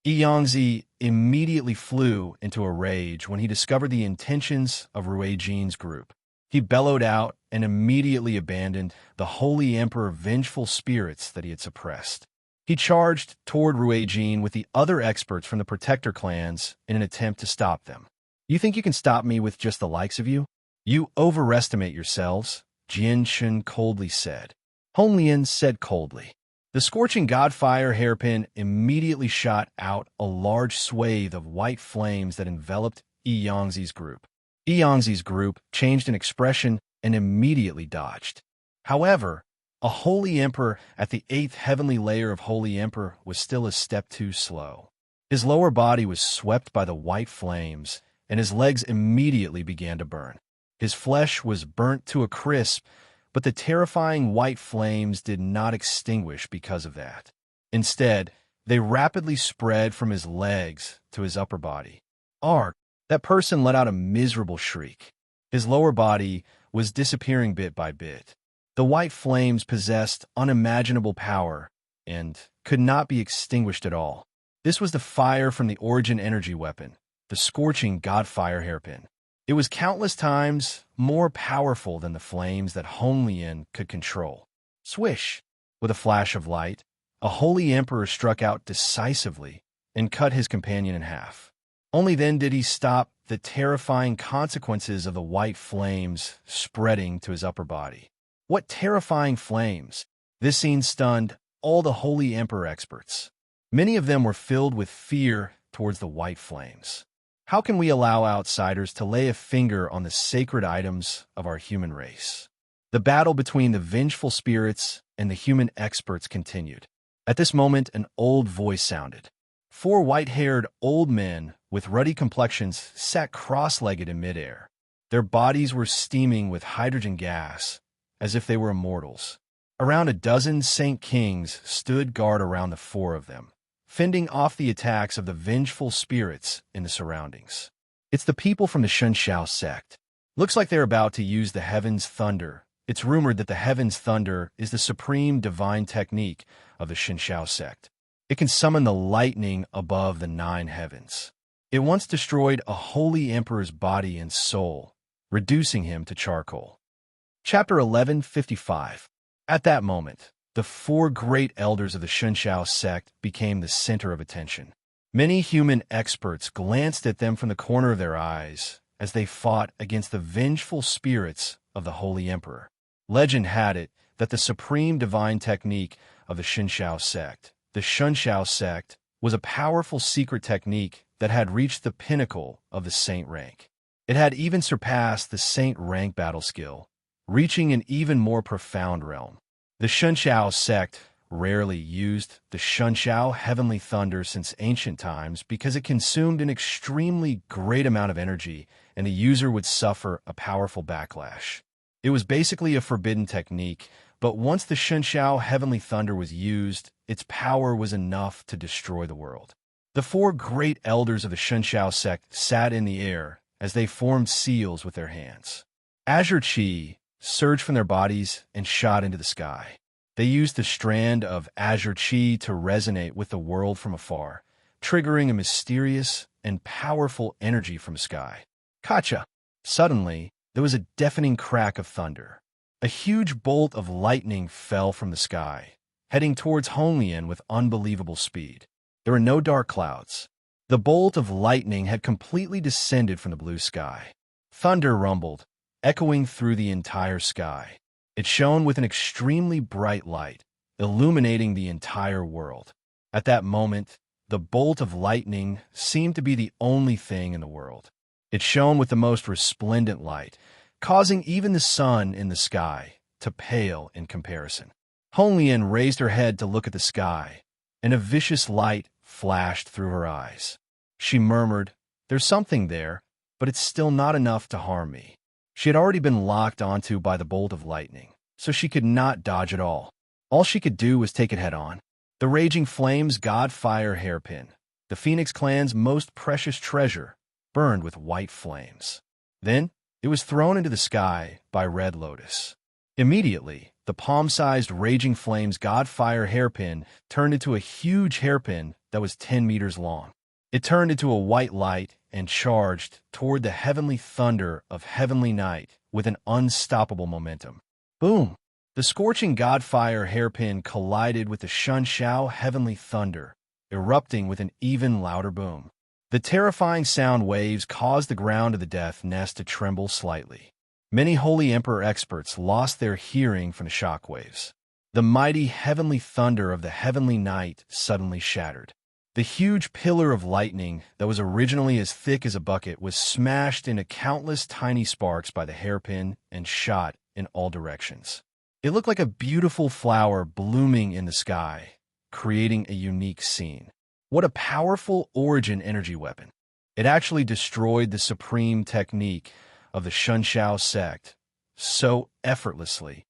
Yangzi immediately flew into a rage when he discovered the intentions of Ruijin's group. He bellowed out and immediately abandoned the Holy Emperor vengeful spirits that he had suppressed. He charged toward Ruijin with the other experts from the Protector clans in an attempt to stop them. You think you can stop me with just the likes of you? You overestimate yourselves, Jian Shun coldly said. Honglian said coldly. The scorching godfire hairpin immediately shot out a large swathe of white flames that enveloped Yangzi's group. Yangzi's group changed in expression and immediately dodged. However, a Holy Emperor at the 8th heavenly layer of Holy Emperor was still a step too slow. His lower body was swept by the white flames, and his legs immediately began to burn. His flesh was burnt to a crisp, but the terrifying white flames did not extinguish because of that. Instead, they rapidly spread from his legs to his upper body. Arg! That person let out a miserable shriek. His lower body was disappearing bit by bit. The white flames possessed unimaginable power and could not be extinguished at all. This was the fire from the origin energy weapon, the scorching godfire hairpin. It was countless times more powerful than the flames that Honglian could control. Swish! With a flash of light, a Holy Emperor struck out decisively and cut his companion in half. Only then did he stop the terrifying consequences of the white flames spreading to his upper body. What terrifying flames! This scene stunned all the Holy Emperor experts. Many of them were filled with fear towards the white flames. How can we allow outsiders to lay a finger on the sacred items of our human race? The battle between the vengeful spirits and the human experts continued. At this moment, an old voice sounded. 4 white-haired old men with ruddy complexions sat cross-legged in midair. Their bodies were steaming with hydrogen gas, as if they were immortals. Around a dozen Saint Kings stood guard around the 4 of them, fending off the attacks of the vengeful spirits in the surroundings. It's the people from the SwordChaos sect. Looks like they're about to use the Heaven's Thunder. It's rumored that the Heaven's Thunder is the supreme divine technique of the SwordChaos sect. It can summon the lightning above the 9 heavens. It once destroyed a Holy Emperor's body and soul, reducing him to charcoal. Chapter 1155. At that moment, the 4 great elders of the SwordChaos sect became the center of attention. Many human experts glanced at them from the corner of their eyes as they fought against the vengeful spirits of the Holy Emperor. Legend had it that the supreme divine technique of the SwordChaos sect, was a powerful secret technique that had reached the pinnacle of the saint rank. It had even surpassed the saint rank battle skill, reaching an even more profound realm. The SwordChaos sect rarely used the Shunshao heavenly thunder since ancient times because it consumed an extremely great amount of energy and the user would suffer a powerful backlash. It was basically a forbidden technique, but once the Shunshao heavenly thunder was used, its power was enough to destroy the world. The four great elders of the Shunshao sect sat in the air as they formed seals with their hands. Azure Chi surged from their bodies and shot into the sky. They used the strand of Azure Chi to resonate with the world from afar, triggering a mysterious and powerful energy from the sky. Kacha! Suddenly, there was a deafening crack of thunder. A huge bolt of lightning fell from the sky, heading towards Honglian with unbelievable speed. There were no dark clouds. The bolt of lightning had completely descended from the blue sky. Thunder rumbled, echoing through the entire sky. It shone with an extremely bright light, illuminating the entire world. At that moment, the bolt of lightning seemed to be the only thing in the world. It shone with the most resplendent light, causing even the sun in the sky to pale in comparison. Honglian raised her head to look at the sky, and a vicious light flashed through her eyes. She murmured, "There's something there, but it's still not enough to harm me." She had already been locked onto by the bolt of lightning, so she could not dodge at all. All she could do was take it head-on. The Raging Flames Godfire hairpin, the Phoenix clan's most precious treasure, burned with white flames. Then, it was thrown into the sky by Red Lotus. Immediately, the palm-sized Raging Flames Godfire hairpin turned into a huge hairpin that was 10 meters long. It turned into a white light and charged toward the heavenly thunder of heavenly night with an unstoppable momentum. Boom! The scorching Godfire hairpin collided with the Shunshao heavenly thunder, erupting with an even louder boom. The terrifying sound waves caused the ground of the Death Nest to tremble slightly. Many Holy Emperor experts lost their hearing from the shockwaves. The mighty heavenly thunder of the heavenly night suddenly shattered. The huge pillar of lightning that was originally as thick as a bucket was smashed into countless tiny sparks by the hairpin and shot in all directions. It looked like a beautiful flower blooming in the sky, creating a unique scene. What a powerful origin energy weapon. It actually destroyed the supreme technique of the Shunshao sect so effortlessly.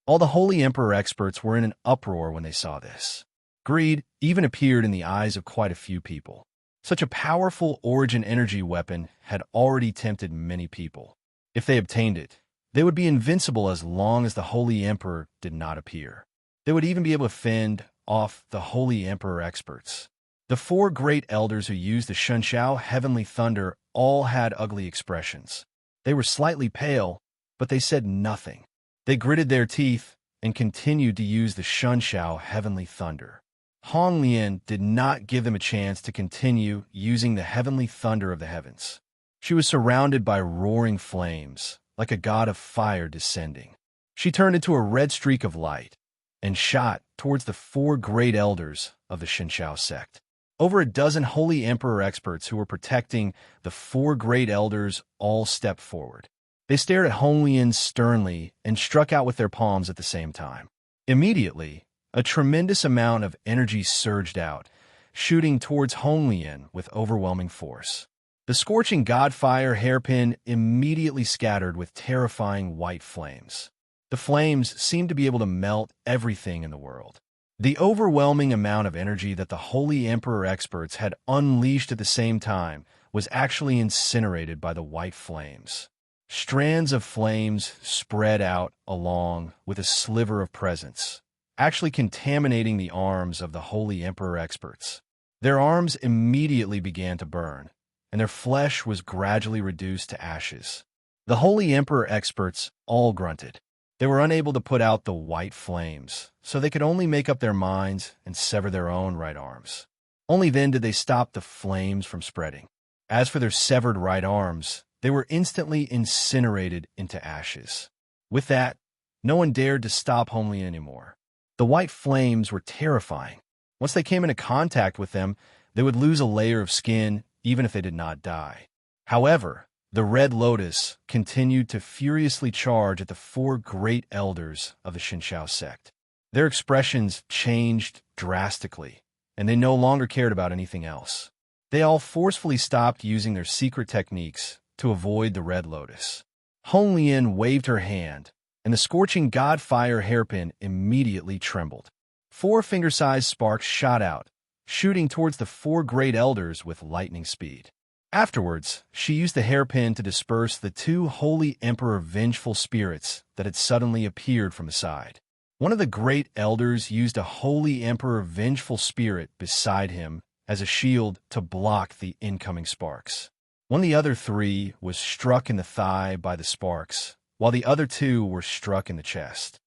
All the Holy Emperor experts were in an uproar when they saw this. Greed even appeared in the eyes of quite a few people. Such a powerful origin energy weapon had already tempted many people. If they obtained it, they would be invincible as long as the Holy Emperor did not appear. They would even be able to fend off the Holy Emperor experts. The four great elders who used the Shunshao heavenly thunder all had ugly expressions. They were slightly pale, but they said nothing. They gritted their teeth and continued to use the Shunshao heavenly thunder. Honglian did not give them a chance to continue using the heavenly thunder of the heavens. She was surrounded by roaring flames, like a god of fire descending. She turned into a red streak of light and shot towards the four great elders of the Shunshao sect. Over a dozen Holy Emperor experts who were protecting the four great elders all stepped forward. They stared at Honglian sternly and struck out with their palms at the same time. Immediately, a tremendous amount of energy surged out, shooting towards Honglian with overwhelming force. The scorching Godfire hairpin immediately scattered with terrifying white flames. The flames seemed to be able to melt everything in the world. The overwhelming amount of energy that the Holy Emperor experts had unleashed at the same time was actually incinerated by the white flames. Strands of flames spread out along with a sliver of presence, actually contaminating the arms of the Holy Emperor experts. Their arms immediately began to burn, and their flesh was gradually reduced to ashes. The Holy Emperor experts all grunted. They were unable to put out the white flames, so they could only make up their minds and sever their own right arms. Only then did they stop the flames from spreading. As for their severed right arms, they were instantly incinerated into ashes. With that, no one dared to stop Honglian anymore. The white flames were terrifying. Once they came into contact with them, they would lose a layer of skin even if they did not die. However, the Red Lotus continued to furiously charge at the four great elders of the Shunshao sect. Their expressions changed drastically, and they no longer cared about anything else. They all forcefully stopped using their secret techniques to avoid the Red Lotus. Hong Lian waved her hand, and the scorching god-fire hairpin immediately trembled. 4 finger-sized sparks shot out, shooting towards the 4 great elders with lightning speed. Afterwards, she used the hairpin to disperse the 2 holy emperor vengeful spirits that had suddenly appeared from the side. One of the great elders used a holy emperor vengeful spirit beside him as a shield to block the incoming sparks. One of the other 3 was struck in the thigh by the sparks, while the other 2 were struck in the chest.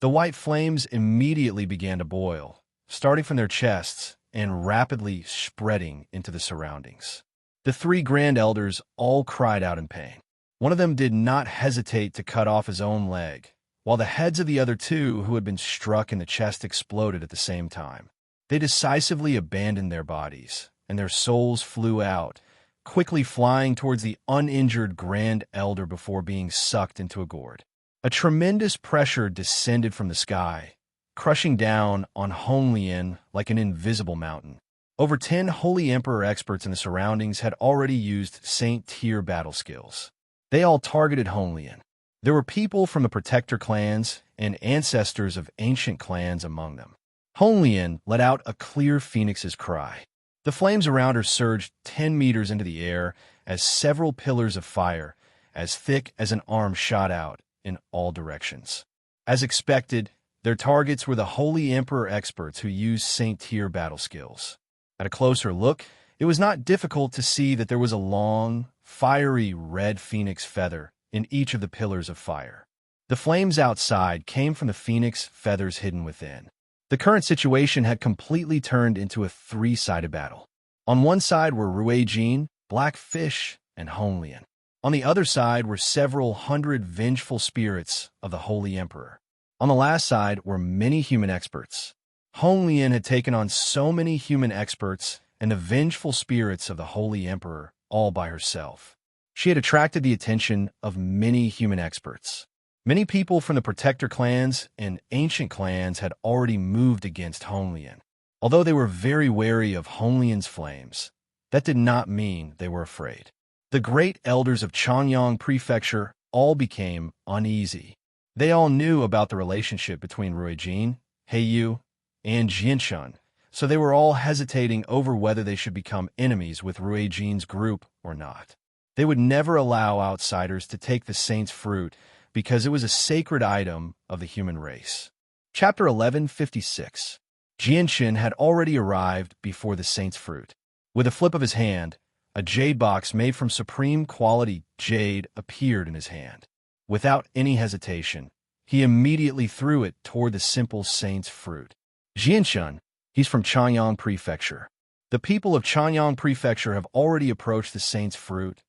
The white flames immediately began to boil, starting from their chests and rapidly spreading into the surroundings. The 3 grand elders all cried out in pain. One of them did not hesitate to cut off his own leg, while the heads of the other 2 who had been struck in the chest exploded at the same time. They decisively abandoned their bodies, and their souls flew out, quickly flying towards the uninjured grand elder before being sucked into a gourd. A tremendous pressure descended from the sky, crushing down on Hong Lian like an invisible mountain. Over 10 Holy Emperor experts in the surroundings had already used Saint-tier battle skills. They all targeted Hong Lian. There were people from the Protector clans and ancestors of ancient clans among them. Hong Lian let out a clear phoenix's cry. The flames around her surged 10 meters into the air as several pillars of fire, as thick as an arm, shot out in all directions. As expected, their targets were the Holy Emperor experts who used Saint-tier battle skills. At a closer look, it was not difficult to see that there was a long, fiery red phoenix feather in each of the pillars of fire. The flames outside came from the phoenix feathers hidden within. The current situation had completely turned into a 3-sided battle. On one side were Rui Jin, Black Fish, and Hong Lian. On the other side were several hundred vengeful spirits of the Holy Emperor. On the last side were many human experts. Hong Lian had taken on so many human experts and the vengeful spirits of the Holy Emperor all by herself. She had attracted the attention of many human experts. Many people from the Protector clans and ancient clans had already moved against Hong Lian. Although they were very wary of Hong Lian's flames, that did not mean they were afraid. The great elders of Changyang Prefecture all became uneasy. They all knew about the relationship between Ruijin, Heiyu, and Jianshun, so they were all hesitating over whether they should become enemies with Ruijin's group or not. They would never allow outsiders to take the saint's fruit because it was a sacred item of the human race. Chapter 1156. Jianshin had already arrived before the saint's fruit. With a flip of his hand, a jade box made from supreme quality jade appeared in his hand. Without any hesitation, he immediately threw it toward the simple saint's fruit. Jianshin, he's from Changyang Prefecture. The people of Changyang Prefecture have already approached the saint's fruit.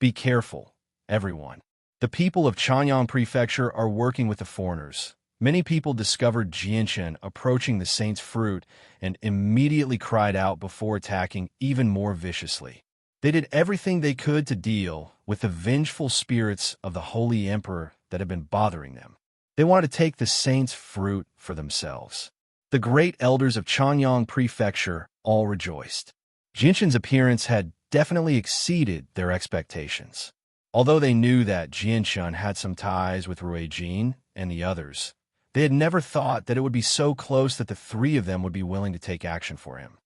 Be careful, everyone. The people of Changyang Prefecture are working with the foreigners. Many people discovered Jianshin approaching the saint's fruit and immediately cried out before attacking even more viciously. They did everything they could to deal with the vengeful spirits of the Holy Emperor that had been bothering them. They wanted to take the saint's fruit for themselves. The great elders of Changyang Prefecture all rejoiced. Jianshin's appearance had definitely exceeded their expectations. Although they knew that Jianshin had some ties with Ruijin and the others, they had never thought that it would be so close that the 3 of them would be willing to take action for him.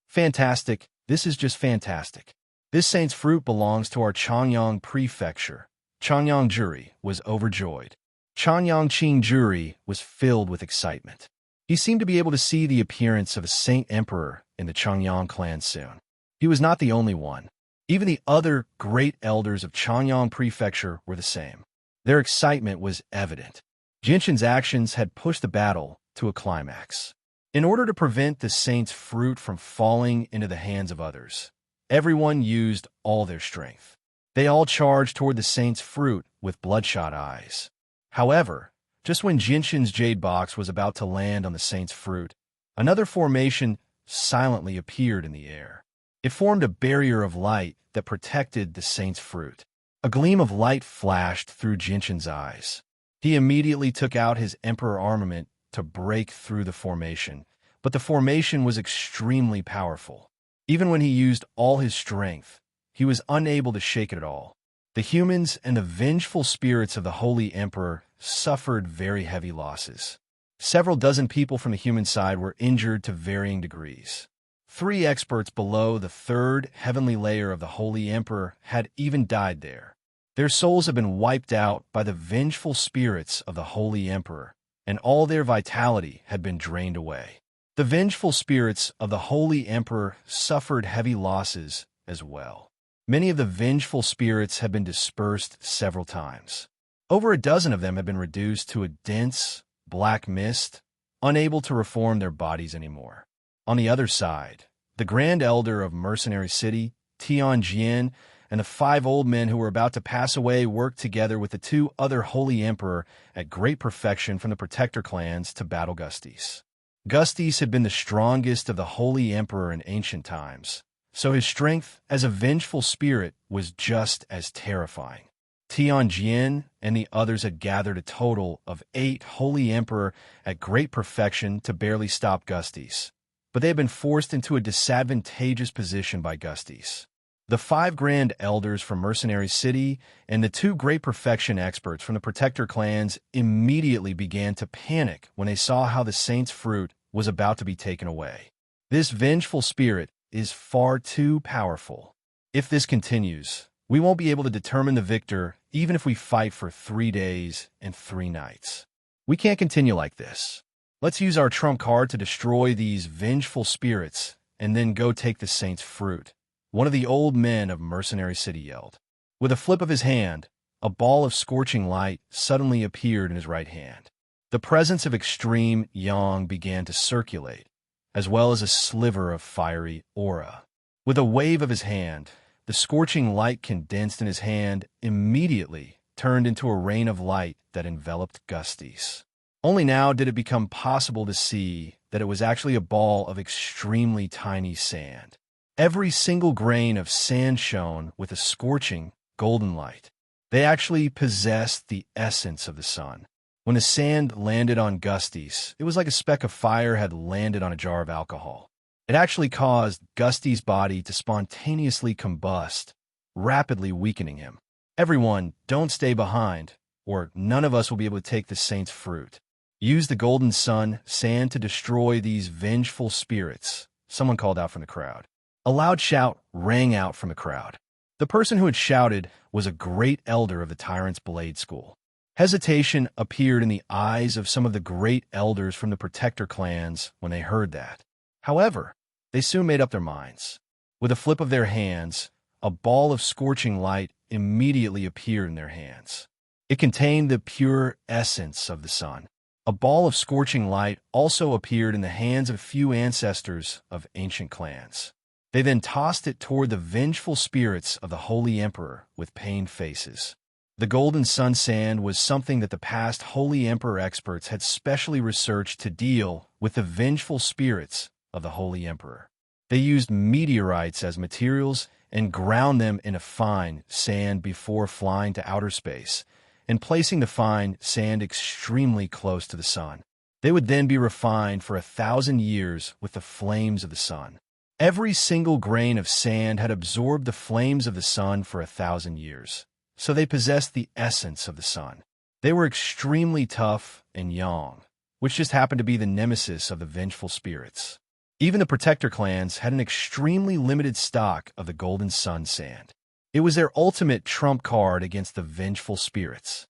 Fantastic. This is just fantastic. This saint's fruit belongs to our Changyang Prefecture. Changyang Juri was overjoyed. Changyang Qing Juri was filled with excitement. He seemed to be able to see the appearance of a saint emperor in the Changyang clan soon. He was not the only one. Even the other great elders of Changyang Prefecture were the same. Their excitement was evident. Jianshin's actions had pushed the battle to a climax. In order to prevent the saint's fruit from falling into the hands of others, everyone used all their strength. They all charged toward the saint's fruit with bloodshot eyes. However, just when Jianshin's jade box was about to land on the saint's fruit, another formation silently appeared in the air. It formed a barrier of light that protected the saint's fruit. A gleam of light flashed through Jianshin's eyes. He immediately took out his emperor armament to break through the formation, but the formation was extremely powerful. Even when he used all his strength, he was unable to shake it at all. The humans and the vengeful spirits of the Holy Emperor suffered very heavy losses. Several dozen people from the human side were injured to varying degrees. 3 experts below the 3rd heavenly layer of the Holy Emperor had even died there. Their souls had been wiped out by the vengeful spirits of the Holy Emperor, and all their vitality had been drained away. The vengeful spirits of the Holy Emperor suffered heavy losses as well. Many of the vengeful spirits had been dispersed several times. Over a dozen of them had been reduced to a dense, black mist, unable to reform their bodies anymore. On the other side, the Grand Elder of Mercenary City, Tianjin, and the 5 old men who were about to pass away worked together with the 2 other Holy Emperor at great perfection from the Protector clans to battle Gustis. Gustis had been the strongest of the Holy Emperor in ancient times, so his strength as a vengeful spirit was just as terrifying. Tianjin and the others had gathered a total of 8 Holy Emperor at great perfection to barely stop Gustis, but they had been forced into a disadvantageous position by Gustis. The 5 Grand Elders from Mercenary City and the 2 Great Perfection experts from the Protector clans immediately began to panic when they saw how the Saint's fruit was about to be taken away. This vengeful spirit is far too powerful. If this continues, we won't be able to determine the victor even if we fight for 3 days and 3 nights. We can't continue like this. Let's use our trump card to destroy these vengeful spirits and then go take the Saint's fruit, one of the old men of Mercenary City yelled. With a flip of his hand, a ball of scorching light suddenly appeared in his right hand. The presence of extreme yang began to circulate, as well as a sliver of fiery aura. With a wave of his hand, the scorching light condensed in his hand immediately turned into a rain of light that enveloped Gustis. Only now did it become possible to see that it was actually a ball of extremely tiny sand. Every single grain of sand shone with a scorching golden light. They actually possessed the essence of the sun. When the sand landed on Gustis, it was like a speck of fire had landed on a jar of alcohol. It actually caused Gustis' body to spontaneously combust, rapidly weakening him. Everyone, don't stay behind, or none of us will be able to take the Saint's fruit. Use the golden sun sand to destroy these vengeful spirits, someone called out from the crowd. A loud shout rang out from the crowd. The person who had shouted was a great elder of the Tyrant's Blade School. Hesitation appeared in the eyes of some of the great elders from the Protector clans when they heard that. However, they soon made up their minds. With a flip of their hands, a ball of scorching light immediately appeared in their hands. It contained the pure essence of the sun. A ball of scorching light also appeared in the hands of a few ancestors of ancient clans. They then tossed it toward the vengeful spirits of the Holy Emperor with pained faces. The golden sun sand was something that the past Holy Emperor experts had specially researched to deal with the vengeful spirits of the Holy Emperor. They used meteorites as materials and ground them in a fine sand before flying to outer space and placing the fine sand extremely close to the sun. They would then be refined for 1,000 years with the flames of the sun. Every single grain of sand had absorbed the flames of the sun for 1,000 years, so they possessed the essence of the sun. They were extremely tough and yang, which just happened to be the nemesis of the vengeful spirits. Even the Protector clans had an extremely limited stock of the golden sun sand. It was their ultimate trump card against the vengeful spirits.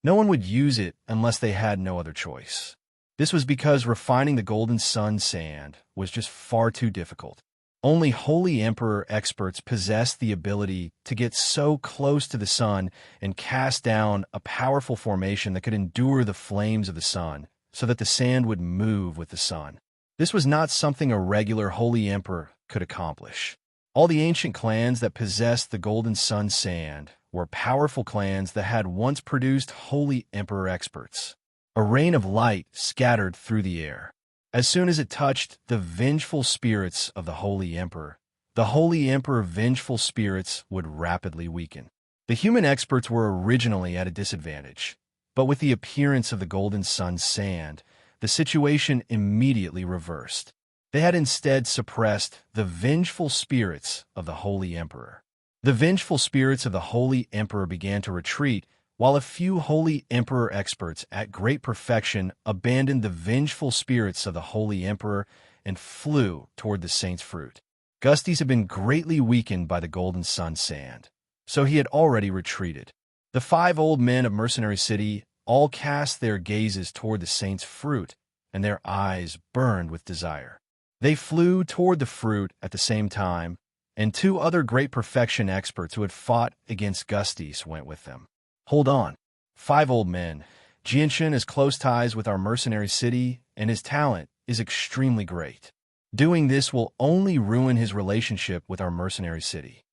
No one would use it unless they had no other choice. This was because refining the golden sun sand was just far too difficult. Only Holy Emperor experts possessed the ability to get so close to the sun and cast down a powerful formation that could endure the flames of the sun so that the sand would move with the sun. This was not something a regular Holy Emperor could accomplish. All the ancient clans that possessed the golden sun sand were powerful clans that had once produced Holy Emperor experts. A rain of light scattered through the air. As soon as it touched the vengeful spirits of the Holy Emperor vengeful spirits would rapidly weaken. The human experts were originally at a disadvantage, but with the appearance of the golden sun sand, the situation immediately reversed. They had instead suppressed the vengeful spirits of the Holy Emperor. The vengeful spirits of the Holy Emperor began to retreat, while a few Holy Emperor experts at great perfection abandoned the vengeful spirits of the Holy Emperor and flew toward the Saint's fruit. Gusties had been greatly weakened by the Golden Sun sand, so he had already retreated. The 5 old men of Mercenary City all cast their gazes toward the Saint's fruit, and their eyes burned with desire. They flew toward the fruit at the same time, and 2 other great perfection experts who had fought against Gusties went with them. Hold on. 5 old men. Jianshan has close ties with our Mercenary City, and his talent is extremely great. Doing this will only ruin his relationship with our Mercenary City.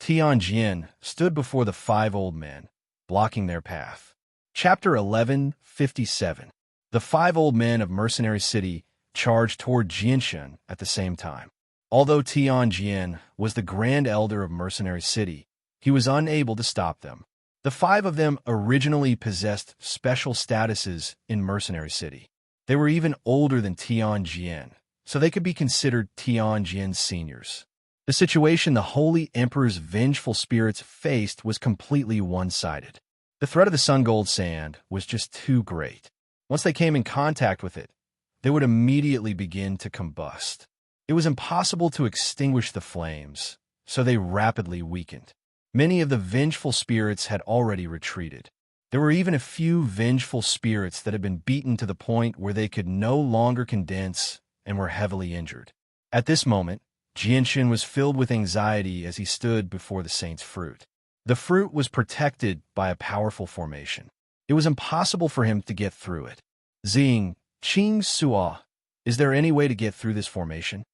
Tianjin stood before the 5 old men, blocking their path. Chapter 11:57. The 5 old men of Mercenary City charged toward Jianshan at the same time. Although Tianjin was the Grand Elder of Mercenary City, he was unable to stop them. The 5 of them originally possessed special statuses in Mercenary City. They were even older than Tianjin, so they could be considered Tianjin's seniors. The situation the Holy Emperor's vengeful spirits faced was completely one-sided. The threat of the sun gold sand was just too great. Once they came in contact with it, they would immediately begin to combust. It was impossible to extinguish the flames, so they rapidly weakened. Many of the vengeful spirits had already retreated. There were even a few vengeful spirits that had been beaten to the point where they could no longer condense and were heavily injured. At this moment, Jianshan was filled with anxiety as he stood before the Saint's fruit. The fruit was protected by a powerful formation. It was impossible for him to get through it. Xing, Qing Sua, is there any way to get through this formation?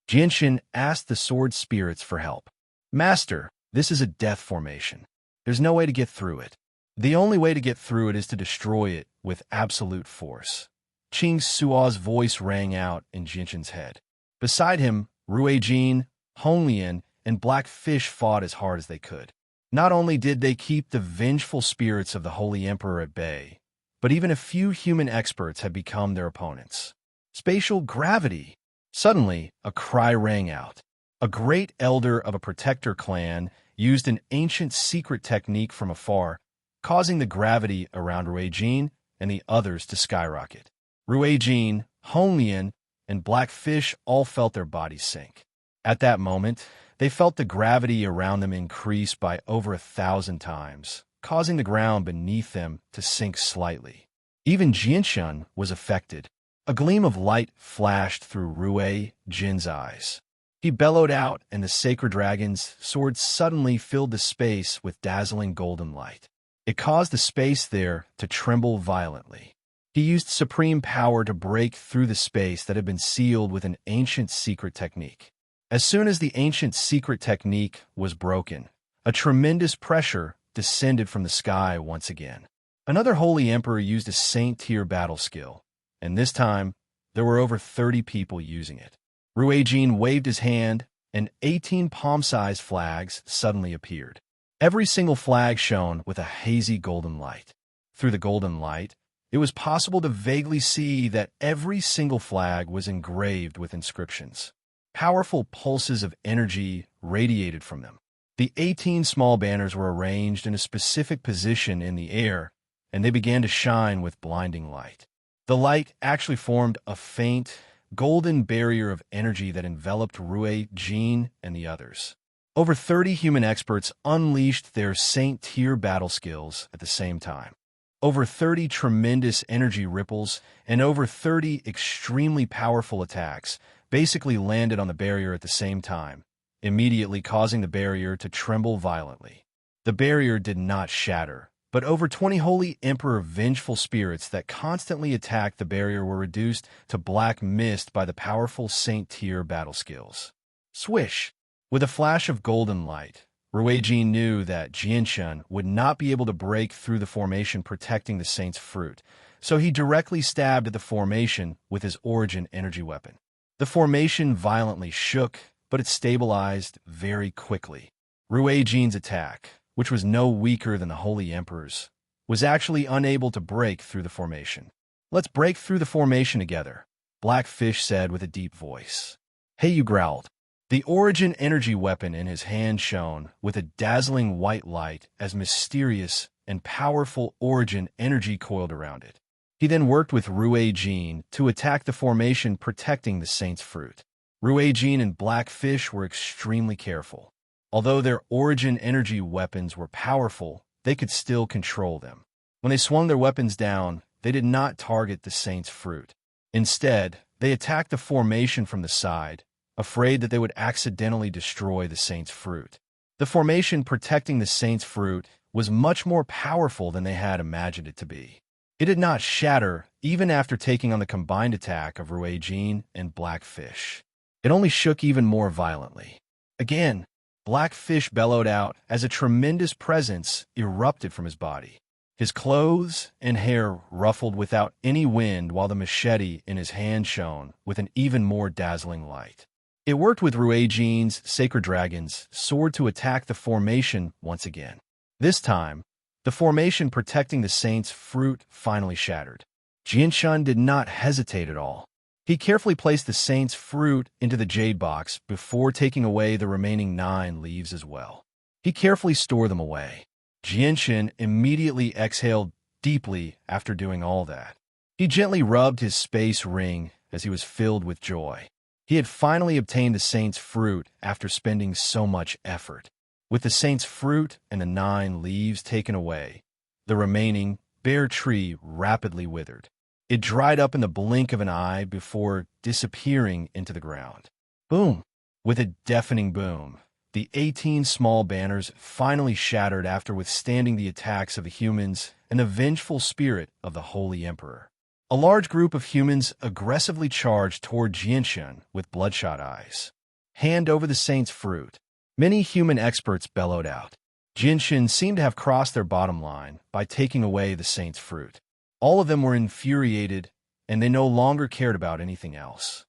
Jianshan asked the sword spirits for help. Master, this is a death formation. There's no way to get through it. The only way to get through it is to destroy it with absolute force. Qing Sua's voice rang out in Jianshan's head. Beside him, Ruijin, Honglian, and Blackfish fought as hard as they could. Not only did they keep the vengeful spirits of the Holy Emperor at bay, but even a few human experts had become their opponents. Spatial gravity! Suddenly, a cry rang out. A great elder of a protector clan used an ancient secret technique from afar, causing the gravity around Ruijin and the others to skyrocket. Ruijin, Honglian, and Blackfish all felt their bodies sink. At that moment, they felt the gravity around them increase by over 1,000 times, causing the ground beneath them to sink slightly. Even Jianshan was affected. A gleam of light flashed through Ruijin's eyes. He bellowed out, and the sacred dragon's sword suddenly filled the space with dazzling golden light. It caused the space there to tremble violently. He used supreme power to break through the space that had been sealed with an ancient secret technique. As soon as the ancient secret technique was broken, a tremendous pressure descended from the sky once again. Another Holy Emperor used a Saint-tier battle skill, and this time, there were over 30 people using it. Ruijin waved his hand, and 18 palm-sized flags suddenly appeared. Every single flag shone with a hazy golden light. Through the golden light, it was possible to vaguely see that every single flag was engraved with inscriptions. Powerful pulses of energy radiated from them. The 18 small banners were arranged in a specific position in the air, and they began to shine with blinding light. The light actually formed a faint, golden barrier of energy that enveloped Ruijin and the others. Over 30 human experts unleashed their Saint-tier battle skills at the same time. Over 30 tremendous energy ripples and over 30 extremely powerful attacks basically landed on the barrier at the same time, immediately causing the barrier to tremble violently. The barrier did not shatter, but over 20 Holy Emperor vengeful spirits that constantly attacked the barrier were reduced to black mist by the powerful Saint-tier battle skills. Swish! With a flash of golden light, Ruijin knew that Jianshan would not be able to break through the formation protecting the Saint's fruit, so he directly stabbed at the formation with his origin energy weapon. The formation violently shook, but it stabilized very quickly. Ruijin's attack, which was no weaker than the Holy Emperor's, was actually unable to break through the formation. Let's break through the formation together, Blackfish said with a deep voice. Hey, you growled. The origin energy weapon in his hand shone with a dazzling white light as mysterious and powerful origin energy coiled around it. He then worked with Ruijin to attack the formation protecting the saint's fruit. Ruijin and Blackfish were extremely careful. Although their origin energy weapons were powerful, they could still control them. When they swung their weapons down, they did not target the saint's fruit. Instead, they attacked the formation from the side, afraid that they would accidentally destroy the saint's fruit. The formation protecting the saint's fruit was much more powerful than they had imagined it to be. It did not shatter even after taking on the combined attack of Ruijin and Blackfish. It only shook even more violently. Again, Blackfish bellowed out as a tremendous presence erupted from his body. His clothes and hair ruffled without any wind while the machete in his hand shone with an even more dazzling light. It worked with Ruijin's Sacred Dragon's sword to attack the formation once again. This time, the formation protecting the saint's fruit finally shattered. Jianshun did not hesitate at all. He carefully placed the saint's fruit into the jade box before taking away the remaining 9 leaves as well. He carefully stored them away. Jianshun immediately exhaled deeply after doing all that. He gently rubbed his space ring as he was filled with joy. He had finally obtained the saint's fruit after spending so much effort. With the saint's fruit and the 9 leaves taken away, the remaining bare tree rapidly withered. It dried up in the blink of an eye before disappearing into the ground. Boom! With a deafening boom, the 18 small banners finally shattered after withstanding the attacks of the humans and the vengeful spirit of the Holy Emperor. A large group of humans aggressively charged toward Jianshun with bloodshot eyes. Hand over the saint's fruit. Many human experts bellowed out. Jianshun seemed to have crossed their bottom line by taking away the saint's fruit. All of them were infuriated, and they no longer cared about anything else.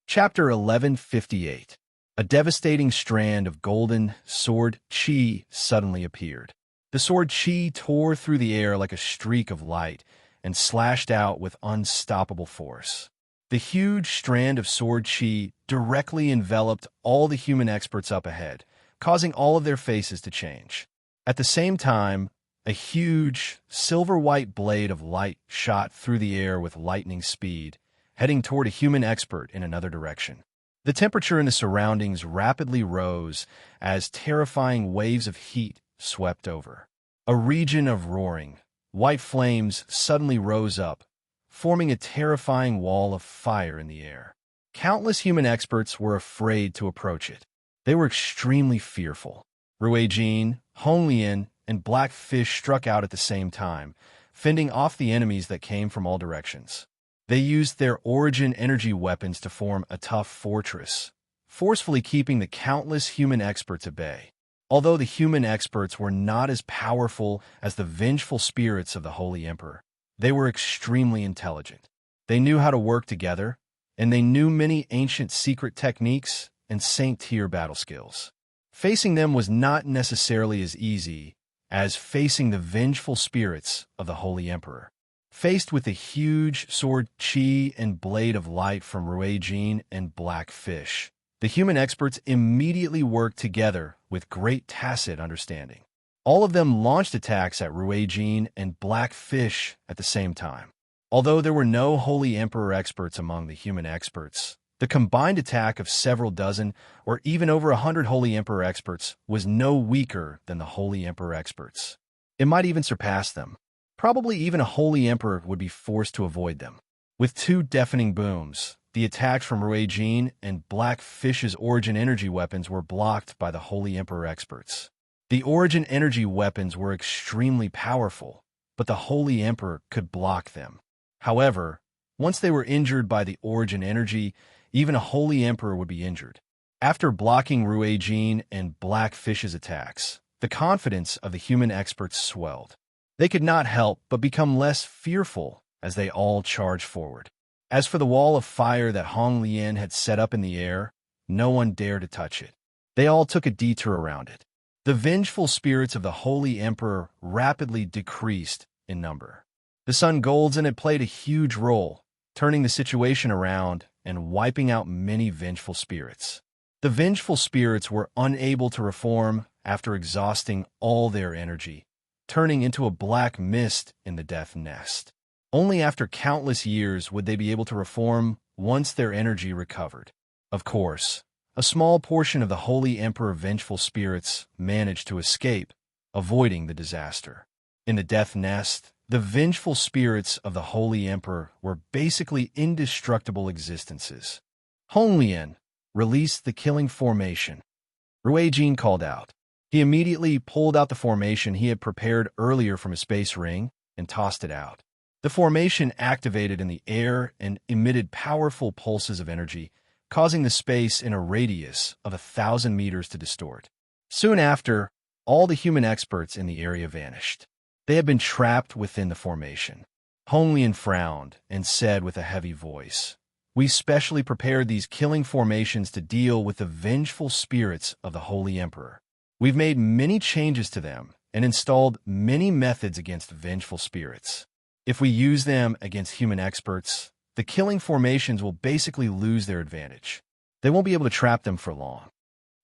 Chapter 1158. A devastating strand of golden sword chi suddenly appeared. The sword chi tore through the air like a streak of light and slashed out with unstoppable force. The huge strand of sword chi directly enveloped all the human experts up ahead, causing all of their faces to change. At the same time, a huge, silver-white blade of light shot through the air with lightning speed, heading toward a human expert in another direction. The temperature in the surroundings rapidly rose as terrifying waves of heat swept over. A region of roaring, white flames suddenly rose up, forming a terrifying wall of fire in the air. Countless human experts were afraid to approach it. They were extremely fearful. Ruijin, Honglian, and Blackfish struck out at the same time, fending off the enemies that came from all directions. They used their origin energy weapons to form a tough fortress, forcefully keeping the countless human experts at bay. Although the human experts were not as powerful as the vengeful spirits of the Holy Emperor, they were extremely intelligent. They knew how to work together, and they knew many ancient secret techniques and saint-tier battle skills. Facing them was not necessarily as easy as facing the vengeful spirits of the Holy Emperor. Faced with the huge sword chi and blade of light from Ruijin and Blackfish, the human experts immediately worked together with great tacit understanding. All of them launched attacks at Ruijin and Blackfish at the same time. Although there were no Holy Emperor experts among the human experts, the combined attack of several dozen or even over 100 Holy Emperor experts was no weaker than the Holy Emperor experts. It might even surpass them. Probably even a Holy Emperor would be forced to avoid them. With 2 deafening booms, the attacks from Ruijin and Blackfish's origin energy weapons were blocked by the Holy Emperor experts. The origin energy weapons were extremely powerful, but the Holy Emperor could block them. However, once they were injured by the origin energy, even a Holy Emperor would be injured. After blocking Ruijin and Blackfish's attacks, the confidence of the human experts swelled. They could not help but become less fearful as they all charged forward. As for the wall of fire that Hong Lian had set up in the air, no one dared to touch it. They all took a detour around it. The vengeful spirits of the Holy Emperor rapidly decreased in number. The Sun Golden had played a huge role, turning the situation around and wiping out many vengeful spirits. The vengeful spirits were unable to reform after exhausting all their energy, turning into a black mist in the death nest. Only after countless years would they be able to reform once their energy recovered. Of course, a small portion of the Holy Emperor vengeful spirits managed to escape, avoiding the disaster. In the death nest, the vengeful spirits of the Holy Emperor were basically indestructible existences. Honglian released the killing formation. Ruijin called out. He immediately pulled out the formation he had prepared earlier from a space ring and tossed it out. The formation activated in the air and emitted powerful pulses of energy, causing the space in a radius of 1,000 meters to distort. Soon after, all the human experts in the area vanished. They had been trapped within the formation. Honglian frowned and said with a heavy voice, "We specially prepared these killing formations to deal with the vengeful spirits of the Holy Emperor. We've made many changes to them and installed many methods against vengeful spirits. If we use them against human experts, the killing formations will basically lose their advantage. They won't be able to trap them for long."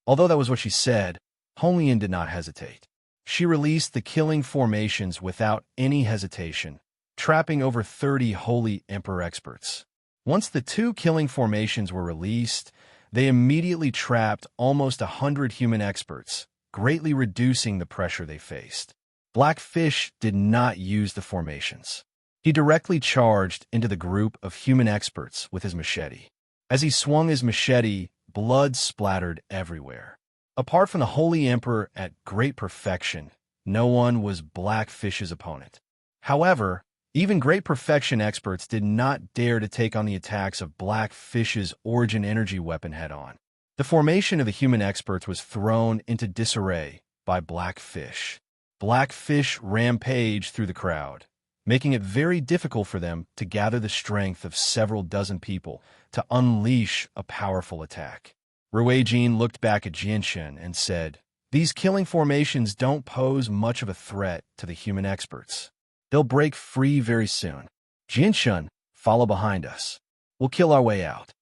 Although that was what she said, Honglian did not hesitate. She released the killing formations without any hesitation, trapping over 30 Holy Emperor experts. Once the 2 killing formations were released, they immediately trapped almost 100 human experts, greatly reducing the pressure they faced. Blackfish did not use the formations. He directly charged into the group of human experts with his machete. As he swung his machete, blood splattered everywhere. Apart from the Holy Emperor at great perfection, no one was Blackfish's opponent. However, even great perfection experts did not dare to take on the attacks of Blackfish's origin energy weapon head-on. The formation of the human experts was thrown into disarray by Blackfish. Blackfish rampaged through the crowd, making it very difficult for them to gather the strength of several dozen people to unleash a powerful attack. Ruijin looked back at Jinshin and said, "These killing formations don't pose much of a threat to the human experts. They'll break free very soon. Jinshin, follow behind us. We'll kill our way out."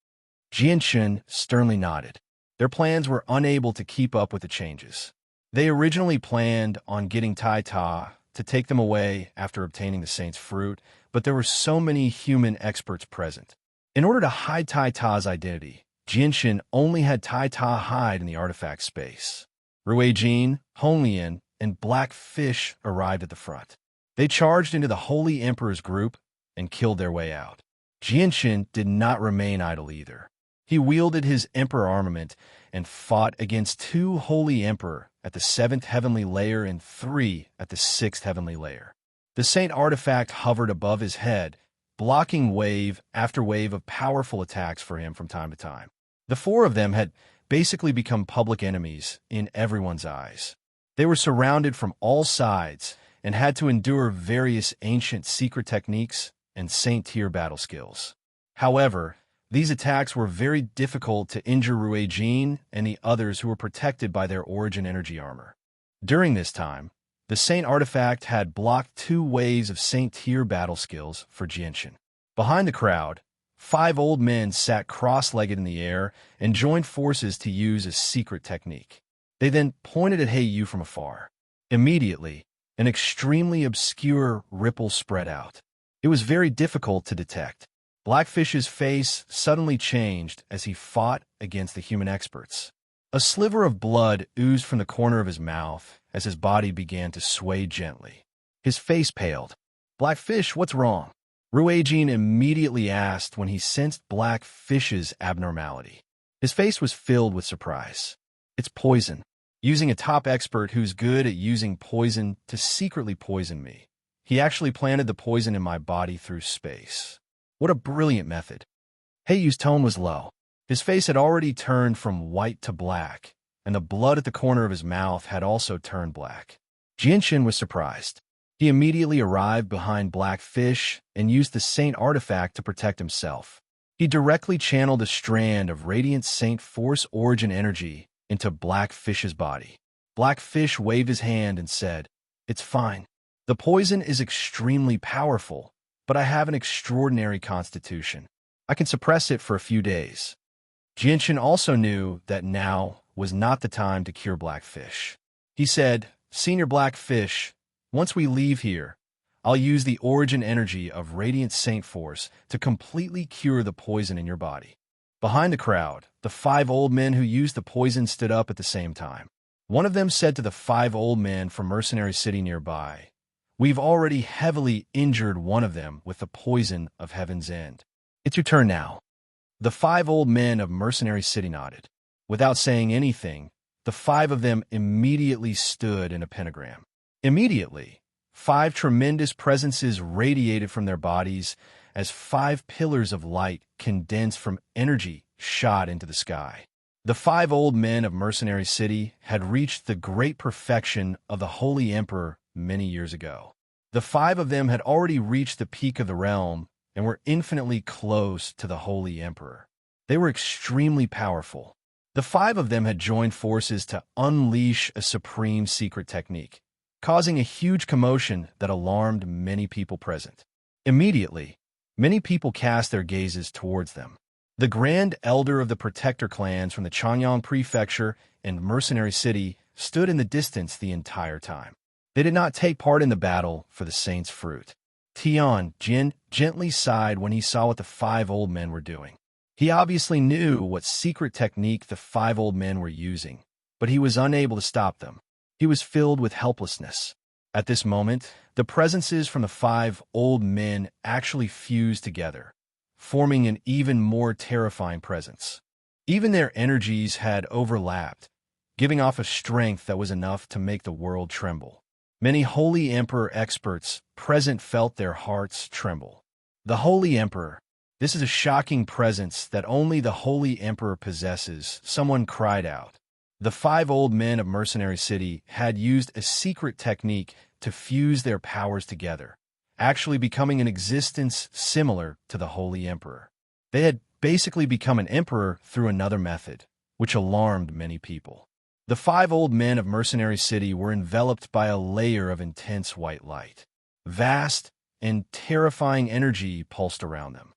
Jinshin sternly nodded. Their plans were unable to keep up with the changes. They originally planned on getting Taita to take them away after obtaining the Saint's Fruit, but there were so many human experts present. In order to hide Taita's identity, Jinshin only had Taita hide in the artifact space. Ruijin, Honglian, and Blackfish arrived at the front. They charged into the Holy Emperor's group and killed their way out. Jinshin did not remain idle either. He wielded his Emperor armament and fought against 2 Holy Emperor at the 7th heavenly layer and 3 at the 6th heavenly layer. The Saint artifact hovered above his head, blocking wave after wave of powerful attacks for him from time to time. The 4 of them had basically become public enemies in everyone's eyes. They were surrounded from all sides and had to endure various ancient secret techniques and Saint-tier battle skills. However, these attacks were very difficult to injure Ruijin and the others who were protected by their origin energy armor. During this time, the Saint artifact had blocked 2 waves of Saint-tier battle skills for Jinshin. Behind the crowd, 5 old men sat cross-legged in the air and joined forces to use a secret technique. They then pointed at Heiyu from afar. Immediately, an extremely obscure ripple spread out. It was very difficult to detect. Blackfish's face suddenly changed as he fought against the human experts. A sliver of blood oozed from the corner of his mouth as his body began to sway gently. His face paled. "Blackfish, what's wrong?" Ruijin immediately asked when he sensed Blackfish's abnormality. His face was filled with surprise. "It's poison. Using a top expert who's good at using poison to secretly poison me. He actually planted the poison in my body through space. What a brilliant method." Heiyu's tone was low. His face had already turned from white to black, and the blood at the corner of his mouth had also turned black. Jinshin was surprised. He immediately arrived behind Blackfish and used the Saint artifact to protect himself. He directly channeled a strand of radiant Saint Force origin energy into Blackfish's body. Blackfish waved his hand and said, "It's fine. The poison is extremely powerful, but I have an extraordinary constitution. I can suppress it for a few days. Jinshin also knew that now was not the time to cure Blackfish. He said, Senior Blackfish, once we leave here, I'll use the origin energy of Radiant Saint Force to completely cure the poison in your body. Behind the crowd, the 5 old men who used the poison stood up at the same time. One of them said to the 5 old men from Mercenary City nearby, We've already heavily injured one of them with the poison of Heaven's End. It's your turn now. The 5 old men of Mercenary City nodded. Without saying anything, the 5 of them immediately stood in a pentagram. Immediately, 5 tremendous presences radiated from their bodies as 5 pillars of light condensed from energy shot into the sky. The 5 old men of Mercenary City had reached the great perfection of the Holy Emperor many years ago. The 5 of them had already reached the peak of the realm and were infinitely close to the Holy Emperor. They were extremely powerful. The 5 of them had joined forces to unleash a supreme secret technique, causing a huge commotion that alarmed many people present. Immediately, many people cast their gazes towards them. The Grand Elder of the Protector clans from the Changyang Prefecture and Mercenary City stood in the distance the entire time. They did not take part in the battle for the Saint's Fruit. Tian Jin gently sighed when he saw what the 5 old men were doing. He obviously knew what secret technique the 5 old men were using, but he was unable to stop them. He was filled with helplessness. At this moment, the presences from the 5 old men actually fused together, forming an even more terrifying presence. Even their energies had overlapped, giving off a strength that was enough to make the world tremble. Many Holy Emperor experts present felt their hearts tremble. The Holy Emperor. This is a shocking presence that only the Holy Emperor possesses, someone cried out. The 5 old men of Mercenary City had used a secret technique to fuse their powers together, actually becoming an existence similar to the Holy Emperor. They had basically become an emperor through another method, which alarmed many people. The 5 old men of Mercenary City were enveloped by a layer of intense white light. Vast and terrifying energy pulsed around them.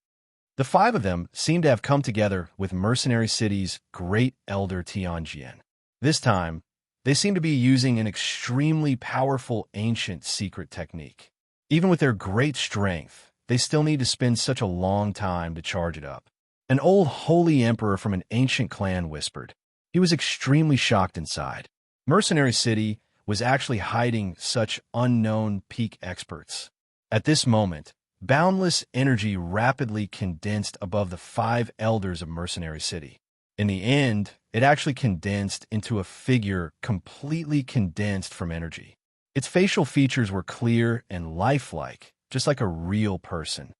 The 5 of them seemed to have come together with Mercenary City's great elder Tianjian. This time, they seemed to be using an extremely powerful ancient secret technique. Even with their great strength, they still need to spend such a long time to charge it up. An old holy emperor from an ancient clan whispered. He was extremely shocked inside. Mercenary City was actually hiding such unknown peak experts. At this moment, boundless energy rapidly condensed above the 5 elders of Mercenary City. In the end, it actually condensed into a figure completely condensed from energy. Its facial features were clear and lifelike, just like a real person.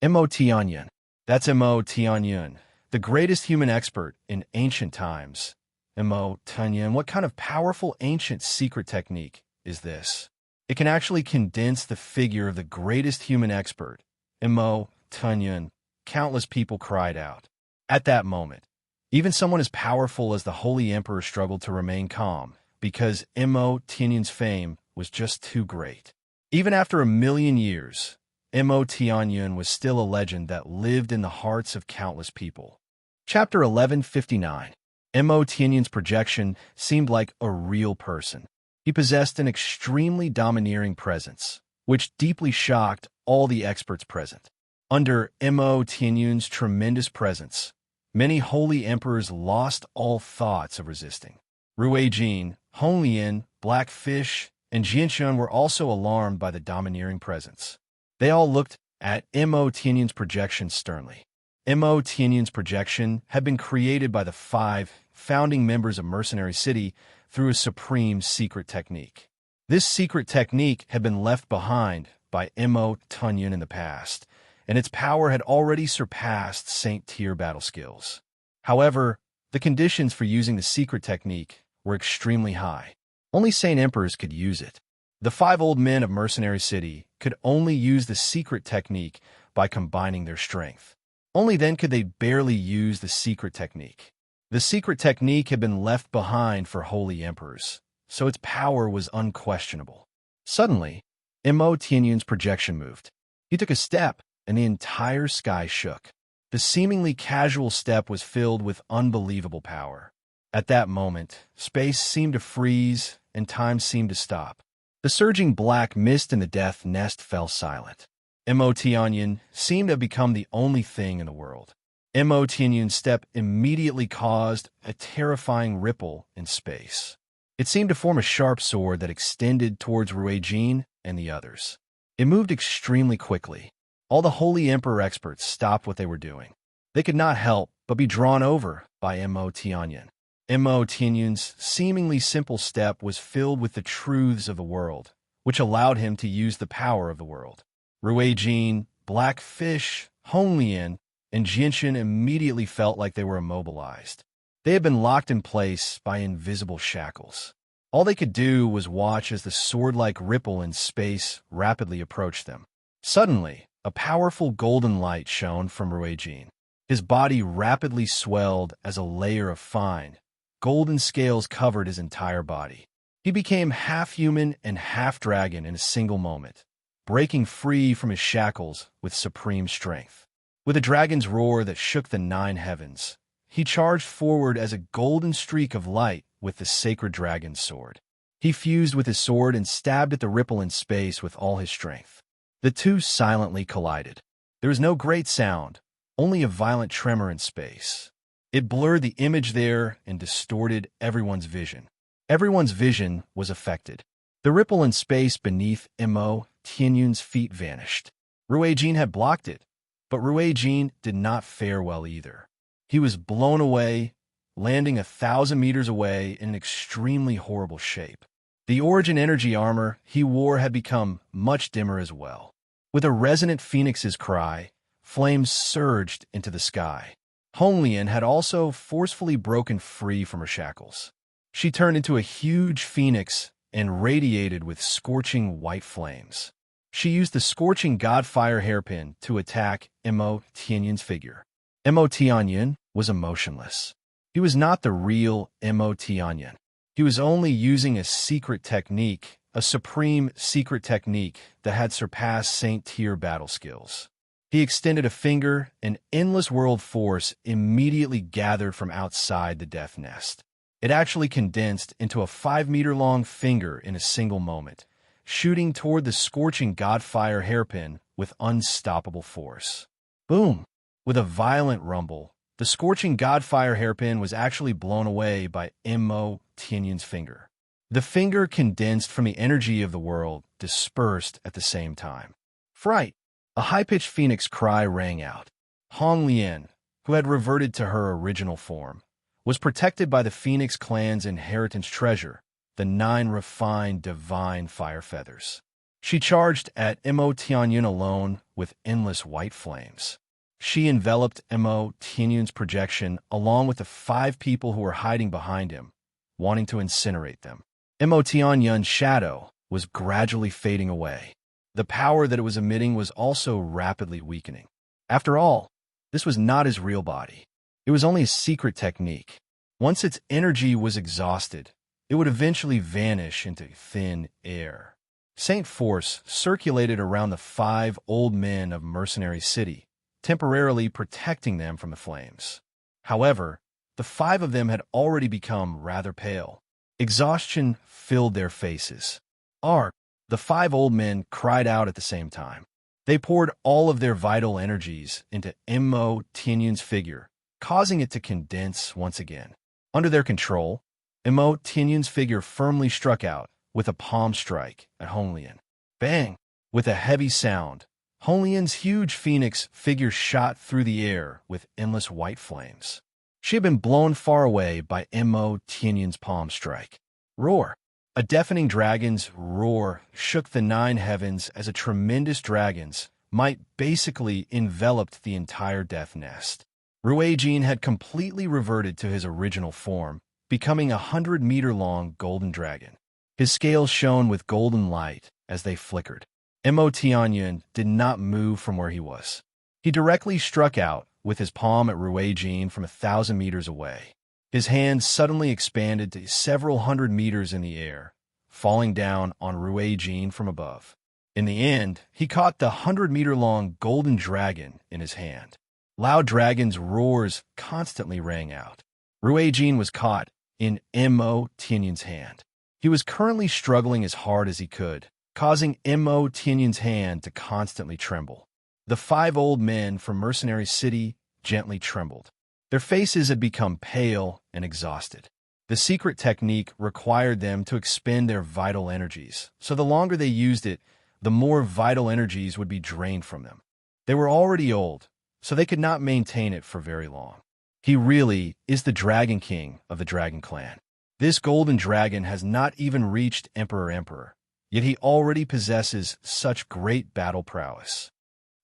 Mo Tianyan. That's Mo Tianyan, the greatest human expert in ancient times. Mo Tianyan, what kind of powerful ancient secret technique is this? It can actually condense the figure of the greatest human expert. Mo Tianyan. Countless people cried out. At that moment, even someone as powerful as the Holy Emperor struggled to remain calm, because Mo Tianyan's fame was just too great. Even after 1,000,000 years, Mo Tianyan was still a legend that lived in the hearts of countless people. Chapter 1159. Mo Tianyan's projection seemed like a real person. He possessed an extremely domineering presence, which deeply shocked all the experts present. Under Mo Tianyan's tremendous presence, many holy emperors lost all thoughts of resisting. Ruijin, Honglian, Blackfish, and Jinshan were also alarmed by the domineering presence. They all looked at Mo Tianyan's projection sternly. Mo Tianyan's projection had been created by the 5 founding members of Mercenary City through a supreme secret technique. This secret technique had been left behind by Mo Tianyan in the past, and its power had already surpassed Saint tier battle skills. However, the conditions for using the secret technique were extremely high. Only Saint Emperors could use it. The 5 old men of Mercenary City could only use the secret technique by combining their strength. Only then could they barely use the secret technique. The secret technique had been left behind for holy emperors, so its power was unquestionable. Suddenly, Mo Tianyan's projection moved. He took a step, and the entire sky shook. The seemingly casual step was filled with unbelievable power. At that moment, space seemed to freeze, and time seemed to stop. The surging black mist in the death nest fell silent. Emotianyan seemed to have become the only thing in the world. Emotianyan's step immediately caused a terrifying ripple in space. It seemed to form a sharp sword that extended towards Ruijin and the others. It moved extremely quickly. All the Holy Emperor experts stopped what they were doing. They could not help but be drawn over by Emotianyan. Emotianyan's seemingly simple step was filled with the truths of the world, which allowed him to use the power of the world. Ruijin, Blackfish, Honglian, and Jinshin immediately felt like they were immobilized. They had been locked in place by invisible shackles. All they could do was watch as the sword-like ripple in space rapidly approached them. Suddenly, a powerful golden light shone from Ruijin. His body rapidly swelled as a layer of fine, golden scales covered his entire body. He became half-human and half-dragon in a single moment, breaking free from his shackles with supreme strength. With a dragon's roar that shook the 9 heavens, he charged forward as a golden streak of light with the sacred dragon's sword. He fused with his sword and stabbed at the ripple in space with all his strength. The two silently collided. There was no great sound, only a violent tremor in space. It blurred the image there and distorted everyone's vision. Everyone's vision was affected. The ripple in space beneath Tianyun's feet vanished. Ruijin had blocked it, but Ruijin did not fare well either. He was blown away, landing 1,000 meters away in an extremely horrible shape. The origin energy armor he wore had become much dimmer as well. With a resonant phoenix's cry, flames surged into the sky. Honglian had also forcefully broken free from her shackles. She turned into a huge phoenix and radiated with scorching white flames. She used the scorching godfire hairpin to attack Tianyan's figure. Tianyan was emotionless. He was not the real Tianyan. He was only using a secret technique, a supreme secret technique that had surpassed Saint-tier battle skills. He extended a finger, and endless world force immediately gathered from outside the death nest. It actually condensed into a 5-meter-long finger in a single moment, shooting toward the scorching godfire hairpin with unstoppable force. Boom! With a violent rumble, the scorching godfire hairpin was actually blown away by Tianyan's finger. The finger condensed from the energy of the world, dispersed at the same time. Fright! A high-pitched phoenix cry rang out. Honglian, who had reverted to her original form, was protected by the Phoenix clan's inheritance treasure, the 9 refined divine fire feathers. She charged at Tianyan alone with endless white flames. She enveloped Tianyan's projection along with the 5 people who were hiding behind him, wanting to incinerate them. Tianyan's shadow was gradually fading away. The power that it was emitting was also rapidly weakening. After all, this was not his real body. It was only a secret technique. Once its energy was exhausted, it would eventually vanish into thin air. Saint Force circulated around the 5 old men of Mercenary City, temporarily protecting them from the flames. However, the 5 of them had already become rather pale. Exhaustion filled their faces. "Ark!" The 5 old men cried out at the same time. They poured all of their vital energies into Tianyan's figure, causing it to condense once again. Under their control, Tianyan's figure firmly struck out with a palm strike at Honglian. Bang! With a heavy sound, Honglian's huge phoenix figure shot through the air with endless white flames. She had been blown far away by Tianyan's palm strike. Roar! A deafening dragon's roar shook the 9 heavens as a tremendous dragon's might basically enveloped the entire death nest. Ruijin had completely reverted to his original form, becoming a 100-meter-long golden dragon. His scales shone with golden light as they flickered. Tianyan did not move from where he was. He directly struck out with his palm at Ruijin from 1,000 meters away. His hand suddenly expanded to several hundred meters in the air, falling down on Ruijin from above. In the end, he caught the 100-meter-long golden dragon in his hand. Loud dragon's roars constantly rang out. Ruijin was caught in Mo Tianyin's hand. He was currently struggling as hard as he could, causing Mo Tianyin's hand to constantly tremble. The 5 old men from Mercenary City gently trembled. Their faces had become pale and exhausted. The secret technique required them to expend their vital energies, so the longer they used it, the more vital energies would be drained from them. They were already old, so they could not maintain it for very long. He really is the Dragon King of the Dragon Clan. This golden dragon has not even reached Emperor, yet he already possesses such great battle prowess.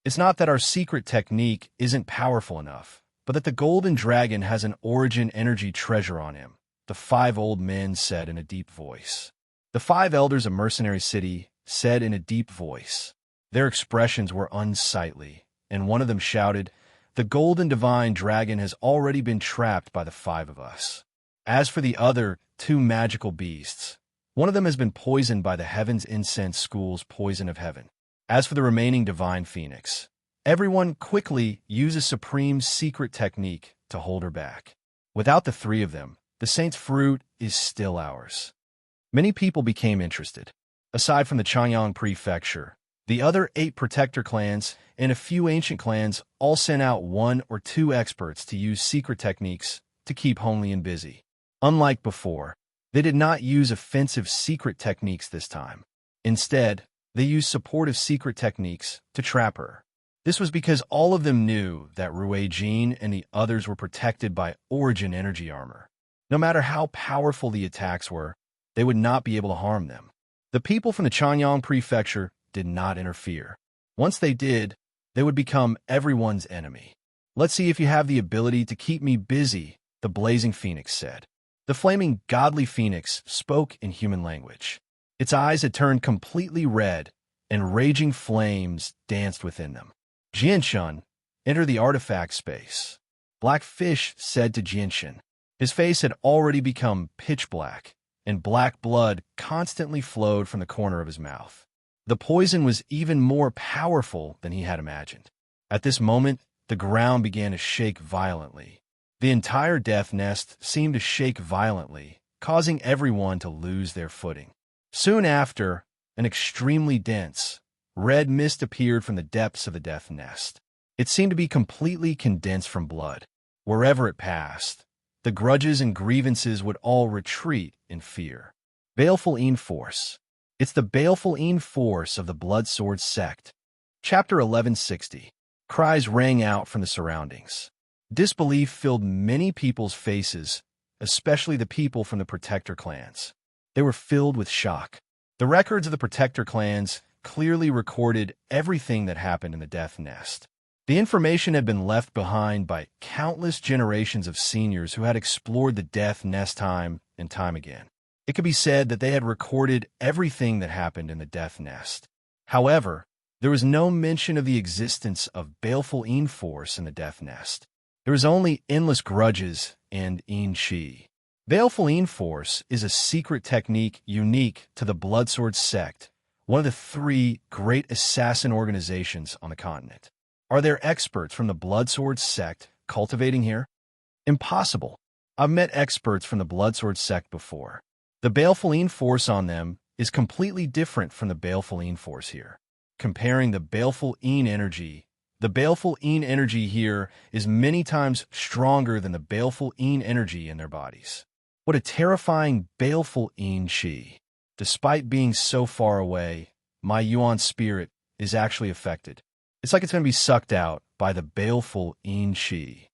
It's not that our secret technique isn't powerful enough, but that the golden dragon has an origin energy treasure on him, the 5 old men said in a deep voice. The 5 elders of Mercenary City said in a deep voice. Their expressions were unsightly, and one of them shouted, "The golden divine dragon has already been trapped by the 5 of us. As for the other 2 magical beasts, one of them has been poisoned by the Heaven's Incense School's poison of heaven. As for the remaining divine phoenix, everyone quickly uses supreme secret technique to hold her back. Without the 3 of them, the saint's fruit is still ours." Many people became interested. Aside from the Changyang Prefecture, the other 8 protector clans and a few ancient clans all sent out 1 or 2 experts to use secret techniques to keep Honglian busy. Unlike before, they did not use offensive secret techniques this time. Instead, they used supportive secret techniques to trap her. This was because all of them knew that Ruijin and the others were protected by origin energy armor. No matter how powerful the attacks were, they would not be able to harm them. The people from the Changyang Prefecture did not interfere. Once they did, they would become everyone's enemy. "Let's see if you have the ability to keep me busy," the blazing phoenix said. The flaming godly phoenix spoke in human language. Its eyes had turned completely red, and raging flames danced within them. "Jianshun, enter the artifact space," Black Fish said to Jianshun. His face had already become pitch black, and black blood constantly flowed from the corner of his mouth. The poison was even more powerful than he had imagined. At this moment, the ground began to shake violently. The entire death nest seemed to shake violently, causing everyone to lose their footing. Soon after, an extremely dense, red mist appeared from the depths of the death nest. It seemed to be completely condensed from blood. Wherever it passed, the grudges and grievances would all retreat in fear. Baleful Force. It's the Baleful Force of the Blood Sword sect. Chapter 1160. Cries rang out from the surroundings. Disbelief filled many people's faces, especially the people from the Protector clans. They were filled with shock. The records of the Protector clans clearly recorded everything that happened in the Death Nest. The information had been left behind by countless generations of seniors who had explored the Death Nest time and time again. It could be said that they had recorded everything that happened in the Death Nest. However, there was no mention of the existence of Baleful Force in the Death Nest. There was only endless grudges and Chi. Baleful Force is a secret technique unique to the Bloodsword sect, one of the 3 great assassin organizations on the continent. Are there experts from the Bloodsword sect cultivating here? Impossible. I've met experts from the Bloodsword sect before. The Baleful Force on them is completely different from the Baleful Force here. Comparing the Baleful energy, the Baleful energy here is many times stronger than the Baleful energy in their bodies. What a terrifying Baleful Chi. Despite being so far away, my Yuan spirit is actually affected. It's like it's going to be sucked out by the Baleful Chi.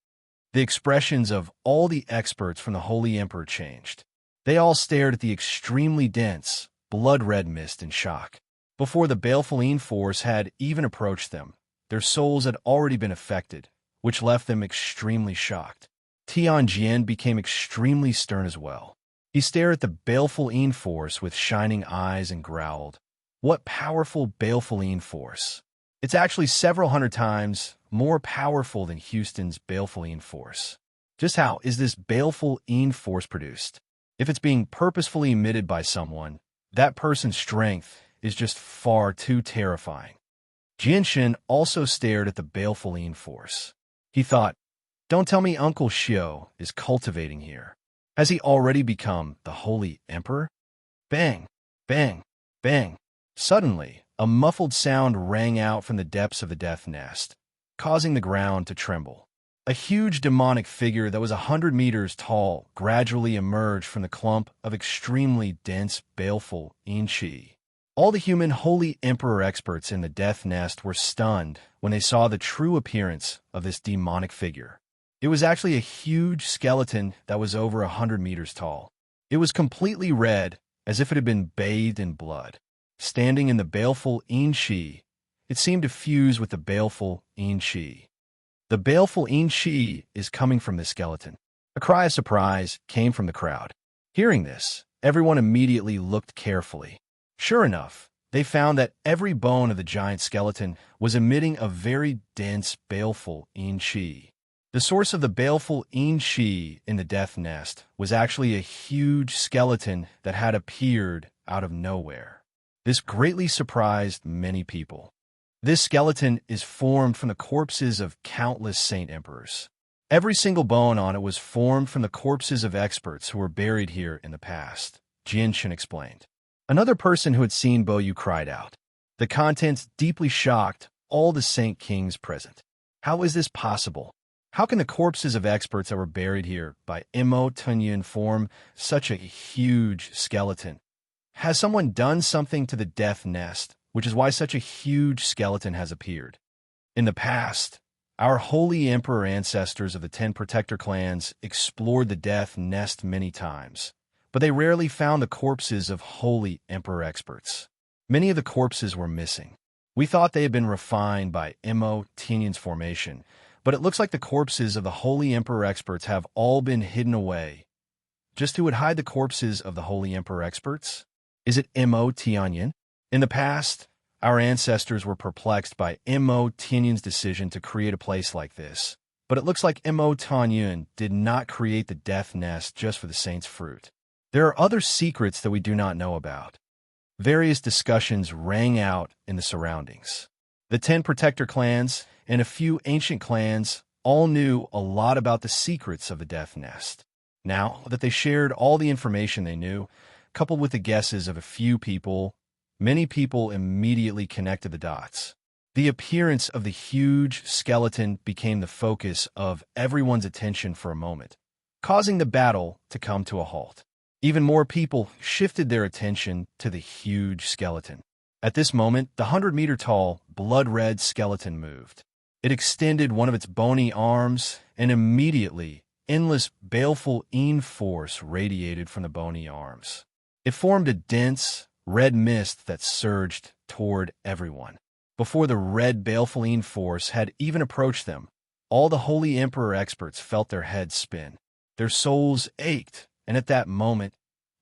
The expressions of all the experts from the Holy Emperor changed. They all stared at the extremely dense, blood-red mist in shock. Before the Baleful Force had even approached them, their souls had already been affected, which left them extremely shocked. Tianjin became extremely stern as well. He stared at the Baleful Force with shining eyes and growled, "What powerful Baleful Force! It's actually several hundred times more powerful than Houston's Baleful Force. Just how is this Baleful Force produced? If it's being purposefully emitted by someone, that person's strength is just far too terrifying. Jinshin also stared at the baleful force. He thought, don't tell me Uncle Shio is cultivating here. Has he already become the Holy Emperor? Bang, bang, bang. Suddenly, a muffled sound rang out from the depths of the death nest, causing the ground to tremble. A huge demonic figure that was 100 meters tall gradually emerged from the clump of extremely dense, baleful inchi. All the human Holy Emperor experts in the death nest were stunned when they saw the true appearance of this demonic figure. It was actually a huge skeleton that was over 100 meters tall. It was completely red, as if it had been bathed in blood. Standing in the baleful inchi, it seemed to fuse with the baleful inchi. The baleful inchi is coming from the skeleton. A cry of surprise came from the crowd. Hearing this, everyone immediately looked carefully. Sure enough, they found that every bone of the giant skeleton was emitting a very dense, baleful inchi. The source of the baleful inchi in the death nest was actually a huge skeleton that had appeared out of nowhere. This greatly surprised many people. This skeleton is formed from the corpses of countless saint emperors. Every single bone on it was formed from the corpses of experts who were buried here in the past, Jinshin explained. Another person who had seen Boyu cried out. The contents deeply shocked all the saint kings present. How is this possible? How can the corpses of experts that were buried here by Imo Tunyan form such a huge skeleton? Has someone done something to the death nest, which is why such a huge skeleton has appeared? In the past, our holy emperor ancestors of the 10 protector clans explored the death nest many times, but they rarely found the corpses of holy emperor experts. Many of the corpses were missing. We thought they had been refined by Imo Tunyan's formation, but it looks like the corpses of the holy emperor experts have all been hidden away. Just who would hide the corpses of the holy emperor experts? Is it Imo Tunyan? In the past, our ancestors were perplexed by Imo Tunyan's decision to create a place like this, but it looks like Imo Tunyan did not create the death nest just for the saint's fruit. There are other secrets that we do not know about. Various discussions rang out in the surroundings. The 10 protector clans and a few ancient clans all knew a lot about the secrets of the death nest. Now that they shared all the information they knew, coupled with the guesses of a few people, many people immediately connected the dots. The appearance of the huge skeleton became the focus of everyone's attention for a moment, causing the battle to come to a halt. Even more people shifted their attention to the huge skeleton. At this moment, the 100-meter-tall, blood-red skeleton moved. It extended one of its bony arms, and immediately, endless, baleful force radiated from the bony arms. It formed a dense, red mist that surged toward everyone. Before the red, baleful force had even approached them, all the Holy Emperor experts felt their heads spin. Their souls ached, and at that moment,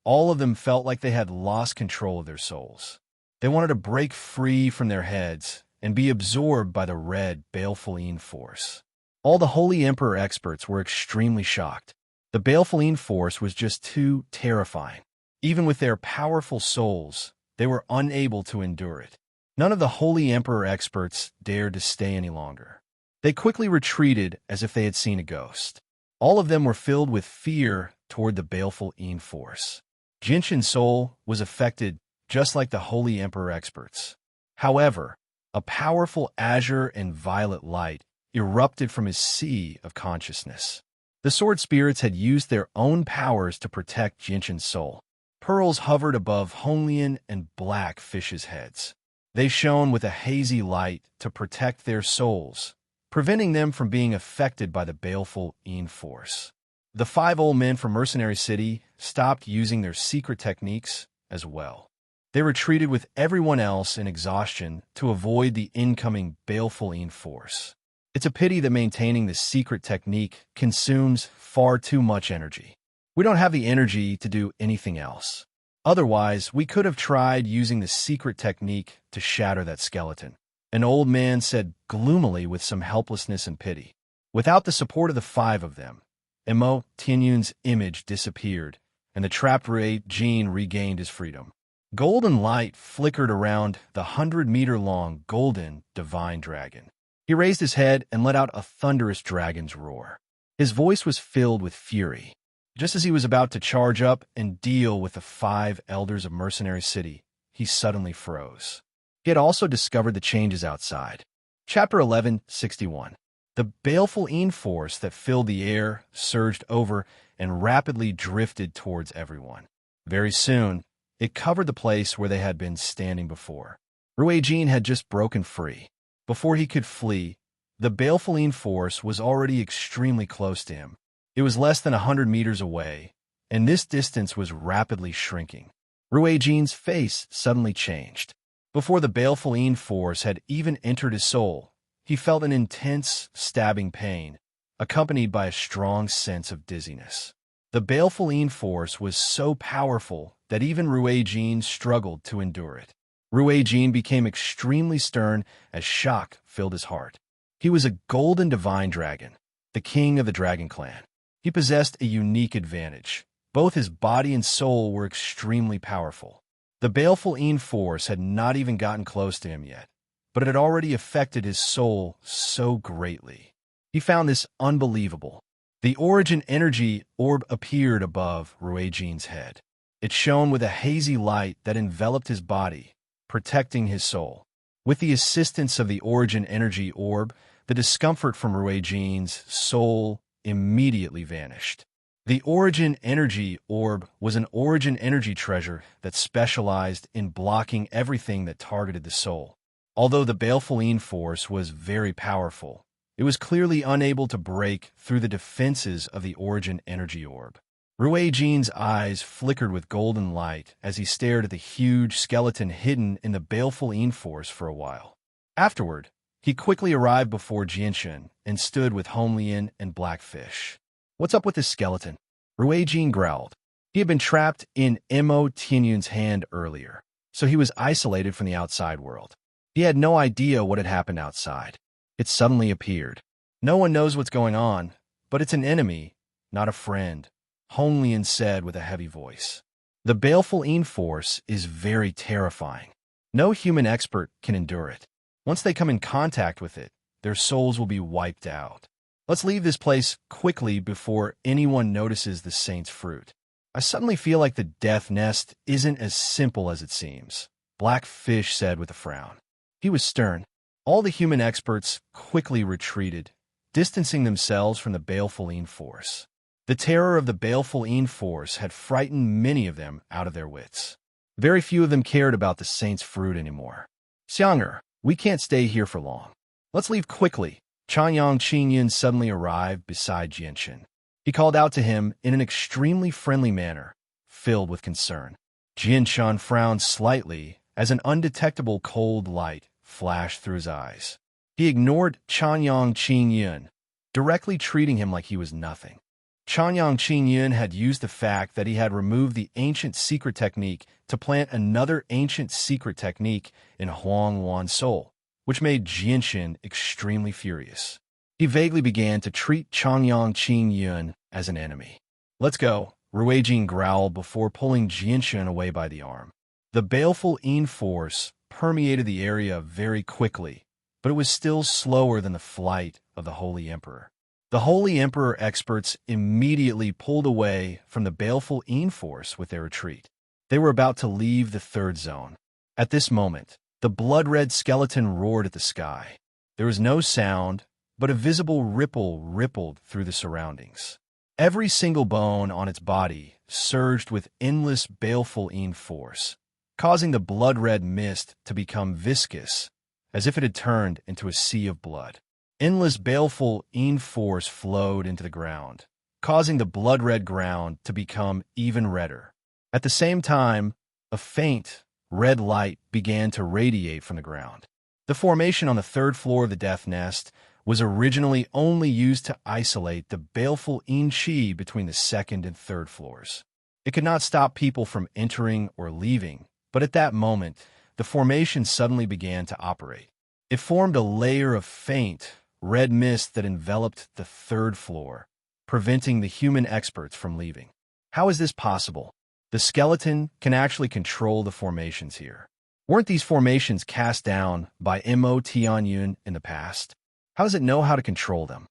all of them felt like they had lost control of their souls. They wanted to break free from their heads and be absorbed by the red, baleful force. All the Holy Emperor experts were extremely shocked. The baleful force was just too terrifying. Even with their powerful souls, they were unable to endure it. None of the Holy Emperor experts dared to stay any longer. They quickly retreated as if they had seen a ghost. All of them were filled with fear toward the baleful force. Jinshin's soul was affected just like the Holy Emperor experts. However, a powerful azure and violet light erupted from his sea of consciousness. The sword spirits had used their own powers to protect Jinshin's soul. Pearls hovered above Honglian and Black Fish's heads. They shone with a hazy light to protect their souls, preventing them from being affected by the baleful force. The 5 old men from Mercenary City stopped using their secret techniques as well. They retreated with everyone else in exhaustion to avoid the incoming baleful force. It's a pity that maintaining this secret technique consumes far too much energy. We don't have the energy to do anything else. Otherwise, we could have tried using the secret technique to shatter that skeleton. An old man said gloomily with some helplessness and pity. Without the support of the 5 of them, Imo Tunyan's image disappeared, and the trapped Ray Jean regained his freedom. Golden light flickered around the 100-meter-long golden divine dragon. He raised his head and let out a thunderous dragon's roar. His voice was filled with fury. Just as he was about to charge up and deal with the 5 elders of Mercenary City, he suddenly froze. He had also discovered the changes outside. Chapter 1161. The baleful force that filled the air surged over and rapidly drifted towards everyone. Very soon, it covered the place where they had been standing before. Ruijin had just broken free. Before he could flee, the baleful force was already extremely close to him. It was less than 100 meters away, and this distance was rapidly shrinking. Ruijin's face suddenly changed. Before the baleful force had even entered his soul, he felt an intense, stabbing pain, accompanied by a strong sense of dizziness. The baleful force was so powerful that even Ruijin struggled to endure it. Ruijin became extremely stern as shock filled his heart. He was a golden divine dragon, the king of the dragon clan. He possessed a unique advantage. Both his body and soul were extremely powerful. The baleful force had not even gotten close to him yet, but it had already affected his soul so greatly. He found this unbelievable. The origin energy orb appeared above Ruijin's head. It shone with a hazy light that enveloped his body, protecting his soul. With the assistance of the origin energy orb, the discomfort from Ruijin's soul immediately vanished. The origin energy orb was an origin energy treasure that specialized in blocking everything that targeted the soul. Although the baleful force was very powerful, it was clearly unable to break through the defenses of the origin energy orb. Ruijin's eyes flickered with golden light as he stared at the huge skeleton hidden in the baleful force for a while. Afterward, he quickly arrived before Jianshan and stood with Honglian and Blackfish. "What's up with this skeleton?" Ruijin growled. He had been trapped in Mo Tianyun's hand earlier, so he was isolated from the outside world. He had no idea what had happened outside. It suddenly appeared. "No one knows what's going on, but it's an enemy, not a friend," Honglian said with a heavy voice. "The baleful force is very terrifying. No human expert can endure it. Once they come in contact with it, their souls will be wiped out. Let's leave this place quickly before anyone notices the saint's fruit." "I suddenly feel like the death nest isn't as simple as it seems," Blackfish said with a frown. He was stern. All the human experts quickly retreated, distancing themselves from the baleful force. The terror of the baleful force had frightened many of them out of their wits. Very few of them cared about the saint's fruit anymore. "Xianger, we can't stay here for long. Let's leave quickly." Chanyang Qingyun suddenly arrived beside Jianshan. He called out to him in an extremely friendly manner, filled with concern. Jianshan frowned slightly as an undetectable cold light flashed through his eyes. He ignored Chanyang Qingyun, directly treating him like he was nothing. Chanyang Qingyun had used the fact that he had removed the ancient secret technique to plant another ancient secret technique in Huang Wan's soul, which made Jianshan extremely furious. He vaguely began to treat Chanyang Qingyun as an enemy. "Let's go," Ruijin growled before pulling Jianshan away by the arm. The baleful force permeated the area very quickly, but it was still slower than the flight of the Holy Emperor. The Holy Emperor experts immediately pulled away from the baleful force with their retreat. They were about to leave the third zone. At this moment, the blood-red skeleton roared at the sky. There was no sound, but a visible ripple rippled through the surroundings. Every single bone on its body surged with endless baleful force, causing the blood-red mist to become viscous, as if it had turned into a sea of blood. Endless baleful force flowed into the ground, causing the blood-red ground to become even redder. At the same time, a faint, red light began to radiate from the ground. The formation on the third floor of the Death Nest was originally only used to isolate the baleful qi between the second and third floors. It could not stop people from entering or leaving, but at that moment, the formation suddenly began to operate. It formed a layer of faint, red mist that enveloped the third floor, preventing the human experts from leaving. How is this possible? The skeleton can actually control the formations here. Weren't these formations cast down by Mo Tianyun in the past? How does it know how to control them?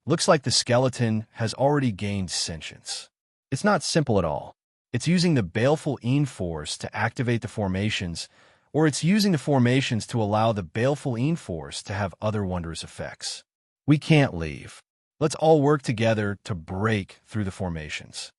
Looks like the skeleton has already gained sentience. It's not simple at all. It's using the baleful Een force to activate the formations, or it's using the formations to allow the baleful Een force to have other wondrous effects. We can't leave. Let's all work together to break through the formations.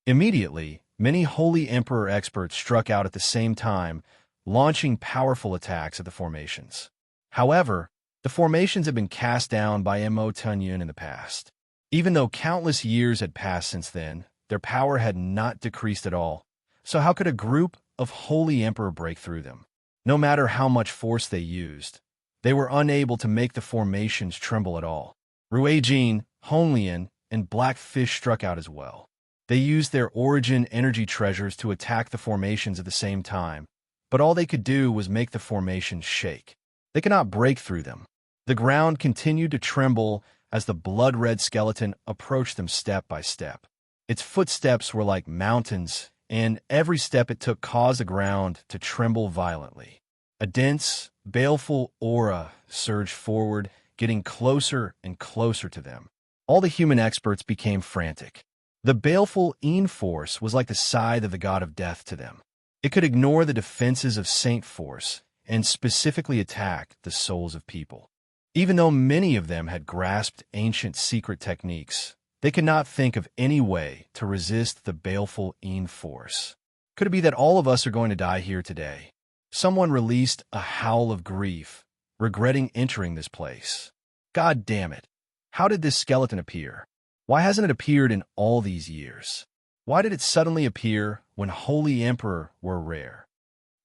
Immediately, many Holy Emperor experts struck out at the same time, launching powerful attacks at the formations. However, the formations had been cast down by Mo Tianyun in the past. Even though countless years had passed since then, their power had not decreased at all. So how could a group of Holy Emperor break through them? No matter how much force they used, they were unable to make the formations tremble at all. Ruijin, Honglian, and Blackfish struck out as well. They used their origin energy treasures to attack the formations at the same time, but all they could do was make the formations shake. They could not break through them. The ground continued to tremble as the blood-red skeleton approached them step by step. Its footsteps were like mountains, and every step it took caused the ground to tremble violently. A dense, baleful aura surged forward, getting closer and closer to them. All the human experts became frantic. The baleful Een force was like the scythe of the god of death to them. It could ignore the defenses of Saint Force and specifically attack the souls of people. Even though many of them had grasped ancient secret techniques, they could not think of any way to resist the baleful Een force. Could it be that all of us are going to die here today? Someone released a howl of grief, regretting entering this place. God damn it. How did this skeleton appear? Why hasn't it appeared in all these years? Why did it suddenly appear when Holy Emperor were rare?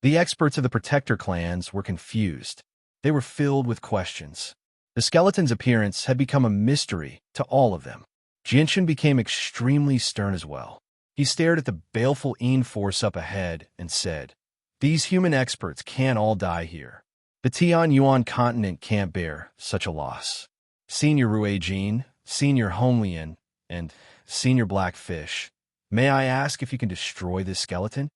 The experts of the Protector clans were confused. They were filled with questions. The skeleton's appearance had become a mystery to all of them. Jinshin became extremely stern as well. He stared at the baleful Een force up ahead and said, "These human experts can't all die here. The Tianyuan continent can't bear such a loss. Senior Ruijin, Senior Honglian, and Senior Blackfish, may I ask if you can destroy this skeleton?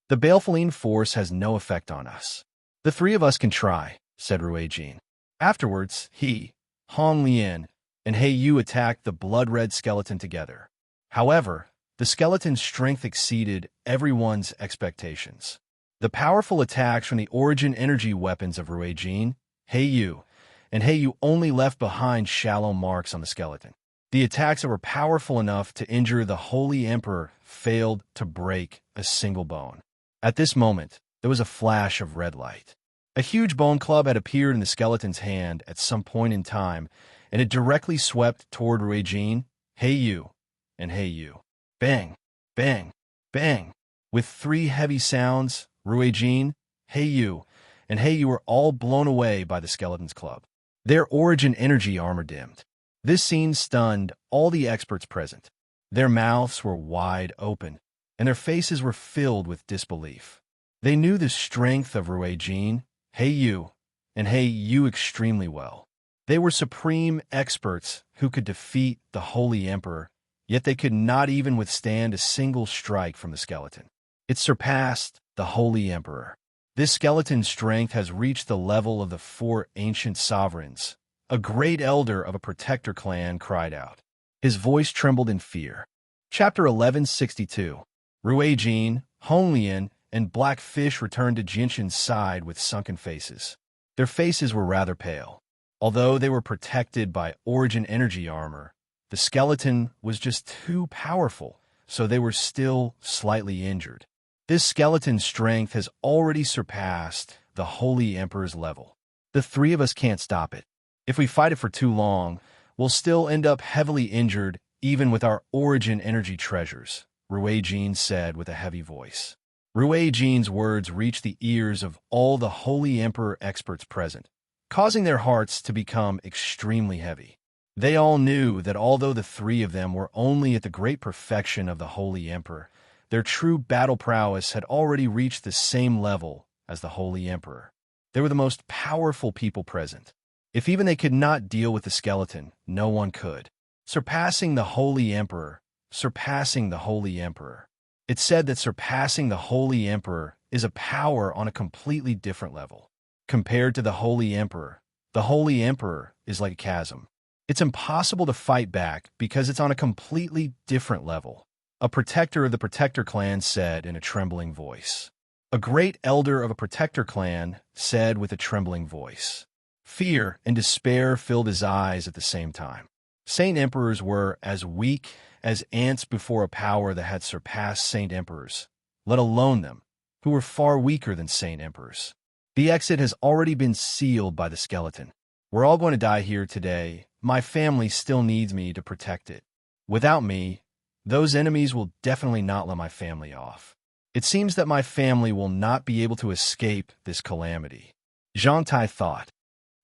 The baleful Een force has no effect on us. The three of us can try," said Ruijin. Afterwards, he, Honglian, and Heiyu attacked the blood-red skeleton together. However, the skeleton's strength exceeded everyone's expectations. The powerful attacks from the origin energy weapons of Ruijin, Heiyu, and Heiyu only left behind shallow marks on the skeleton. The attacks that were powerful enough to injure the Holy Emperor failed to break a single bone. At this moment, there was a flash of red light. A huge bone club had appeared in the skeleton's hand at some point in time, and it directly swept toward Ruijin, Heiyu, and Heiyu. Bang, bang, bang. With three heavy sounds, Ruijin, Heiyu, and Heiyu were all blown away by the skeleton's club. Their origin energy armor dimmed. This scene stunned all the experts present. Their mouths were wide open, and their faces were filled with disbelief. They knew the strength of Ruijin, Heiyu, and Heiyu extremely well. They were supreme experts who could defeat the Holy Emperor, yet they could not even withstand a single strike from the skeleton. It surpassed the Holy Emperor. This skeleton's strength has reached the level of the four ancient sovereigns. A great elder of a Protector clan cried out. His voice trembled in fear. Chapter 1162. Ruijin, Honglian, and Blackfish returned to Jinshin's side with sunken faces. Their faces were rather pale. Although they were protected by origin energy armor, the skeleton was just too powerful, so they were still slightly injured. This skeleton's strength has already surpassed the Holy Emperor's level. The three of us can't stop it. If we fight it for too long, we'll still end up heavily injured, even with our origin energy treasures, Ruijin said with a heavy voice. Ruijin's words reached the ears of all the Holy Emperor experts present, causing their hearts to become extremely heavy. They all knew that although the three of them were only at the great perfection of the Holy Emperor, their true battle prowess had already reached the same level as the Holy Emperor. They were the most powerful people present. If even they could not deal with the skeleton, no one could. Surpassing the Holy Emperor, surpassing the Holy Emperor. It's said that surpassing the Holy Emperor is a power on a completely different level. Compared to the Holy Emperor is like a chasm. It's impossible to fight back because it's on a completely different level. A protector of the Protector clan said in a trembling voice. A great elder of a Protector clan said with a trembling voice. Fear and despair filled his eyes at the same time. Saint Emperors were as weak as ants before a power that had surpassed Saint Emperors, let alone them, who were far weaker than Saint Emperors. The exit has already been sealed by the skeleton. We're all going to die here today. My family still needs me to protect it. Without me, those enemies will definitely not let my family off. It seems that my family will not be able to escape this calamity. Zhang Tai thought.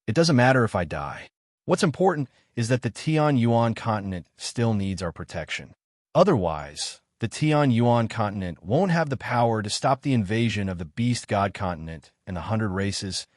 It doesn't matter if I die. What's important is that the Tian Yuan continent still needs our protection. Otherwise, the Tian Yuan continent won't have the power to stop the invasion of the Beast God continent and the 100 races,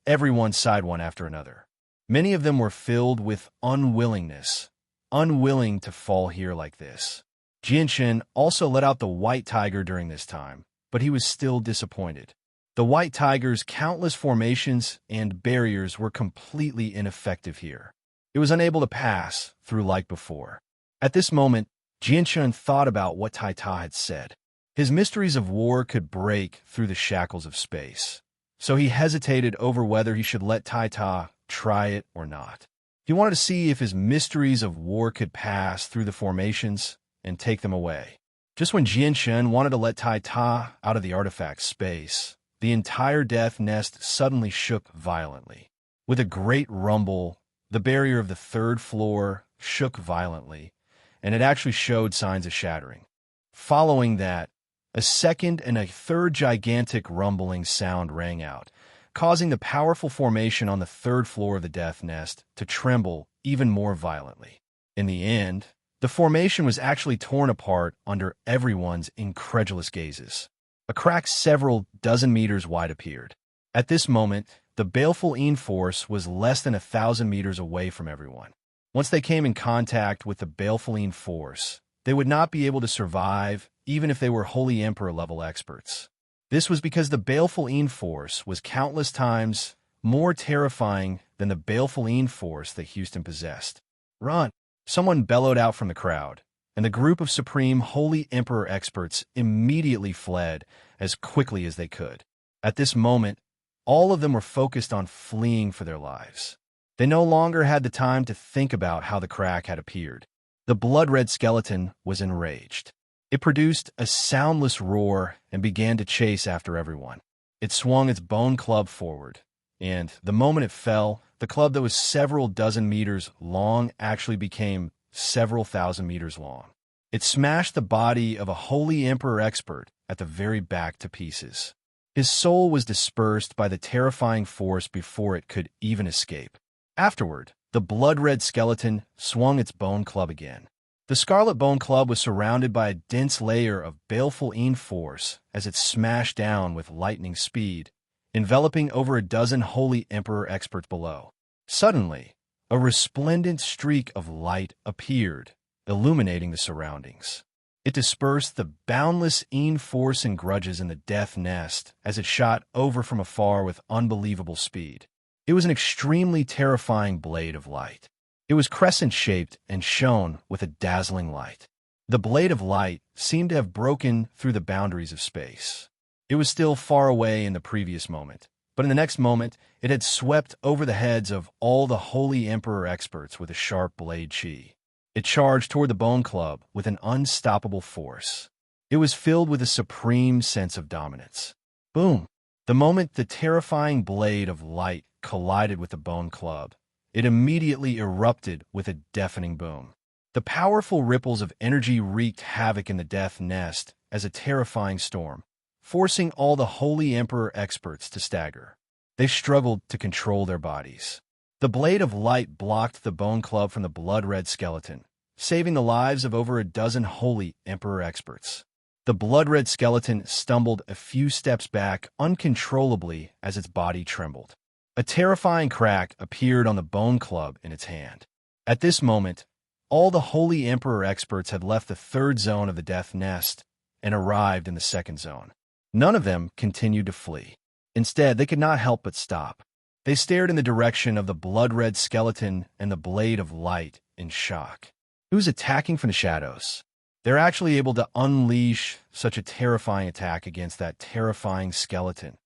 everyone side one after another. Many of them were filled with unwillingness, unwilling to fall here like this. Jinshin also let out the White Tiger during this time, but he was still disappointed. The White Tiger's countless formations and barriers were completely ineffective here. It was unable to pass through like before. At this moment, Jinshin thought about what Tai Ta had said. His mysteries of war could break through the shackles of space. So he hesitated over whether he should let Tai Ta try it or not. He wanted to see if his mysteries of war could pass through the formations and take them away. Just when Jinshin wanted to let Tai Ta out of the artifact space, the entire death nest suddenly shook violently. With a great rumble, the barrier of the 3rd floor shook violently, and it actually showed signs of shattering. Following that, a second and a third gigantic rumbling sound rang out, causing the powerful formation on the 3rd floor of the death nest to tremble even more violently. In the end, the formation was actually torn apart under everyone's incredulous gazes. A crack several dozen meters wide appeared. At this moment, the baleful force was less than 1,000 meters away from everyone. Once they came in contact with the baleful force, they would not be able to survive even if they were Holy Emperor level experts. This was because the baleful force was countless times more terrifying than the baleful force that Houston possessed. Run! Someone bellowed out from the crowd, and the group of Supreme Holy Emperor experts immediately fled as quickly as they could. At this moment, all of them were focused on fleeing for their lives. They no longer had the time to think about how the crack had appeared. The blood-red skeleton was enraged. It produced a soundless roar and began to chase after everyone. It swung its bone club forward, and the moment it fell, the club that was several dozen meters long actually became several thousand meters long. It smashed the body of a Holy Emperor expert at the very back to pieces. His soul was dispersed by the terrifying force before it could even escape. Afterward, the blood-red skeleton swung its bone club again. The scarlet bone club was surrounded by a dense layer of baleful force as it smashed down with lightning speed, enveloping over a dozen Holy Emperor experts below. Suddenly, a resplendent streak of light appeared, illuminating the surroundings. It dispersed the boundless force and grudges in the death nest as it shot over from afar with unbelievable speed. It was an extremely terrifying blade of light. It was crescent-shaped and shone with a dazzling light. The blade of light seemed to have broken through the boundaries of space. It was still far away in the previous moment, but in the next moment, it had swept over the heads of all the Holy Emperor experts with a sharp blade chi. It charged toward the bone club with an unstoppable force. It was filled with a supreme sense of dominance. Boom! The moment the terrifying blade of light collided with the bone club, it immediately erupted with a deafening boom. The powerful ripples of energy wreaked havoc in the death nest as a terrifying storm, forcing all the Holy Emperor experts to stagger. They struggled to control their bodies. The blade of light blocked the bone club from the blood-red skeleton, saving the lives of over a dozen Holy Emperor experts. The blood-red skeleton stumbled a few steps back uncontrollably as its body trembled. A terrifying crack appeared on the bone club in its hand. At this moment, all the Holy Emperor experts had left the 3rd zone of the death nest and arrived in the second zone. None of them continued to flee. Instead, they could not help but stop. They stared in the direction of the blood-red skeleton and the blade of light in shock. Who's attacking from the shadows? They're actually able to unleash such a terrifying attack against that terrifying skeleton.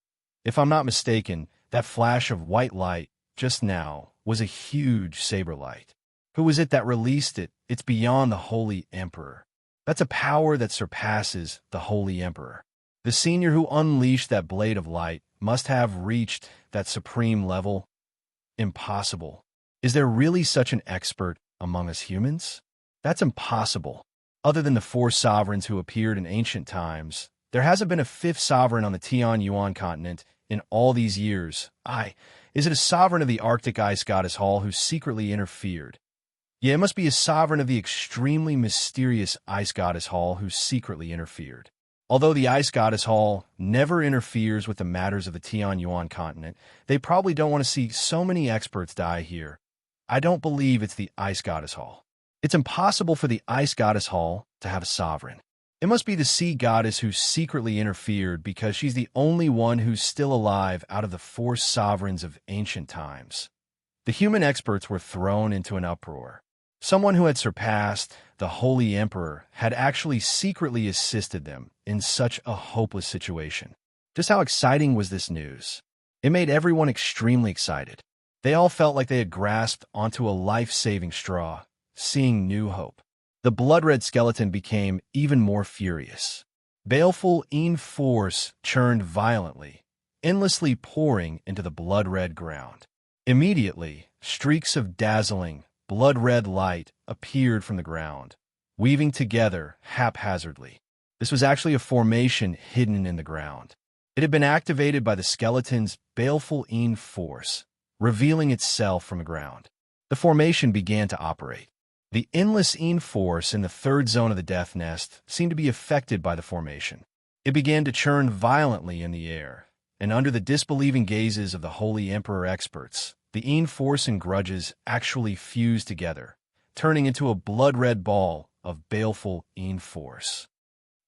If I'm not mistaken, that flash of white light just now was a huge saber light. Who was it that released it? It's beyond the Holy Emperor. That's a power that surpasses the Holy Emperor. The senior who unleashed that blade of light must have reached that supreme level. Impossible. Is there really such an expert among us humans? That's impossible. Other than the 4 sovereigns who appeared in ancient times, there hasn't been a 5th sovereign on the Tianyuan continent in all these years. Is it a sovereign of the Arctic Ice Goddess Hall who secretly interfered? Yeah, it must be a sovereign of the extremely mysterious Ice Goddess Hall who secretly interfered. Although the Ice Goddess Hall never interferes with the matters of the Tianyuan continent, they probably don't want to see so many experts die here. I don't believe it's the Ice Goddess Hall. It's impossible for the Ice Goddess Hall to have a sovereign. It must be the Sea Goddess who secretly interfered because she's the only one who's still alive out of the 4 sovereigns of ancient times. The human experts were thrown into an uproar. Someone who had surpassed the Holy Emperor had actually secretly assisted them in such a hopeless situation. Just how exciting was this news? It made everyone extremely excited. They all felt like they had grasped onto a life-saving straw, seeing new hope. The blood-red skeleton became even more furious. Baleful force churned violently, endlessly pouring into the blood-red ground. Immediately, streaks of dazzling, blood-red light appeared from the ground, weaving together haphazardly. This was actually a formation hidden in the ground. It had been activated by the skeleton's baleful force, revealing itself from the ground. The formation began to operate. The endless force in the 3rd zone of the Death Nest seemed to be affected by the formation. It began to churn violently in the air, and under the disbelieving gazes of the Holy Emperor experts, the force and grudges actually fused together, turning into a blood-red ball of baleful force.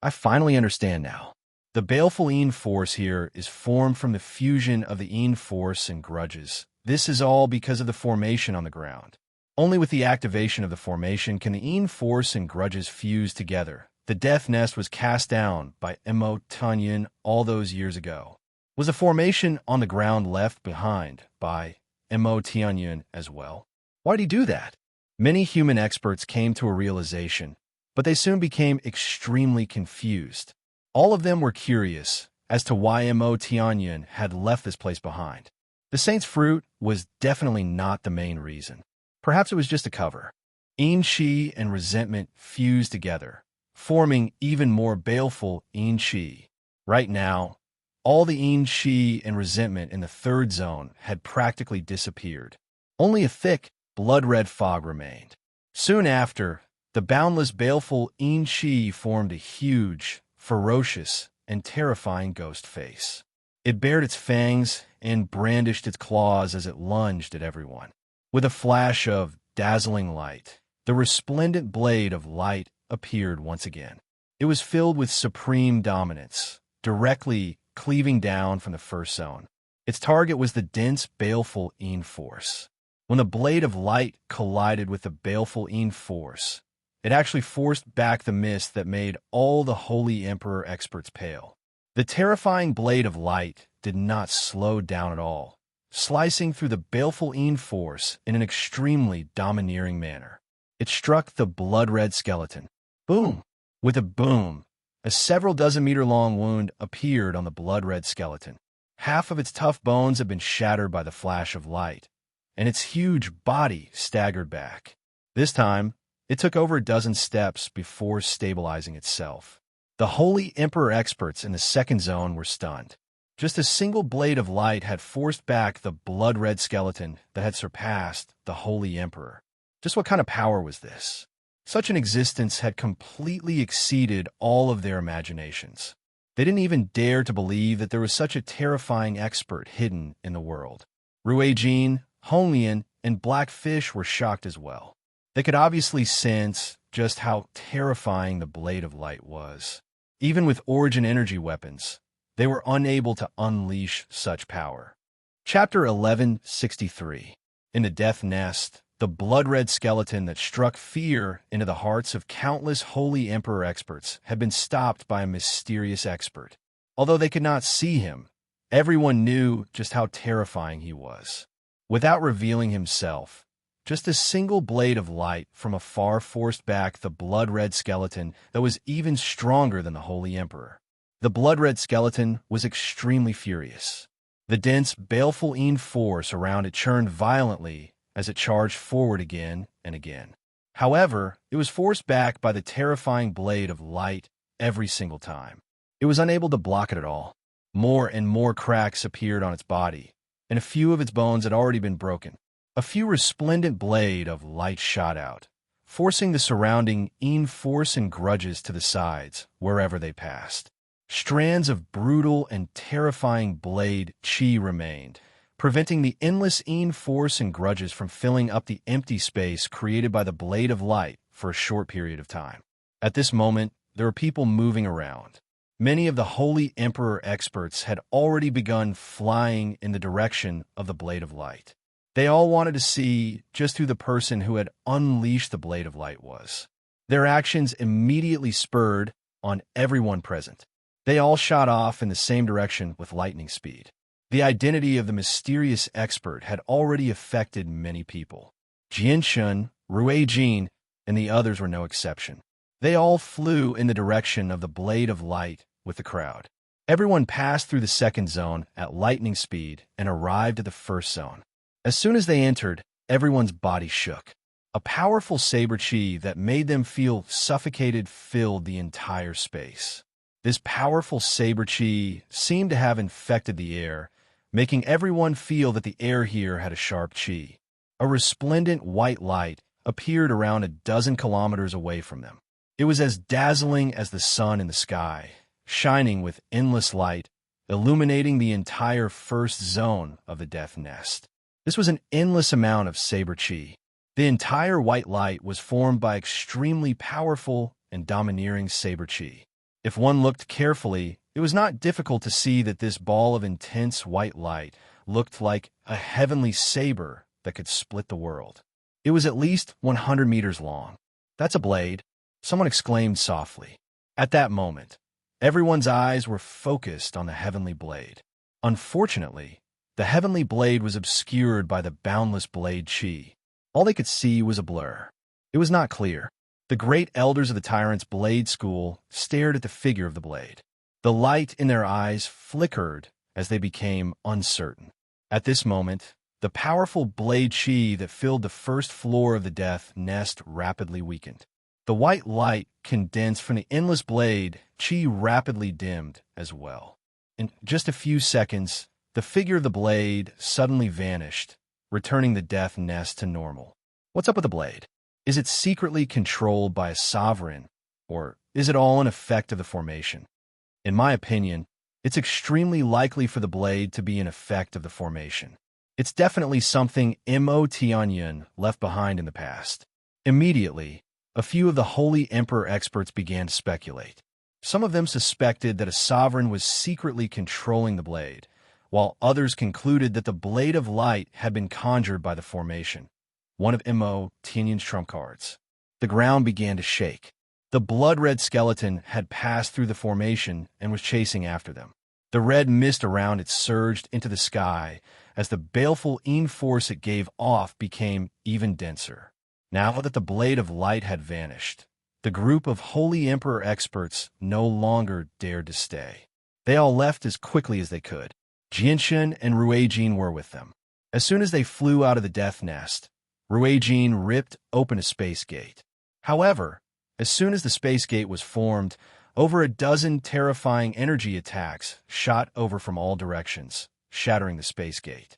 I finally understand now. The baleful force here is formed from the fusion of the force and grudges. This is all because of the formation on the ground. Only with the activation of the formation can the force and grudges fuse together. The Death Nest was cast down by Emotanyan all those years ago. Was the formation on the ground left behind by Emotanyan as well? Why did he do that? Many human experts came to a realization, but they soon became extremely confused. All of them were curious as to why Emotanyan had left this place behind. The Saint's Fruit was definitely not the main reason. Perhaps it was just a cover. Enchi and resentment fused together, forming even more baleful Enchi. Right now, all the Enchi and resentment in the 3rd zone had practically disappeared. Only a thick, blood-red fog remained. Soon after, the boundless baleful Enchi formed a huge, ferocious, and terrifying ghost face. It bared its fangs and brandished its claws as it lunged at everyone. With a flash of dazzling light, the resplendent blade of light appeared once again. It was filled with supreme dominance, directly cleaving down from the 1st zone. Its target was the dense, baleful force. When the blade of light collided with the baleful force, it actually forced back the mist that made all the Holy Emperor experts pale. The terrifying blade of light did not slow down at all, slicing through the baleful force in an extremely domineering manner. It struck the blood-red skeleton. Boom! With a boom, a several dozen-meter-long wound appeared on the blood-red skeleton. Half of its tough bones had been shattered by the flash of light, and its huge body staggered back. This time, it took over a dozen steps before stabilizing itself. The Holy Emperor experts in the 2nd zone were stunned. Just a single blade of light had forced back the blood-red skeleton that had surpassed the Holy Emperor. Just what kind of power was this? Such an existence had completely exceeded all of their imaginations. They didn't even dare to believe that there was such a terrifying expert hidden in the world. Ruijin, Honglian, and Blackfish were shocked as well. They could obviously sense just how terrifying the blade of light was. Even with origin energy weapons, they were unable to unleash such power. Chapter 1163. In the Death Nest, the blood-red skeleton that struck fear into the hearts of countless Holy Emperor experts had been stopped by a mysterious expert. Although they could not see him, everyone knew just how terrifying he was. Without revealing himself, just a single blade of light from afar forced back the blood-red skeleton that was even stronger than the Holy Emperor. The blood-red skeleton was extremely furious. The dense, baleful force around it churned violently as it charged forward again and again. However, it was forced back by the terrifying blade of light every single time. It was unable to block it at all. More and more cracks appeared on its body, and a few of its bones had already been broken. A few resplendent blade of light shot out, forcing the surrounding force and grudges to the sides wherever they passed. Strands of brutal and terrifying blade chi remained, preventing the endless force and grudges from filling up the empty space created by the blade of light for a short period of time. At this moment, there were people moving around. Many of the Holy Emperor experts had already begun flying in the direction of the blade of light. They all wanted to see just who the person who had unleashed the blade of light was. Their actions immediately spurred on everyone present. They all shot off in the same direction with lightning speed. The identity of the mysterious expert had already affected many people. Jianshun, Ruijin, and the others were no exception. They all flew in the direction of the blade of light with the crowd. Everyone passed through the second zone at lightning speed and arrived at the first zone. As soon as they entered, everyone's body shook. A powerful saber chi that made them feel suffocated filled the entire space. This powerful saber chi seemed to have infected the air, making everyone feel that the air here had a sharp chi. A resplendent white light appeared around a dozen kilometers away from them. It was as dazzling as the sun in the sky, shining with endless light, illuminating the entire first zone of the Death Nest. This was an endless amount of saber chi. The entire white light was formed by extremely powerful and domineering saber chi. If one looked carefully, it was not difficult to see that this ball of intense white light looked like a heavenly saber that could split the world. It was at least 100 meters long. "That's a blade," someone exclaimed softly. At that moment, everyone's eyes were focused on the heavenly blade. Unfortunately, the heavenly blade was obscured by the boundless blade chi. All they could see was a blur. It was not clear. The great elders of the Tyrant's Blade School stared at the figure of the blade. The light in their eyes flickered as they became uncertain. At this moment, the powerful blade chi that filled the first floor of the Death Nest rapidly weakened. The white light condensed from the endless blade chi rapidly dimmed as well. In just a few seconds, the figure of the blade suddenly vanished, returning the Death Nest to normal. What's up with the blade? Is it secretly controlled by a sovereign, or is it all an effect of the formation? In my opinion, it's extremely likely for the blade to be an effect of the formation. It's definitely something Mo Tianyun left behind in the past. Immediately, a few of the Holy Emperor experts began to speculate. Some of them suspected that a sovereign was secretly controlling the blade, while others concluded that the blade of light had been conjured by the formation, one of Mo Tianyun's trump cards. The ground began to shake. The blood-red skeleton had passed through the formation and was chasing after them. The red mist around it surged into the sky as the baleful force it gave off became even denser. Now that the blade of light had vanished, the group of Holy Emperor experts no longer dared to stay. They all left as quickly as they could. Jianshun and Ruijin were with them. As soon as they flew out of the Death Nest, Ruijin ripped open a space gate. However, as soon as the space gate was formed, over a dozen terrifying energy attacks shot over from all directions, shattering the space gate.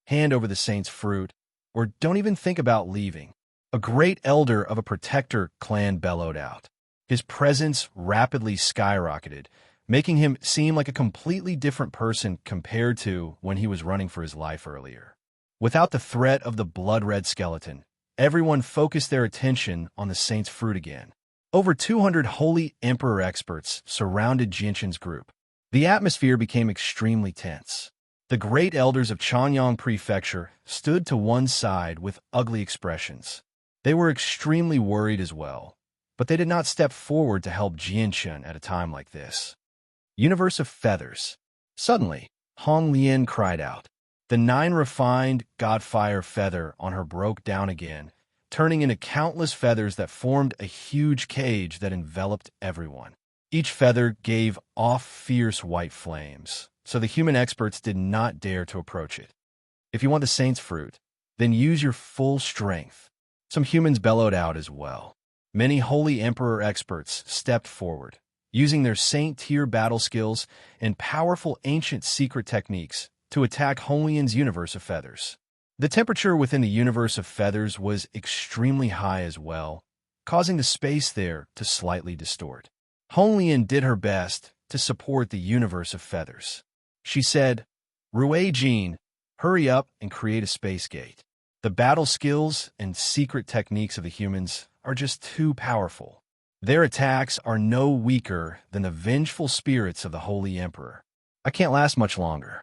Hand over the saint's fruit, or don't even think about leaving. A great elder of a protector clan bellowed out. His presence rapidly skyrocketed, making him seem like a completely different person compared to when he was running for his life earlier. Without the threat of the blood-red skeleton, everyone focused their attention on the saint's fruit again. Over 200 Holy Emperor experts surrounded Jinshin's group. The atmosphere became extremely tense. The great elders of Chanyang Prefecture stood to one side with ugly expressions. They were extremely worried as well, but they did not step forward to help Jinshin at a time like this. Universe of Feathers. Suddenly, Hong Lian cried out. The 9 refined Godfire feather on her broke down again, turning into countless feathers that formed a huge cage that enveloped everyone. Each feather gave off fierce white flames, so the human experts did not dare to approach it. If you want the saint's fruit, then use your full strength. Some humans bellowed out as well. Many Holy Emperor experts stepped forward, using their saint-tier battle skills and powerful ancient secret techniques to attack Honglian's universe of feathers. The temperature within the universe of feathers was extremely high as well, causing the space there to slightly distort. Honglian did her best to support the universe of feathers. She said, Rui Jin, hurry up and create a space gate. The battle skills and secret techniques of the humans are just too powerful. Their attacks are no weaker than the vengeful spirits of the Holy Emperor. I can't last much longer.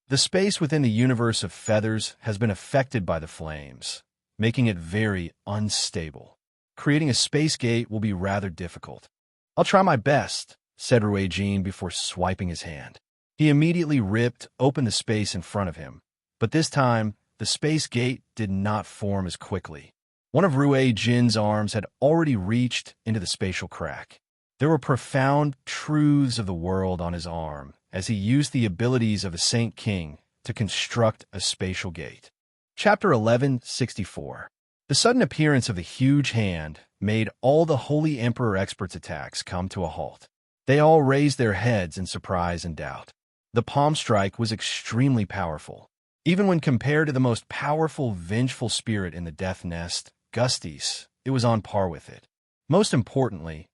The space within the universe of feathers has been affected by the flames, making it very unstable. Creating a space gate will be rather difficult. I'll try my best, said Rui Jin before swiping his hand. He immediately ripped open the space in front of him, but this time, the space gate did not form as quickly. One of Rui Jin's arms had already reached into the spatial crack. There were profound truths of the world on his arm as he used the abilities of a Saint King to construct a spatial gate. Chapter 1164. The sudden appearance of the huge hand made all the Holy Emperor experts' attacks come to a halt. They all raised their heads in surprise and doubt. The palm strike was extremely powerful. Even when compared to the most powerful vengeful spirit in the Death Nest, Gustis, it was on par with it. Most importantly,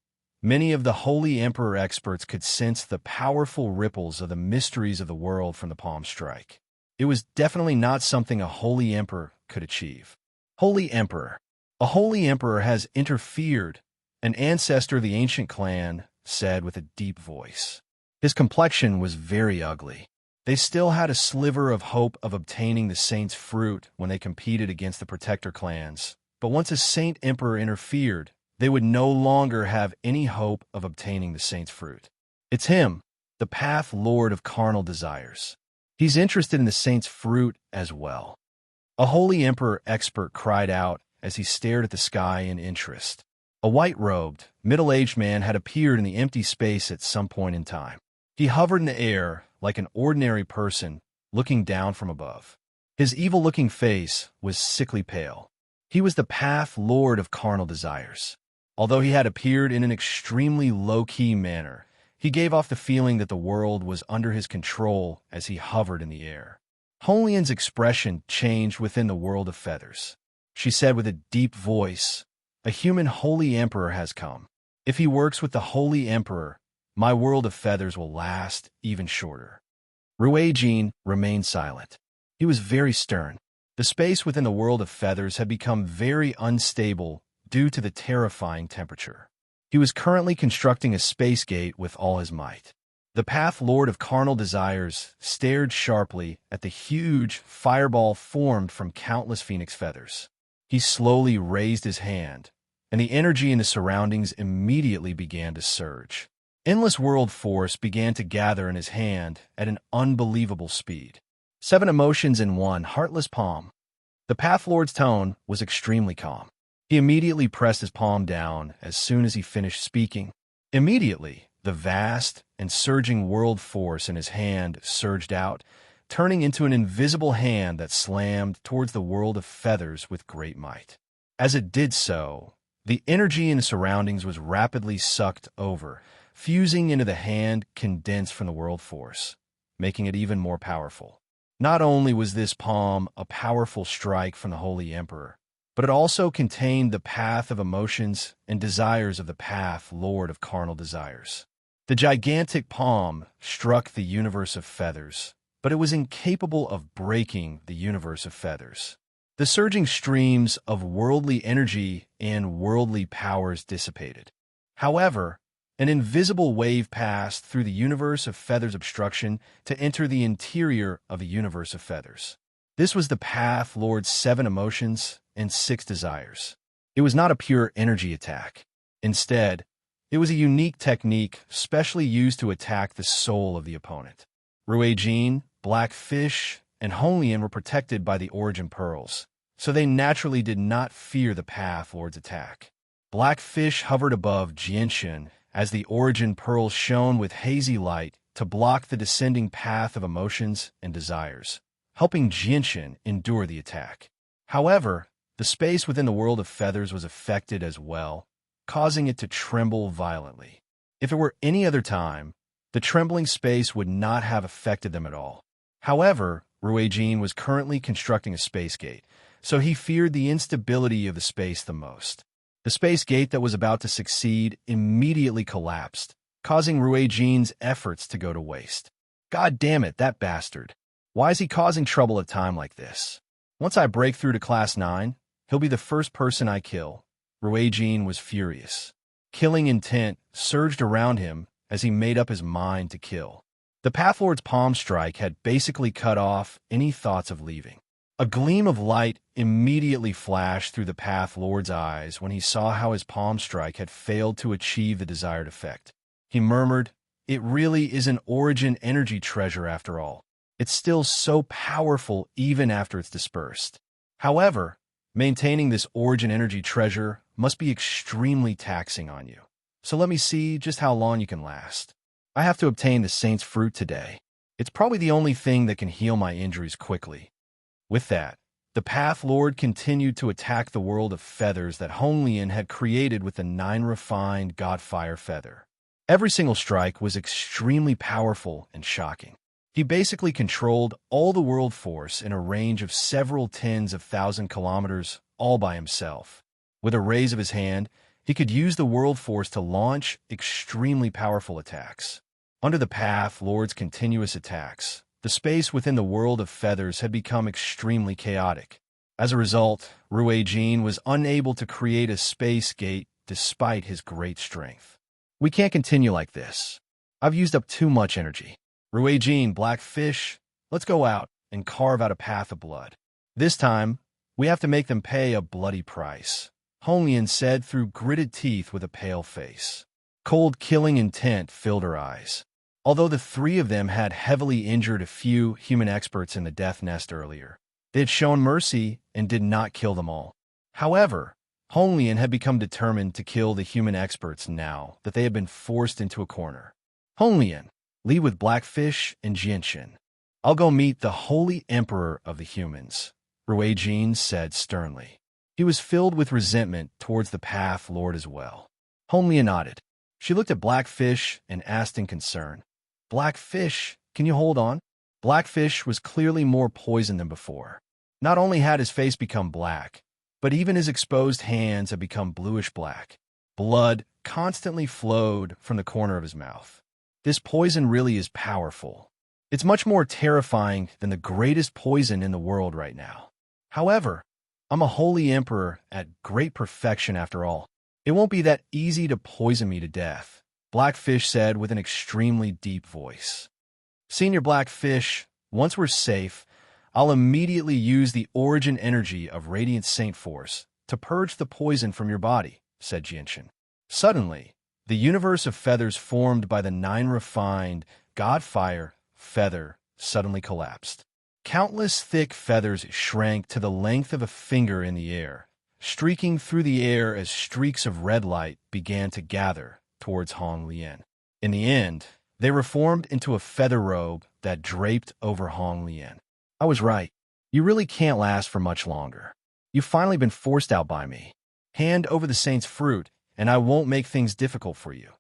many of the Holy Emperor experts could sense the powerful ripples of the mysteries of the world from the palm strike. It was definitely not something a Holy Emperor could achieve. Holy Emperor. A Holy Emperor has interfered, an ancestor of the ancient clan said with a deep voice. His complexion was very ugly. They still had a sliver of hope of obtaining the Saint's fruit when they competed against the Protector clans, but once a Saint Emperor interfered, they would no longer have any hope of obtaining the Saint's fruit. It's him, the Path Lord of Carnal Desires. He's interested in the Saint's fruit as well. A Holy Emperor expert cried out as he stared at the sky in interest. A white-robed, middle-aged man had appeared in the empty space at some point in time. He hovered in the air like an ordinary person looking down from above. His evil-looking face was sickly pale. He was the Path Lord of Carnal Desires. Although he had appeared in an extremely low-key manner, he gave off the feeling that the world was under his control as he hovered in the air. Honglian's expression changed within the world of feathers. She said with a deep voice, "A human Holy Emperor has come. If he works with the Holy Emperor, my world of feathers will last even shorter." Rui Jin remained silent. He was very stern. The space within the world of feathers had become very unstable due to the terrifying temperature. He was currently constructing a space gate with all his might. The Path Lord of Carnal Desires stared sharply at the huge fireball formed from countless phoenix feathers. He slowly raised his hand, and the energy in the surroundings immediately began to surge. Endless world force began to gather in his hand at an unbelievable speed. 7 emotions in one heartless palm. The Path Lord's tone was extremely calm. He immediately pressed his palm down as soon as he finished speaking. Immediately, the vast and surging world force in his hand surged out, turning into an invisible hand that slammed towards the world of feathers with great might. As it did so, the energy in the surroundings was rapidly sucked over, fusing into the hand condensed from the world force, making it even more powerful. Not only was this palm a powerful strike from the Holy Emperor, but it also contained the path of emotions and desires of the Path Lord of Carnal Desires. The gigantic palm struck the universe of feathers, but it was incapable of breaking the universe of feathers. The surging streams of worldly energy and worldly powers dissipated. However, an invisible wave passed through the universe of feathers obstruction to enter the interior of the universe of feathers. This was the path Lord's 7 emotions and 6 desires. It was not a pure energy attack. Instead, it was a unique technique specially used to attack the soul of the opponent. Ruijin, Blackfish, and Honglian were protected by the origin pearls, so they naturally did not fear the path Lord's attack. Blackfish hovered above Jinshin as the origin pearls shone with hazy light to block the descending path of emotions and desires, helping Jinshin endure the attack. However, the space within the world of feathers was affected as well, causing it to tremble violently. If it were any other time, the trembling space would not have affected them at all. However, Ruijin was currently constructing a space gate, so he feared the instability of the space the most. The space gate that was about to succeed immediately collapsed, causing Ruijin's efforts to go to waste. God damn it, that bastard. Why is he causing trouble at a time like this? Once I break through to Class 9, he'll be the first person I kill. Ruijin was furious. Killing intent surged around him as he made up his mind to kill. The Pathlord's palm strike had basically cut off any thoughts of leaving. A gleam of light immediately flashed through the Pathlord's eyes when he saw how his palm strike had failed to achieve the desired effect. He murmured, "It really is an origin energy treasure after all. It's still so powerful even after it's dispersed." However, maintaining this origin energy treasure must be extremely taxing on you. So let me see just how long you can last. I have to obtain the Saint's Fruit today. It's probably the only thing that can heal my injuries quickly. With that, the Path Lord continued to attack the world of feathers that Honglian had created with the 9 refined Godfire feather. Every single strike was extremely powerful and shocking. He basically controlled all the world force in a range of several tens of thousand kilometers all by himself. With a raise of his hand, he could use the world force to launch extremely powerful attacks. Under the Path Lord's continuous attacks, the space within the world of feathers had become extremely chaotic. As a result, Ruijin was unable to create a space gate despite his great strength. We can't continue like this. I've used up too much energy. Ruijin, Blackfish, let's go out and carve out a path of blood. This time, we have to make them pay a bloody price, Honglian said through gritted teeth with a pale face. Cold killing intent filled her eyes. Although the 3 of them had heavily injured a few human experts in the Death Nest earlier, they had shown mercy and did not kill them all. However, Honglian had become determined to kill the human experts now that they had been forced into a corner. Honglian, lead with Blackfish and Jinshin. I'll go meet the Holy Emperor of the humans, Ruijin said sternly. He was filled with resentment towards the Path Lord as well. Honglian nodded. She looked at Blackfish and asked in concern, "Blackfish, can you hold on?" Blackfish was clearly more poisoned than before. Not only had his face become black, but even his exposed hands had become bluish-black. Blood constantly flowed from the corner of his mouth. This poison really is powerful. It's much more terrifying than the greatest poison in the world right now. However, I'm a holy emperor at great perfection after all. It won't be that easy to poison me to death, Blackfish said with an extremely deep voice. Senior Blackfish, once we're safe, I'll immediately use the origin energy of Radiant Saint Force to purge the poison from your body, said Jinshin. Suddenly, the universe of feathers formed by the 9 refined Godfire feather suddenly collapsed. Countless thick feathers shrank to the length of a finger in the air, streaking through the air as streaks of red light began to gather towards Honglian. In the end, they reformed into a feather robe that draped over Honglian. I was right. You really can't last for much longer. You've finally been forced out by me. Hand over the Saint's Fruit, and I won't make things difficult for you.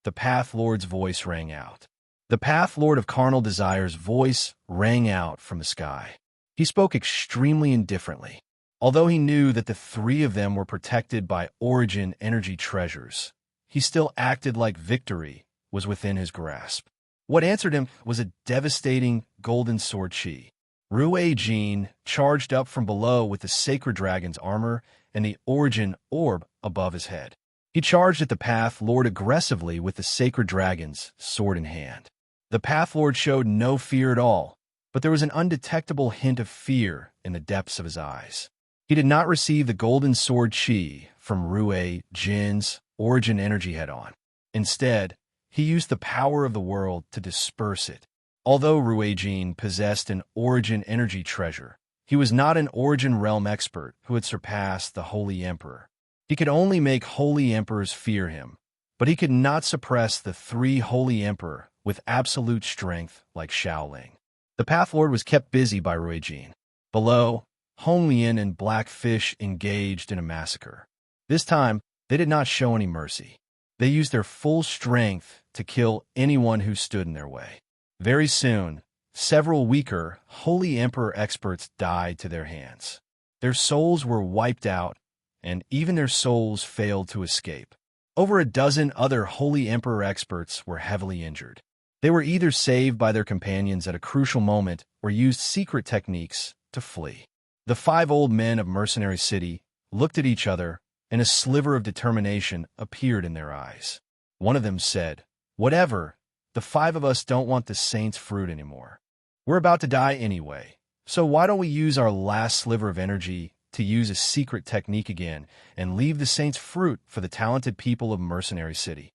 The Path Lord's voice rang out. The Path Lord of Carnal Desire's voice rang out from the sky. He spoke extremely indifferently. Although he knew that the 3 of them were protected by origin energy treasures, he still acted like victory was within his grasp. What answered him was a devastating golden sword chi. Ruijin charged up from below with the Sacred Dragon's armor and the origin orb above his head. He charged at the Path Lord aggressively with the sacred dragon's sword in hand. The Path Lord showed no fear at all, but there was an undetectable hint of fear in the depths of his eyes. He did not receive the golden sword chi from Rui Jin's origin energy head-on. Instead, he used the power of the world to disperse it. Although Rui Jin possessed an origin energy treasure, he was not an origin realm expert who had surpassed the Holy Emperor. He could only make Holy Emperors fear him, but he could not suppress the three Holy Emperor with absolute strength like Shaoling. The Path Lord was kept busy by Rui Jin. Below, Hong Lian and Black Fish engaged in a massacre. This time, they did not show any mercy. They used their full strength to kill anyone who stood in their way. Very soon, several weaker Holy Emperor experts died to their hands. Their souls were wiped out, and even their souls failed to escape. Over a dozen other Holy Emperor experts were heavily injured. They were either saved by their companions at a crucial moment or used secret techniques to flee. The 5 old men of Mercenary City looked at each other, and a sliver of determination appeared in their eyes. One of them said, "Whatever, the 5 of us don't want the saint's fruit anymore. We're about to die anyway, so why don't we use our last sliver of energy to use a secret technique again and leave the saint's fruit for the talented people of Mercenary City?"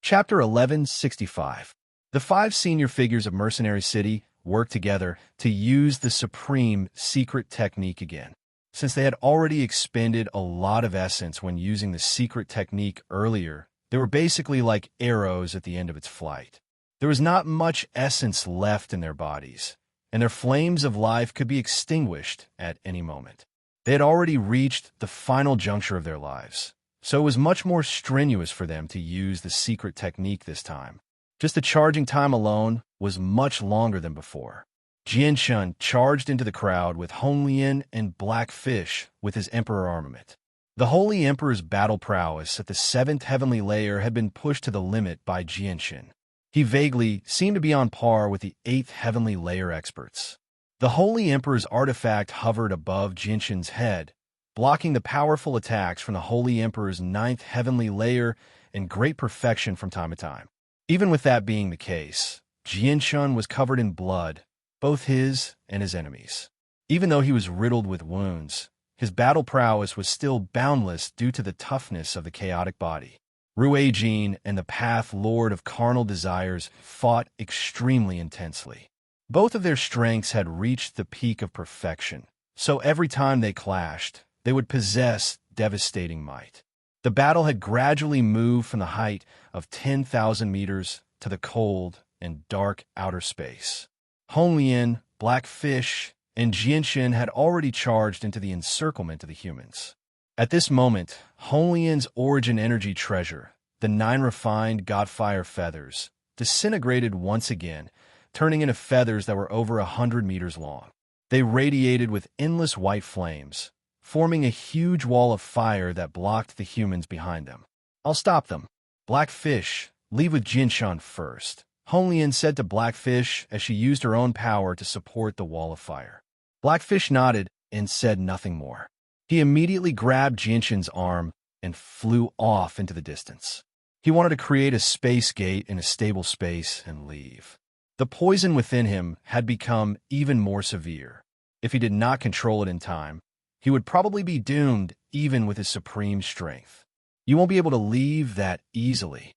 Chapter 1165. The 5 senior figures of Mercenary City worked together to use the supreme secret technique again. Since they had already expended a lot of essence when using the secret technique earlier, they were basically like arrows at the end of its flight. There was not much essence left in their bodies, and their flames of life could be extinguished at any moment. They had already reached the final juncture of their lives, so it was much more strenuous for them to use the secret technique this time. Just the charging time alone was much longer than before. Jianshun charged into the crowd with Hong Lian and Black Fish with his Emperor armament. The Holy Emperor's battle prowess at the 7th heavenly layer had been pushed to the limit by Jianshun. He vaguely seemed to be on par with the 8th heavenly layer experts. The Holy Emperor's artifact hovered above Jianshun's head, blocking the powerful attacks from the Holy Emperor's 9th heavenly layer in great perfection from time to time. Even with that being the case, Jianshun was covered in blood, both his and his enemies. Even though he was riddled with wounds, his battle prowess was still boundless due to the toughness of the chaotic body. Rui Jin and the Path Lord of Carnal Desires fought extremely intensely. Both of their strengths had reached the peak of perfection, so every time they clashed, they would possess devastating might. The battle had gradually moved from the height of 10,000 meters to the cold and dark outer space. Hong Lian, Black Fish, and Jianshun had already charged into the encirclement of the humans. At this moment, Hong Lian's origin energy treasure, the 9 refined Godfire feathers, disintegrated once again, turning into feathers that were over 100 meters long. They radiated with endless white flames, forming a huge wall of fire that blocked the humans behind them. "I'll stop them. Black Fish, leave with Jianshun first," Hong Lian said to Black Fish as she used her own power to support the wall of fire. Black Fish nodded and said nothing more. He immediately grabbed Jianshun's arm and flew off into the distance. He wanted to create a space gate in a stable space and leave. The poison within him had become even more severe. If he did not control it in time, he would probably be doomed even with his supreme strength. You won't be able to leave that easily.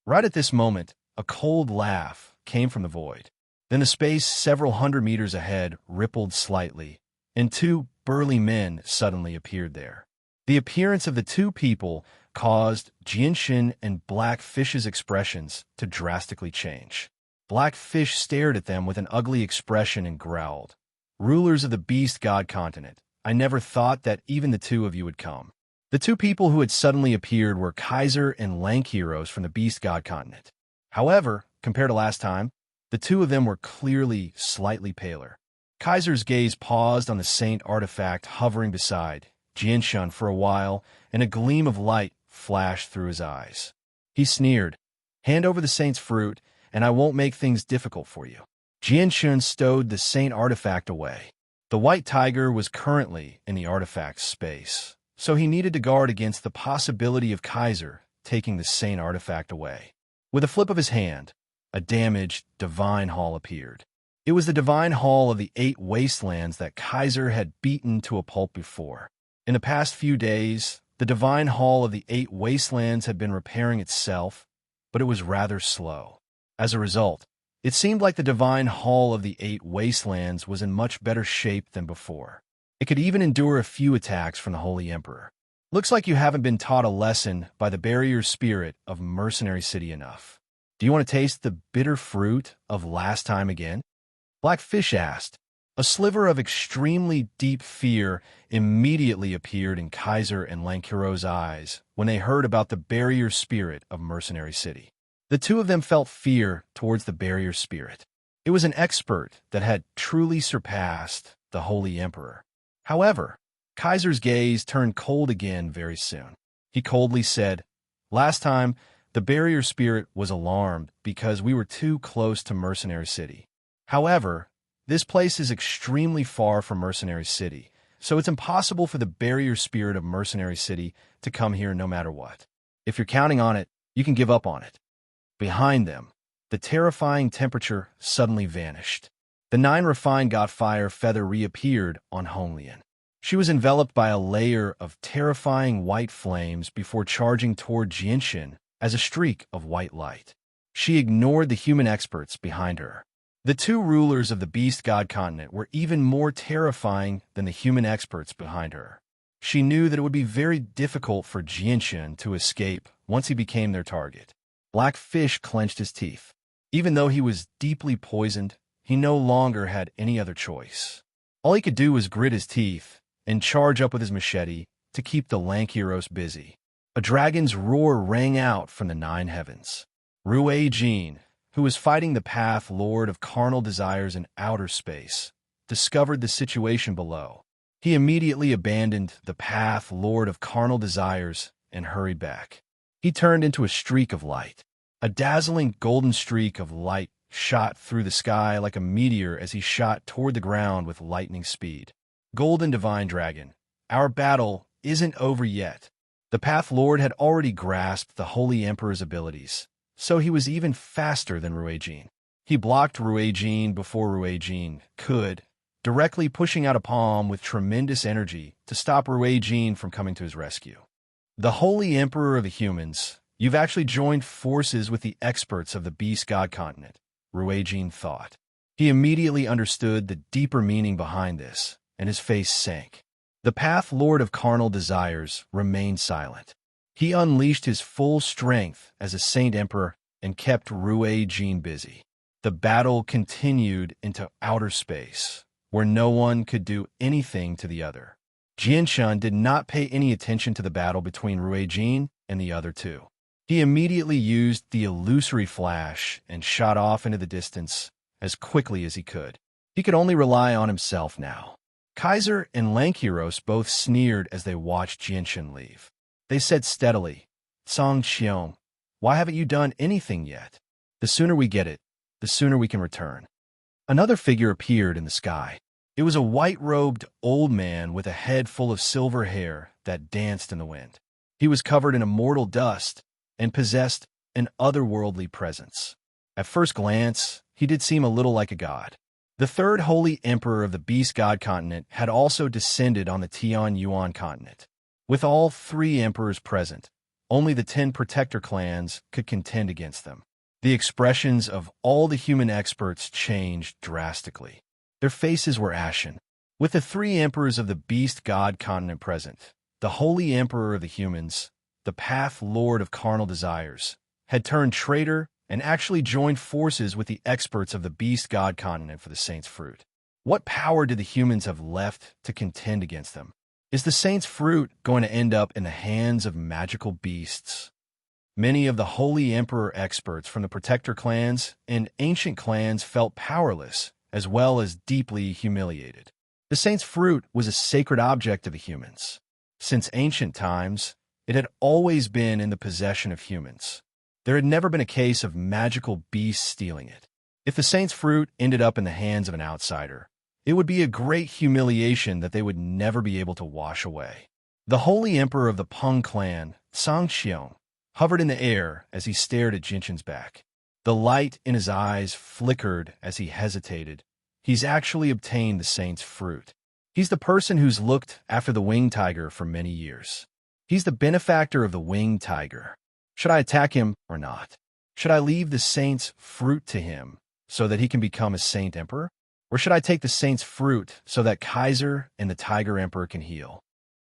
Right at this moment, a cold laugh came from the void. Then the space several hundred meters ahead rippled slightly, and 2 burly men suddenly appeared there. The appearance of the 2 people caused Jianshun and Black Fish's expressions to drastically change. Black Fish stared at them with an ugly expression and growled, "Rulers of the Beast God Continent, I never thought that even the 2 of you would come." The 2 people who had suddenly appeared were Kaiser and Lank heroes from the Beast God Continent. However, compared to last time, the 2 of them were clearly slightly paler. Kaiser's gaze paused on the saint artifact hovering beside Jianshun for a while, and a gleam of light flashed through his eyes. He sneered, "Hand over the saint's fruit, and I won't make things difficult for you." Jianshun stowed the saint artifact away. The white tiger was currently in the artifact's space, so he needed to guard against the possibility of Kaiser taking the saint artifact away. With a flip of his hand, a damaged divine hall appeared. It was the divine hall of the 8 wastelands that Kaiser had beaten to a pulp before. In the past few days, the divine hall of the 8 wastelands had been repairing itself, but it was rather slow. As a result, it seemed like the divine hall of the 8 wastelands was in much better shape than before. It could even endure a few attacks from the Holy Emperor. Looks like you haven't been taught a lesson by the barrier spirit of Mercenary City enough. Do you want to taste the bitter fruit of last time again? Blackfish asked. A sliver of extremely deep fear immediately appeared in Kaiser and Lankiro's eyes when they heard about the barrier spirit of Mercenary City. The two of them felt fear towards the barrier spirit. It was an expert that had truly surpassed the Holy Emperor. However, Kaiser's gaze turned cold again very soon. He coldly said, "Last time, the barrier spirit was alarmed because we were too close to Mercenary City. However, this place is extremely far from Mercenary City, so it's impossible for the barrier spirit of Mercenary City to come here no matter what. If you're counting on it, you can give up on it." Behind them, the terrifying temperature suddenly vanished. The 9 refined got fire feather reappeared on Honglian. She was enveloped by a layer of terrifying white flames before charging toward Jinshin as a streak of white light. She ignored the human experts behind her. The 2 rulers of the Beast God continent were even more terrifying than the human experts behind her. She knew that it would be very difficult for Jinshin to escape once he became their target. Blackfish clenched his teeth. Even though he was deeply poisoned, he no longer had any other choice. All he could do was grit his teeth and charge up with his machete to keep the Lankiros busy. A dragon's roar rang out from the 9 heavens. Rue Jin, who was fighting the Path Lord of Carnal Desires in outer space, discovered the situation below. He immediately abandoned the Path Lord of Carnal Desires and hurried back. He turned into a streak of light. A dazzling golden streak of light shot through the sky like a meteor as he shot toward the ground with lightning speed. "Golden Divine Dragon, our battle isn't over yet." The Path Lord had already grasped the Holy Emperor's abilities, so he was even faster than Ruijin. He blocked Ruijin before Ruijin could, directly pushing out a palm with tremendous energy to stop Ruijin from coming to his rescue. "The Holy Emperor of the Humans, you've actually joined forces with the experts of the Beast God continent," Ruijin thought. He immediately understood the deeper meaning behind this, and his face sank. The Path Lord of Carnal Desires remained silent. He unleashed his full strength as a Saint Emperor and kept Ruijin busy. The battle continued into outer space, where no one could do anything to the other. Jinshin did not pay any attention to the battle between Ruijin and the other 2. He immediately used the illusory flash and shot off into the distance as quickly as he could. He could only rely on himself now. Kaiser and Lankiros both sneered as they watched Jinshin leave. They said steadily, "Song Qiong, why haven't you done anything yet? The sooner we get it, the sooner we can return." Another figure appeared in the sky. It was a white-robed old man with a head full of silver hair that danced in the wind. He was covered in immortal dust and possessed an otherworldly presence. At first glance, he did seem a little like a god. The 3rd Holy Emperor of the Beast God continent had also descended on the Tian Yuan continent. With all 3 emperors present, only the 10 protector clans could contend against them. The expressions of all the human experts changed drastically. Their faces were ashen. With the 3 emperors of the Beast God continent present, the Holy Emperor of the Humans, the Path Lord of Carnal Desires, had turned traitor and actually joined forces with the experts of the Beast God continent for the Saint's Fruit. What power did the humans have left to contend against them? Is the Saint's Fruit going to end up in the hands of magical beasts? Many of the Holy Emperor experts from the Protector clans and ancient clans felt powerless, as well as deeply humiliated. The Saint's Fruit was a sacred object of the humans. Since ancient times, it had always been in the possession of humans. There had never been a case of magical beasts stealing it. If the Saint's Fruit ended up in the hands of an outsider, it would be a great humiliation that they would never be able to wash away. The holy emperor of the Peng clan, Sangxiong, hovered in the air as he stared at Jinshin's back. The light in his eyes flickered as he hesitated. He's actually obtained the saint's fruit. He's the person who's looked after the winged tiger for many years. He's the benefactor of the winged tiger. Should I attack him or not? Should I leave the saint's fruit to him so that he can become a saint emperor? Or should I take the saint's fruit so that Kaiser and the tiger emperor can heal?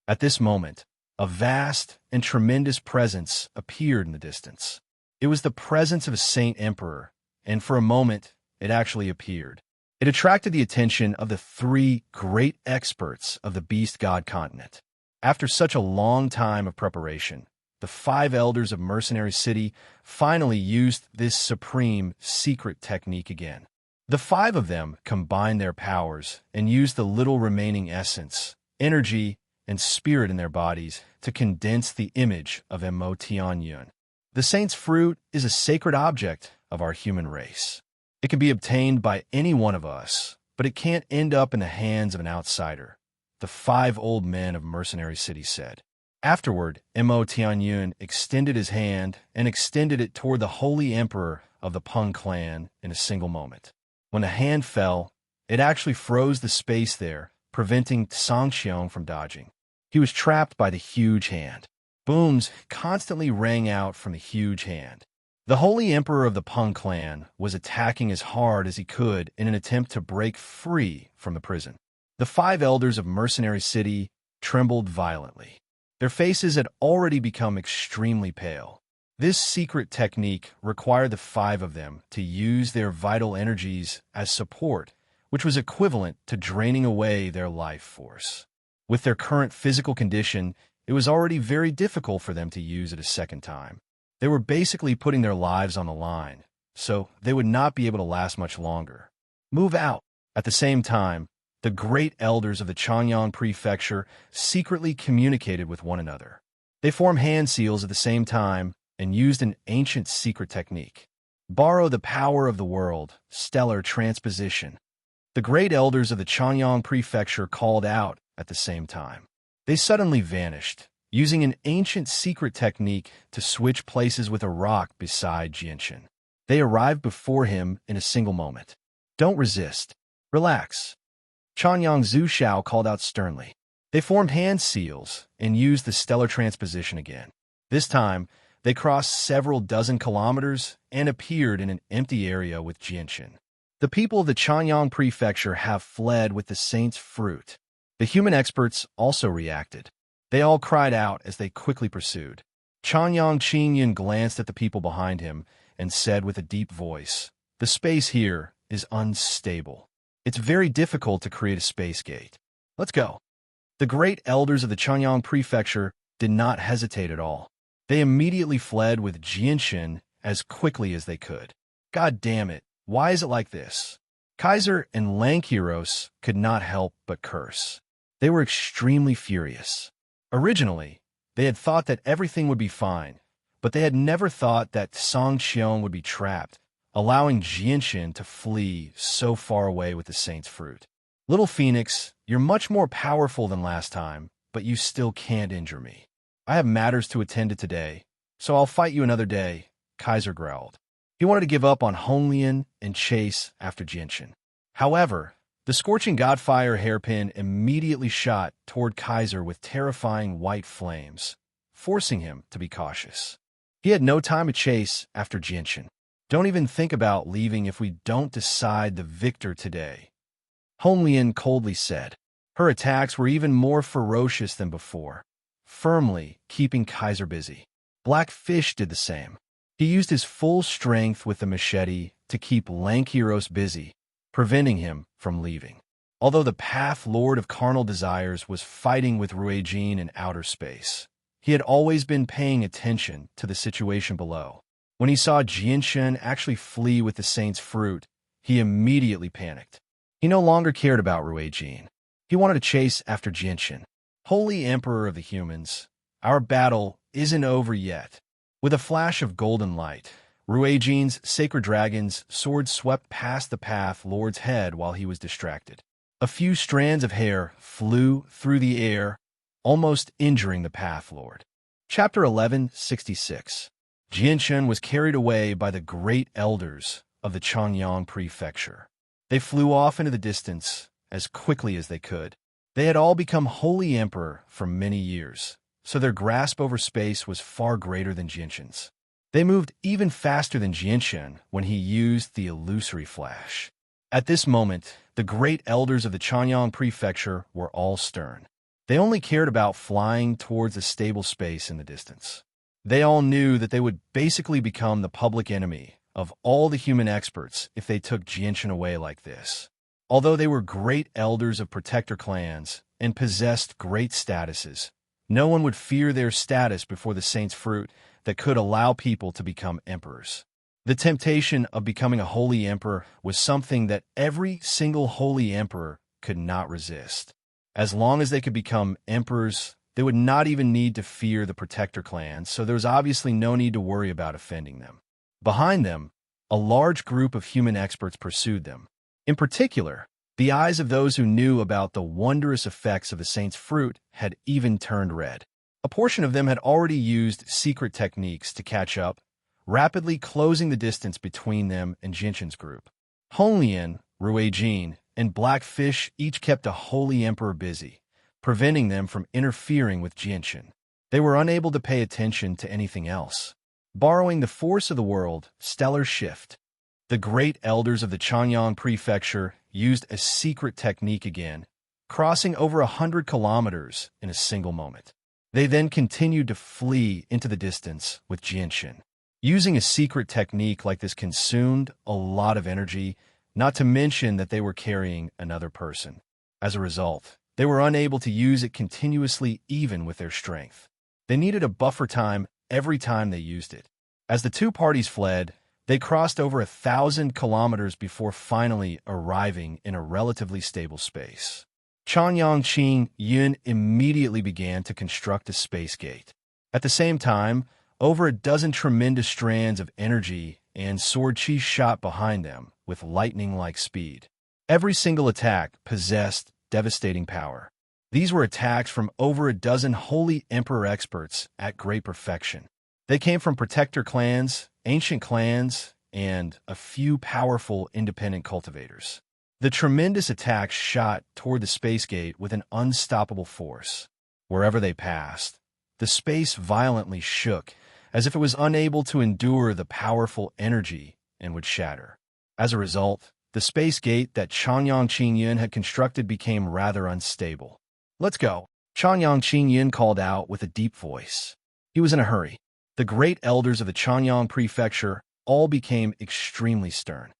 At this moment, a vast and tremendous presence appeared in the distance. It was the presence of a saint emperor, and for a moment, it actually appeared. It attracted the attention of the three great experts of the beast god continent. After such a long time of preparation, the 5 elders of Mercenary City finally used this supreme secret technique again. The 5 of them combined their powers and used the little remaining essence, energy, and spirit in their bodies to condense the image of Mo Tianyun. The saint's fruit is a sacred object of our human race. It can be obtained by any one of us, but it can't end up in the hands of an outsider, the 5 old men of Mercenary City said. Afterward, Mo Tianyun extended his hand and extended it toward the holy emperor of the Peng clan in a single moment. When the hand fell, it actually froze the space there, preventing Sangxiong from dodging. He was trapped by the huge hand. Booms constantly rang out from the huge hand. The holy emperor of the Peng clan was attacking as hard as he could in an attempt to break free from the prison. The 5 elders of Mercenary City trembled violently. Their faces had already become extremely pale. This secret technique required the 5 of them to use their vital energies as support, which was equivalent to draining away their life force. With their current physical condition, it was already very difficult for them to use it a second time. They were basically putting their lives on the line, so they would not be able to last much longer. Move out! At the same time, the great elders of the Changyang Prefecture secretly communicated with one another. They formed hand seals at the same time and used an ancient secret technique. Borrow the power of the world, stellar transposition. The great elders of the Changyang Prefecture called out at the same time. They suddenly vanished, using an ancient secret technique to switch places with a rock beside Jinshin. They arrived before him in a single moment. Don't resist. Relax. Chanyang Zushao called out sternly. They formed hand seals and used the stellar transposition again. This time, they crossed several dozen kilometers and appeared in an empty area with Jinshin. The people of the Chanyang Prefecture have fled with the saint's fruit. The human experts also reacted. They all cried out as they quickly pursued. Chanyang Qingyun glanced at the people behind him and said with a deep voice, "The space here is unstable. It's very difficult to create a space gate. Let's go." The great elders of the Chanyang Prefecture did not hesitate at all. They immediately fled with Jinshin as quickly as they could. God damn it, why is it like this? Kaiser and Lankiros could not help but curse. They were extremely furious. Originally, they had thought that everything would be fine, but they had never thought that Sangxiong would be trapped, allowing Jinshin to flee so far away with the saint's fruit. Little Phoenix, you're much more powerful than last time, but you still can't injure me. I have matters to attend to today, so I'll fight you another day, Kaiser growled. He wanted to give up on Honglian and chase after Jinshin. However, the scorching godfire hairpin immediately shot toward Kaiser with terrifying white flames, forcing him to be cautious. He had no time to chase after Jinshin. Don't even think about leaving if we don't decide the victor today, Honglian coldly said. Her attacks were even more ferocious than before, firmly keeping Kaiser busy. Blackfish did the same. He used his full strength with the machete to keep Lankiros busy, preventing him from leaving. Although the Path Lord of Carnal Desires was fighting with Ruijin in outer space, he had always been paying attention to the situation below. When he saw Jinshin actually flee with the saint's fruit, he immediately panicked. He no longer cared about Ruijin. He wanted to chase after Jinshin. Holy Emperor of the Humans, our battle isn't over yet. With a flash of golden light, Ruijin's sacred dragon's sword swept past the Path Lord's head while he was distracted. A few strands of hair flew through the air, almost injuring the Path Lord. Chapter 1166. Jianshan was carried away by the great elders of the Changyang Prefecture. They flew off into the distance as quickly as they could. They had all become holy emperor for many years, so their grasp over space was far greater than Jianshan's. They moved even faster than Jianshan when he used the illusory flash. At this moment, the great elders of the Changyang Prefecture were all stern. They only cared about flying towards a stable space in the distance. They all knew that they would basically become the public enemy of all the human experts if they took Jianshan away like this. Although they were great elders of protector clans and possessed great statuses, no one would fear their status before the saint's fruit that could allow people to become emperors. The temptation of becoming a holy emperor was something that every single holy emperor could not resist. As long as they could become emperors, they would not even need to fear the protector clans, so there was obviously no need to worry about offending them. Behind them, a large group of human experts pursued them. In particular, the eyes of those who knew about the wondrous effects of the saint's fruit had even turned red. A portion of them had already used secret techniques to catch up, rapidly closing the distance between them and Jinshan's group. Honglian, Ruijin, and Blackfish each kept a holy emperor busy, preventing them from interfering with Jianshan. They were unable to pay attention to anything else. Borrowing the force of the world, stellar shift. The great elders of the Changyang Prefecture used a secret technique again, crossing over 100 kilometers in a single moment. They then continued to flee into the distance with Jianshan. Using a secret technique like this consumed a lot of energy, not to mention that they were carrying another person. As a result, they were unable to use it continuously even with their strength. They needed a buffer time every time they used it. As the two parties fled, they crossed over 1,000 kilometers before finally arriving in a relatively stable space. Changyang Qing Yun immediately began to construct a space gate. At the same time, over a dozen tremendous strands of energy and sword chi shot behind them with lightning-like speed. Every single attack possessed devastating power. These were attacks from over a dozen holy emperor experts at great perfection. They came from protector clans, ancient clans, and a few powerful independent cultivators. The tremendous attacks shot toward the space gate with an unstoppable force. Wherever they passed, the space violently shook, as if it was unable to endure the powerful energy and would shatter. As a result, the space gate that Changyang Qingyun had constructed became rather unstable. "Let's go," Changyang Qingyun called out with a deep voice. He was in a hurry. The great elders of the Changyang Prefecture all became extremely stern.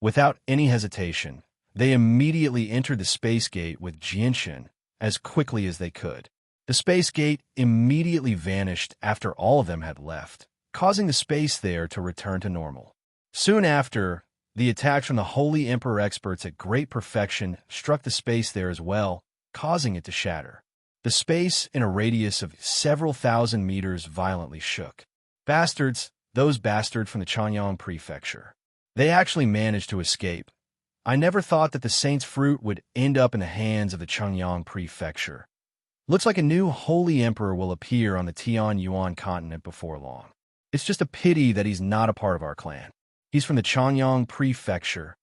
Without any hesitation, they immediately entered the space gate with Jianshan as quickly as they could. The space gate immediately vanished after all of them had left, causing the space there to return to normal. Soon after, the attacks from the Holy Emperor experts at great perfection struck the space there as well, causing it to shatter. The space in a radius of several thousand meters violently shook. Bastards, those bastards from the Changyang Prefecture. They actually managed to escape. I never thought that the saint's fruit would end up in the hands of the Changyang Prefecture. Looks like a new holy emperor will appear on the Tianyuan continent before long. It's just a pity that he's not a part of our clan. He's from the Changyang Prefecture.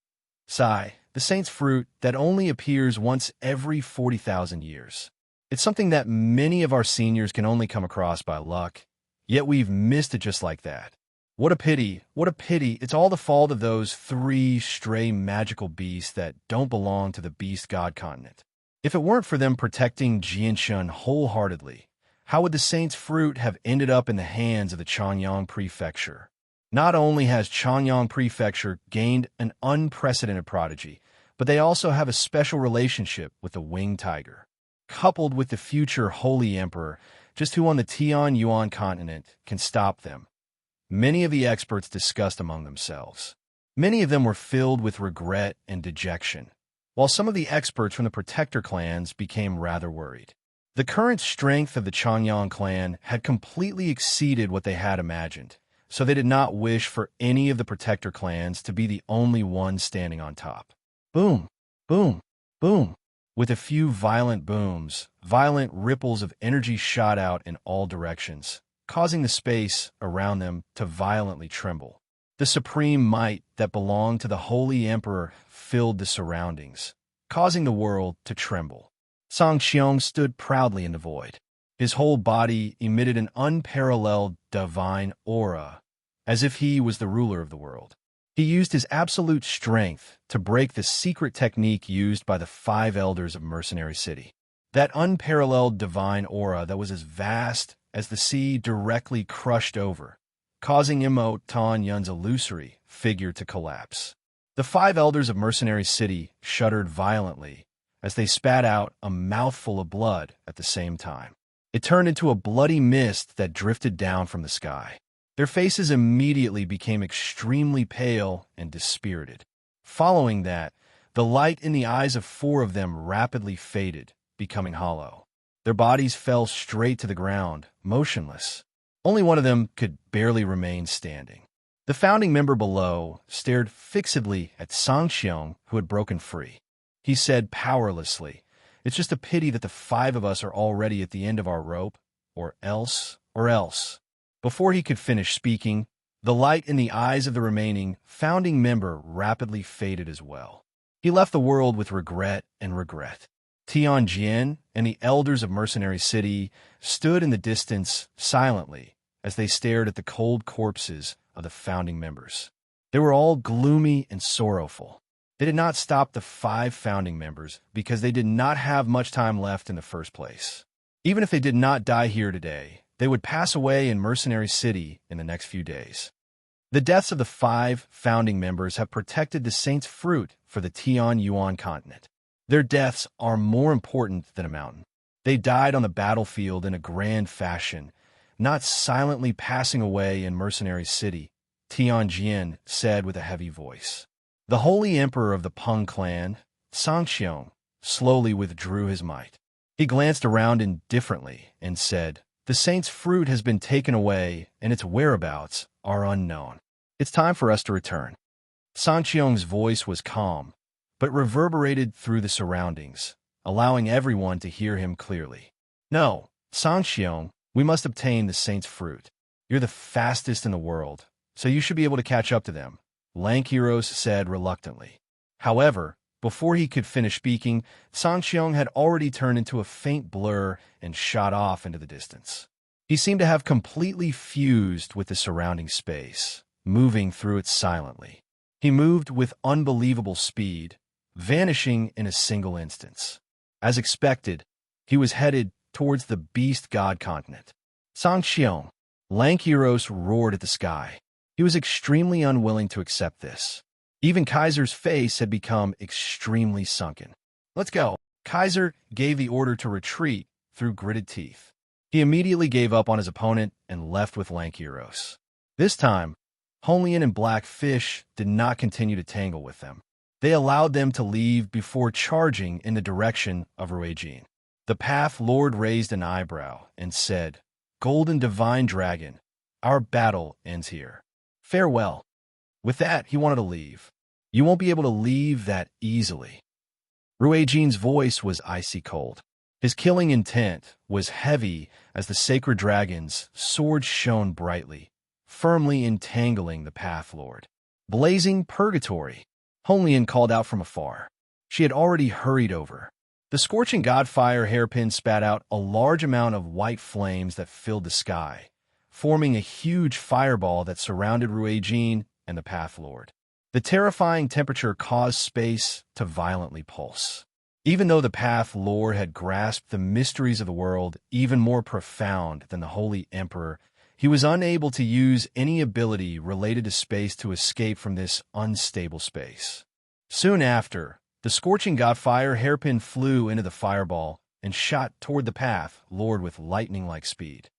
Sigh, the saint's fruit that only appears once every 40,000 years. It's something that many of our seniors can only come across by luck, yet we've missed it just like that. What a pity, what a pity. It's all the fault of those 3 stray magical beasts that don't belong to the beast god continent. If it weren't for them protecting Jianshan wholeheartedly, how would the saint's fruit have ended up in the hands of the Changyang Prefecture? Not only has Changyang Prefecture gained an unprecedented prodigy, but they also have a special relationship with the winged tiger. Coupled with the future Holy Emperor, just who on the Tianyuan continent can stop them? Many of the experts discussed among themselves. Many of them were filled with regret and dejection, while some of the experts from the protector clans became rather worried. The current strength of the Changyang clan had completely exceeded what they had imagined, so they did not wish for any of the protector clans to be the only one standing on top. Boom, boom, boom. With a few violent booms, violent ripples of energy shot out in all directions, causing the space around them to violently tremble. The supreme might that belonged to the Holy Emperor filled the surroundings, causing the world to tremble. Sangxiong stood proudly in the void. His whole body emitted an unparalleled divine aura, as if he was the ruler of the world. He used his absolute strength to break the secret technique used by the 5 elders of Mercenary City. That unparalleled divine aura that was as vast as the sea directly crushed over, causing Imo Tan Yun's illusory figure to collapse. The 5 elders of Mercenary City shuddered violently as they spat out a mouthful of blood at the same time. It turned into a bloody mist that drifted down from the sky. Their faces immediately became extremely pale and dispirited. Following that, the light in the eyes of 4 of them rapidly faded, becoming hollow. Their bodies fell straight to the ground, motionless. Only one of them could barely remain standing. The founding member below stared fixedly at Sangxiong, who had broken free. He said powerlessly, "It's just a pity that the 5 of us are already at the end of our rope, or else. Before he could finish speaking, the light in the eyes of the remaining founding member rapidly faded as well. He left the world with regret. Tianjin and the elders of Mercenary City stood in the distance silently as they stared at the cold corpses of the founding members. They were all gloomy and sorrowful. They did not stop the 5 founding members because they did not have much time left in the first place. Even if they did not die here today, they would pass away in Mercenary City in the next few days. The deaths of the 5 founding members have protected the Saint's fruit for the Tian Yuan continent. Their deaths are more important than a mountain. They died on the battlefield in a grand fashion, not silently passing away in Mercenary City, Tianjin said with a heavy voice. The Holy Emperor of the Peng clan, Sangxiong, slowly withdrew his might. He glanced around indifferently and said, "The Saint's fruit has been taken away, and its whereabouts are unknown. It's time for us to return." Sangxiong's voice was calm, but reverberated through the surroundings, allowing everyone to hear him clearly. "No, Sangxiong, we must obtain the Saint's fruit. You're the fastest in the world, so you should be able to catch up to them," Lankiros said reluctantly. However, before he could finish speaking, Sangxiong had already turned into a faint blur and shot off into the distance. He seemed to have completely fused with the surrounding space, moving through it silently. He moved with unbelievable speed, vanishing in a single instance. As expected, he was headed towards the Beast God continent. Sangxiong, Lankiros roared at the sky. He was extremely unwilling to accept this. Even Kaiser's face had become extremely sunken. "Let's go." Kaiser gave the order to retreat through gritted teeth. He immediately gave up on his opponent and left with Lankiros. This time, Honglian and Blackfish did not continue to tangle with them. They allowed them to leave before charging in the direction of Ruijin. The Path Lord raised an eyebrow and said, "Golden Divine Dragon, our battle ends here. Farewell." With that, he wanted to leave. "You won't be able to leave that easily." Ruijin's voice was icy cold. His killing intent was heavy as the sacred dragon's sword shone brightly, firmly entangling the Path Lord. "Blazing purgatory," Honglian called out from afar. She had already hurried over. The scorching godfire hairpin spat out a large amount of white flames that filled the sky, forming a huge fireball that surrounded Ruijin and the Path Lord. The terrifying temperature caused space to violently pulse. Even though the Path Lord had grasped the mysteries of the world even more profound than the Holy Emperor, he was unable to use any ability related to space to escape from this unstable space. Soon after, the scorching godfire hairpin flew into the fireball and shot toward the Path Lord with lightning-like speed.